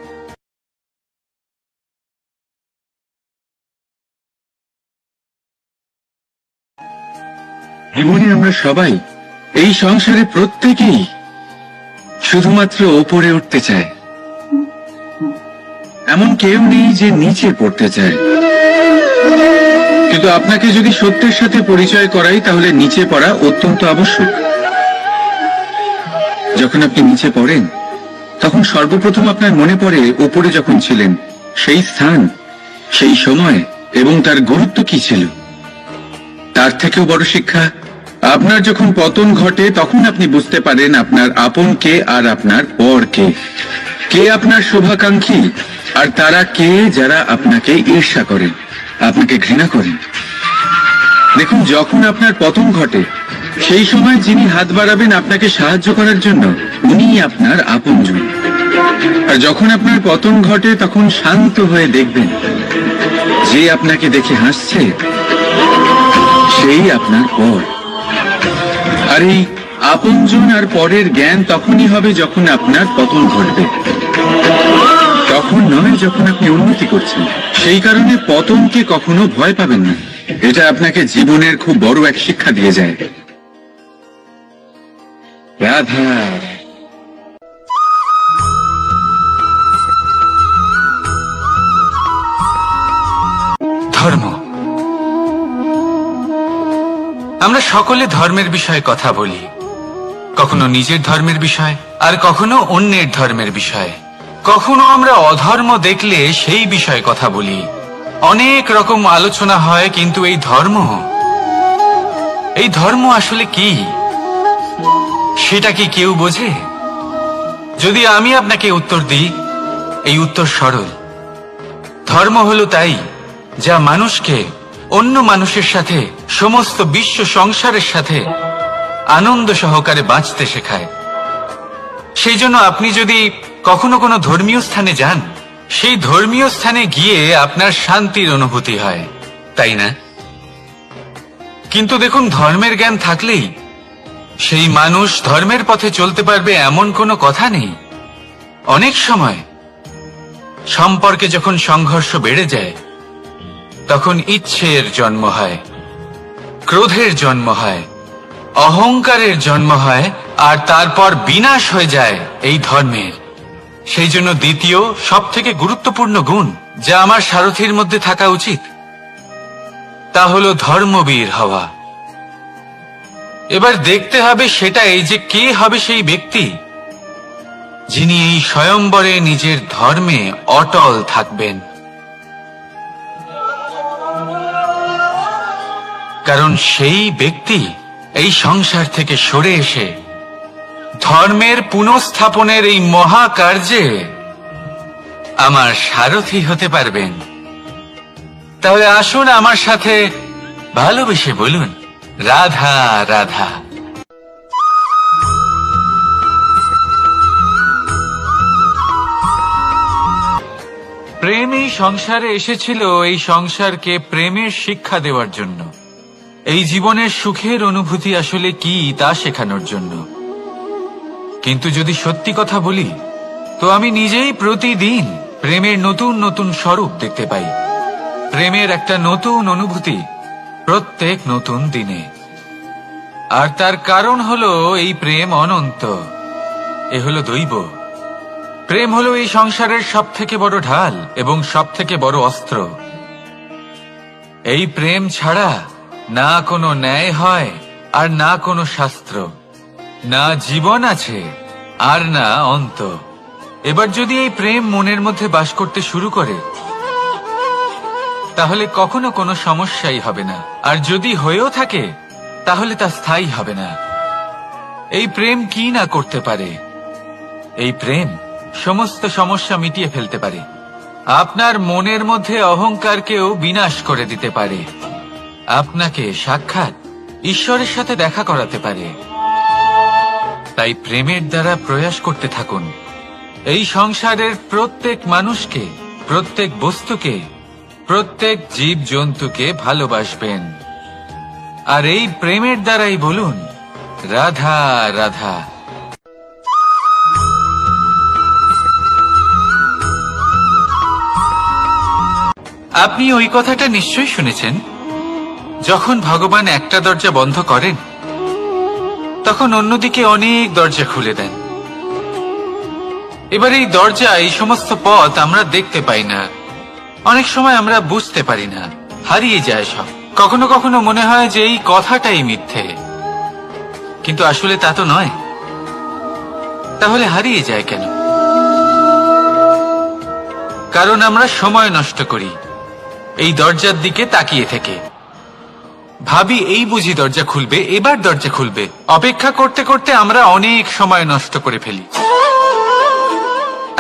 জীবনে আমরা সবাই, এই সংসারে প্রত্যেকেই শুধুমাত্র ওপরে উঠতে চায়। এমন কেউ নেই যে নিচে পড়তে চায়। কিন্তু আপনাকে যদি সত্যের সাথে পরিচয় করাই, তাহলে নিচে পড়া অত্যন্ত আবশ্যক। যখন আপনি নিচে পড়েন, তখন সর্বপ্রথম আপনার মনে পড়ে ওপরে যখন ছিলেন সেই স্থান, সেই সময় এবং তার গুরুত্ব কি ছিল। তার থেকেও বড় শিক্ষা, আপনার যখন পতন ঘটে তখন আপনি বুঝতে পারেন আপনার আপন কে আর আপনার পর কে। কে আপনার শুভাকাঙ্ক্ষী আর তারা কে যারা আপনাকে ঈর্ষা করেন, আপনাকে ঘৃণা করেন। দেখুন, যখন আপনার পতন ঘটে সেই সময় যিনি হাত বাড়াবেন আপনাকে সাহায্য করার জন্য, উনিই আপনার আপনজন। আর যখন আপনার পতন ঘটে তখন শান্ত হয়ে দেখবেন, যে আপনাকে দেখে হাসছে সেই আপনার পর। আর এই আপনজন আর পরের জ্ঞান তখনই হবে যখন আপনার পতন ঘটবে, তখন নয় যখন আপনি উন্নতি করছেন। সেই কারণে পতনকে কখনো ভয় পাবেন না। এটা আপনাকে জীবনের খুব বড় এক শিক্ষা দিয়ে যায়। রাধা। ধর্ম, আমরা সকলে ধর্মের বিষয়ে কথা বলি, কখনো নিজের ধর্মের বিষয় আর কখনো অন্যের ধর্মের বিষয়। কখনো আমরা অধর্ম দেখলে সেই বিষয়ে কথা বলি, অনেক রকম আলোচনা হয়। কিন্তু এই ধর্ম আসলে কি, সেটা কি কেউ বোঝে? যদি আমি আপনাকে উত্তর দিই, এই উত্তর সরল। ধর্ম হলো তাই যা মানুষকে অন্য মানুষের সাথে, সমস্ত বিশ্ব সংসারের সাথে আনন্দ সহকারে বাঁচতে শেখায়। সেই জন্য আপনি যদি কখনো কোনো ধর্মীয় স্থানে যান, সেই ধর্মীয় স্থানে গিয়ে আপনার শান্তির অনুভূতি হয়, তাই না? কিন্তু দেখুন, ধর্মের জ্ঞান থাকলেই সেই মানুষ ধর্মের পথে চলতে পারবে এমন কোনো কথা নেই। অনেক সময় সম্পর্কে যখন সংঘর্ষ বেড়ে যায়, তখন ইচ্ছের জন্ম হয়, ক্রোধের জন্ম হয়, অহংকারের জন্ম হয়, আর তারপর বিনাশ হয়ে যায় এই ধর্মের। সেই জন্য দ্বিতীয় সবথেকে গুরুত্বপূর্ণ গুণ যা আমার সারথীর মধ্যে থাকা উচিত, তা হলো ধর্মবীর হওয়া। এবার দেখতে হবে সেটা এই যে কে হবে সেই ব্যক্তি যিনি এই স্বয়ম্বরে নিজের ধর্মে অটল থাকবেন। কারণ সেই ব্যক্তি এই সংসার থেকে সরে এসে ধর্মের পুনঃস্থাপনের এই মহাকার্যে আমার সারথি হতে পারবেন। তাহলে আসুন আমার সাথে ভালোবেসে বলুন, রাধা রাধা। প্রেম এই সংসারে এসেছিল এই সংসারকে প্রেমের শিক্ষা দেওয়ার জন্য, এই জীবনের সুখের অনুভূতি আসলে কি তা শেখানোর জন্য। কিন্তু যদি সত্যি কথা বলি, তো আমি নিজেই প্রতিদিন প্রেমের নতুন নতুন স্বরূপ দেখতে পাই, প্রেমের একটা নতুন অনুভূতি প্রত্যেক নতুন দিনে। আর তার কারণ হলো এই প্রেম অনন্ত, এ হলো দৈব। প্রেম হলো এই সংসারের সবথেকে বড় ঢাল এবং সবথেকে বড় অস্ত্র। এই প্রেম ছাড়া না কোনো ন্যায় হয় আর না কোনো শাস্ত্র, না জীবন আছে আর না অন্ত। এবার যদি এই প্রেম মনের মধ্যে বাস করতে শুরু করে, তাহলে কখনো কোনো সমস্যাই হবে না, আর যদি হয়েও থাকে তাহলে তা স্থায়ী হবে না। এই প্রেম কি না করতে পারে? এই প্রেম সমস্ত সমস্যা মিটিয়ে ফেলতে পারে, আপনার মনের মধ্যে অহংকারকেও বিনাশ করে দিতে পারে, আপনাকে সাক্ষাৎ ঈশ্বরের সাথে দেখা করাতে পারে। তাই প্রেমের দ্বারা প্রয়াস করতে থাকুন এই সংসারের প্রত্যেক মানুষকে, প্রত্যেক বস্তুকে, প্রত্যেক জীব জন্তুকে ভালোবাসবেন। আর এই প্রেমের দ্বারাই বলুন, রাধা রাধা। আপনি ওই কথাটা নিশ্চয়ই শুনেছেন, যখন ভগবান একটা দরজা বন্ধ করেন, তখন অন্যদিকে অনেক দরজা খুলে দেন। এবার এই দরজা, এই সমস্ত পথ আমরা দেখতে পাই না, অনেক সময় আমরা বুঝতে পারি না, হারিয়ে যায় সব। কখনো কখনো মনে হয় যে এই কথাটাই মিথ্যে, কিন্তু আসলে তা তো নয়। তাহলে হারিয়ে যায় কেন? কারণ আমরা সময় নষ্ট করি এই দরজার দিকে তাকিয়ে থেকে, ভাবি এই বুঝি দরজা খুলবে, এবার দরজা খুলবে। অপেক্ষা করতে করতে আমরা অনেক সময় নষ্ট করে ফেলি।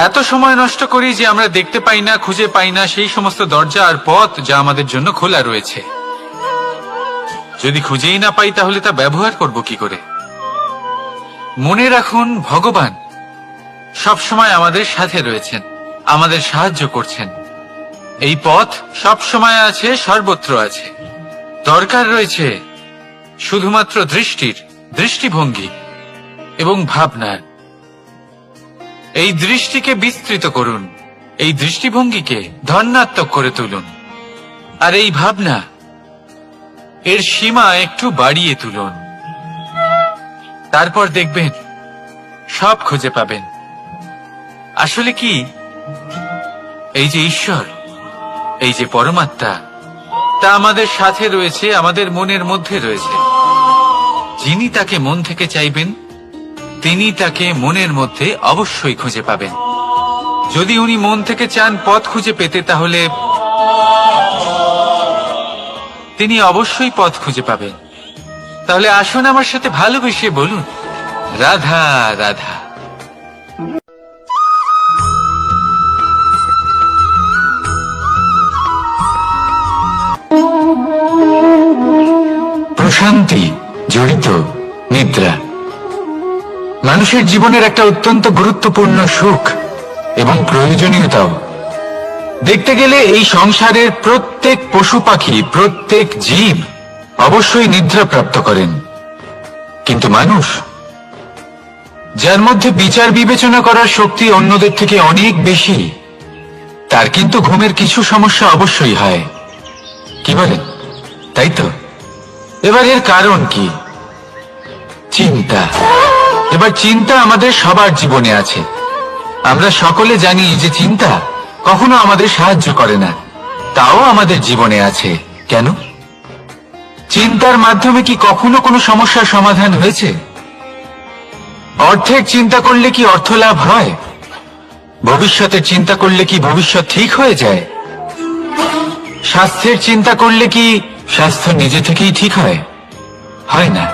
এত সময় নষ্ট করি যে আমরা দেখতে পাই না, খুঁজে পাই না সেই সমস্ত দরজা আর পথ যা আমাদের জন্য খোলা রয়েছে। যদি খুঁজেই না পাই, তাহলে তা ব্যবহার করব কি করে? মনে রাখুন, ভগবান সব সময় আমাদের সাথে রয়েছেন, আমাদের সাহায্য করছেন। এই পথ সব সময় আছে, সর্বত্র আছে। দরকার রয়েছে শুধুমাত্র দৃষ্টির, দৃষ্টিভঙ্গি এবং ভাবনার। এই দৃষ্টিকে বিস্তৃত করুন, এই দৃষ্টিভঙ্গিকে ধনাত্মক করে তুলুন, আর এই ভাবনা, এর সীমা একটু বাড়িয়ে তুলুন। তারপর দেখবেন সব খুঁজে পাবেন। আসলে কি, এই যে ঈশ্বর, এই যে পরমাত্মা, তা আমাদের সাথে রয়েছে, আমাদের মনের মধ্যে রয়েছে। যিনি তাকে মন থেকে চাইবেন, তিনি তাকে মনের মধ্যে অবশ্যই খুঁজে পাবেন। যদি উনি মন থেকে চান পথ খুঁজে পেতে, তাহলে তিনি অবশ্যই পথ খুঁজে পাবেন। তাহলে আসুন আমার সাথে ভালোবেসে বলুন, রাধা রাধা। প্রশান্তি জড়িত নিদ্রা মানুষের জীবনের একটা অত্যন্ত গুরুত্বপূর্ণ সুখ এবং প্রয়োজনীয়তাও। দেখতে গেলে এই সংসারের প্রত্যেক পশু পাখি, প্রত্যেক জীব অবশ্যই নিদ্রা প্রাপ্ত করেন, কিন্তু মানুষ, যার মধ্যে বিচার বিবেচনা করার শক্তি অন্যদের থেকে অনেক বেশি, তার কিন্তু ঘুমের কিছু সমস্যা অবশ্যই হয়। কি বলেন, তাই তো? এবার এর কারণ কি? চিন্তা। এবার চিন্তা আমাদের সবার জীবনে আছে। আমরা সকলে জানি যে চিন্তা কখনো আমাদের সাহায্য করে না, তাও আমাদের জীবনে আছে। কেন? চিন্তার মাধ্যমে কি কখনো কোনো সমস্যার সমাধান হয়েছে? অর্থের চিন্তা করলে কি অর্থ লাভ হয়? ভবিষ্যতের চিন্তা করলে কি ভবিষ্যৎ ঠিক হয়ে যায়? স্বাস্থ্যের চিন্তা করলে কি স্বাস্থ্য নিজে থেকেই ঠিক হয়? হয় না।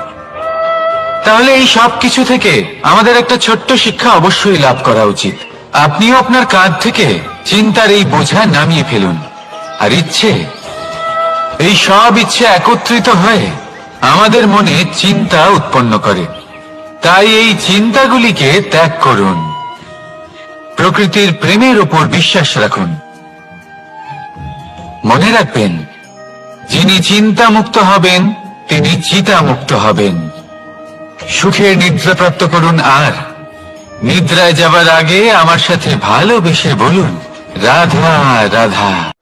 তাহলে এই সব কিছু থেকে আমাদের একটা ছোট্ট শিক্ষা অবশ্যই লাভ করা উচিত। আপনিও আপনার কাঁধ থেকে চিন্তার এই বোঝা নামিয়ে ফেলুন। আর ইচ্ছে, এই সব ইচ্ছে একত্রিত হয়ে আমাদের মনে চিন্তা উৎপন্ন করে। তাই এই চিন্তাগুলিকে ত্যাগ করুন। প্রকৃতির প্রেমের উপর বিশ্বাস রাখুন। মনে রাখবেন, যিনি চিন্তা মুক্ত হবেন তিনি চিতা মুক্ত হবেন। সুখের নিদ্রা প্রাপ্ত করুন, আর নিদ্রায় যাবার আগে আমার সাথে ভালোবেসে বলুন, রাধা রাধা।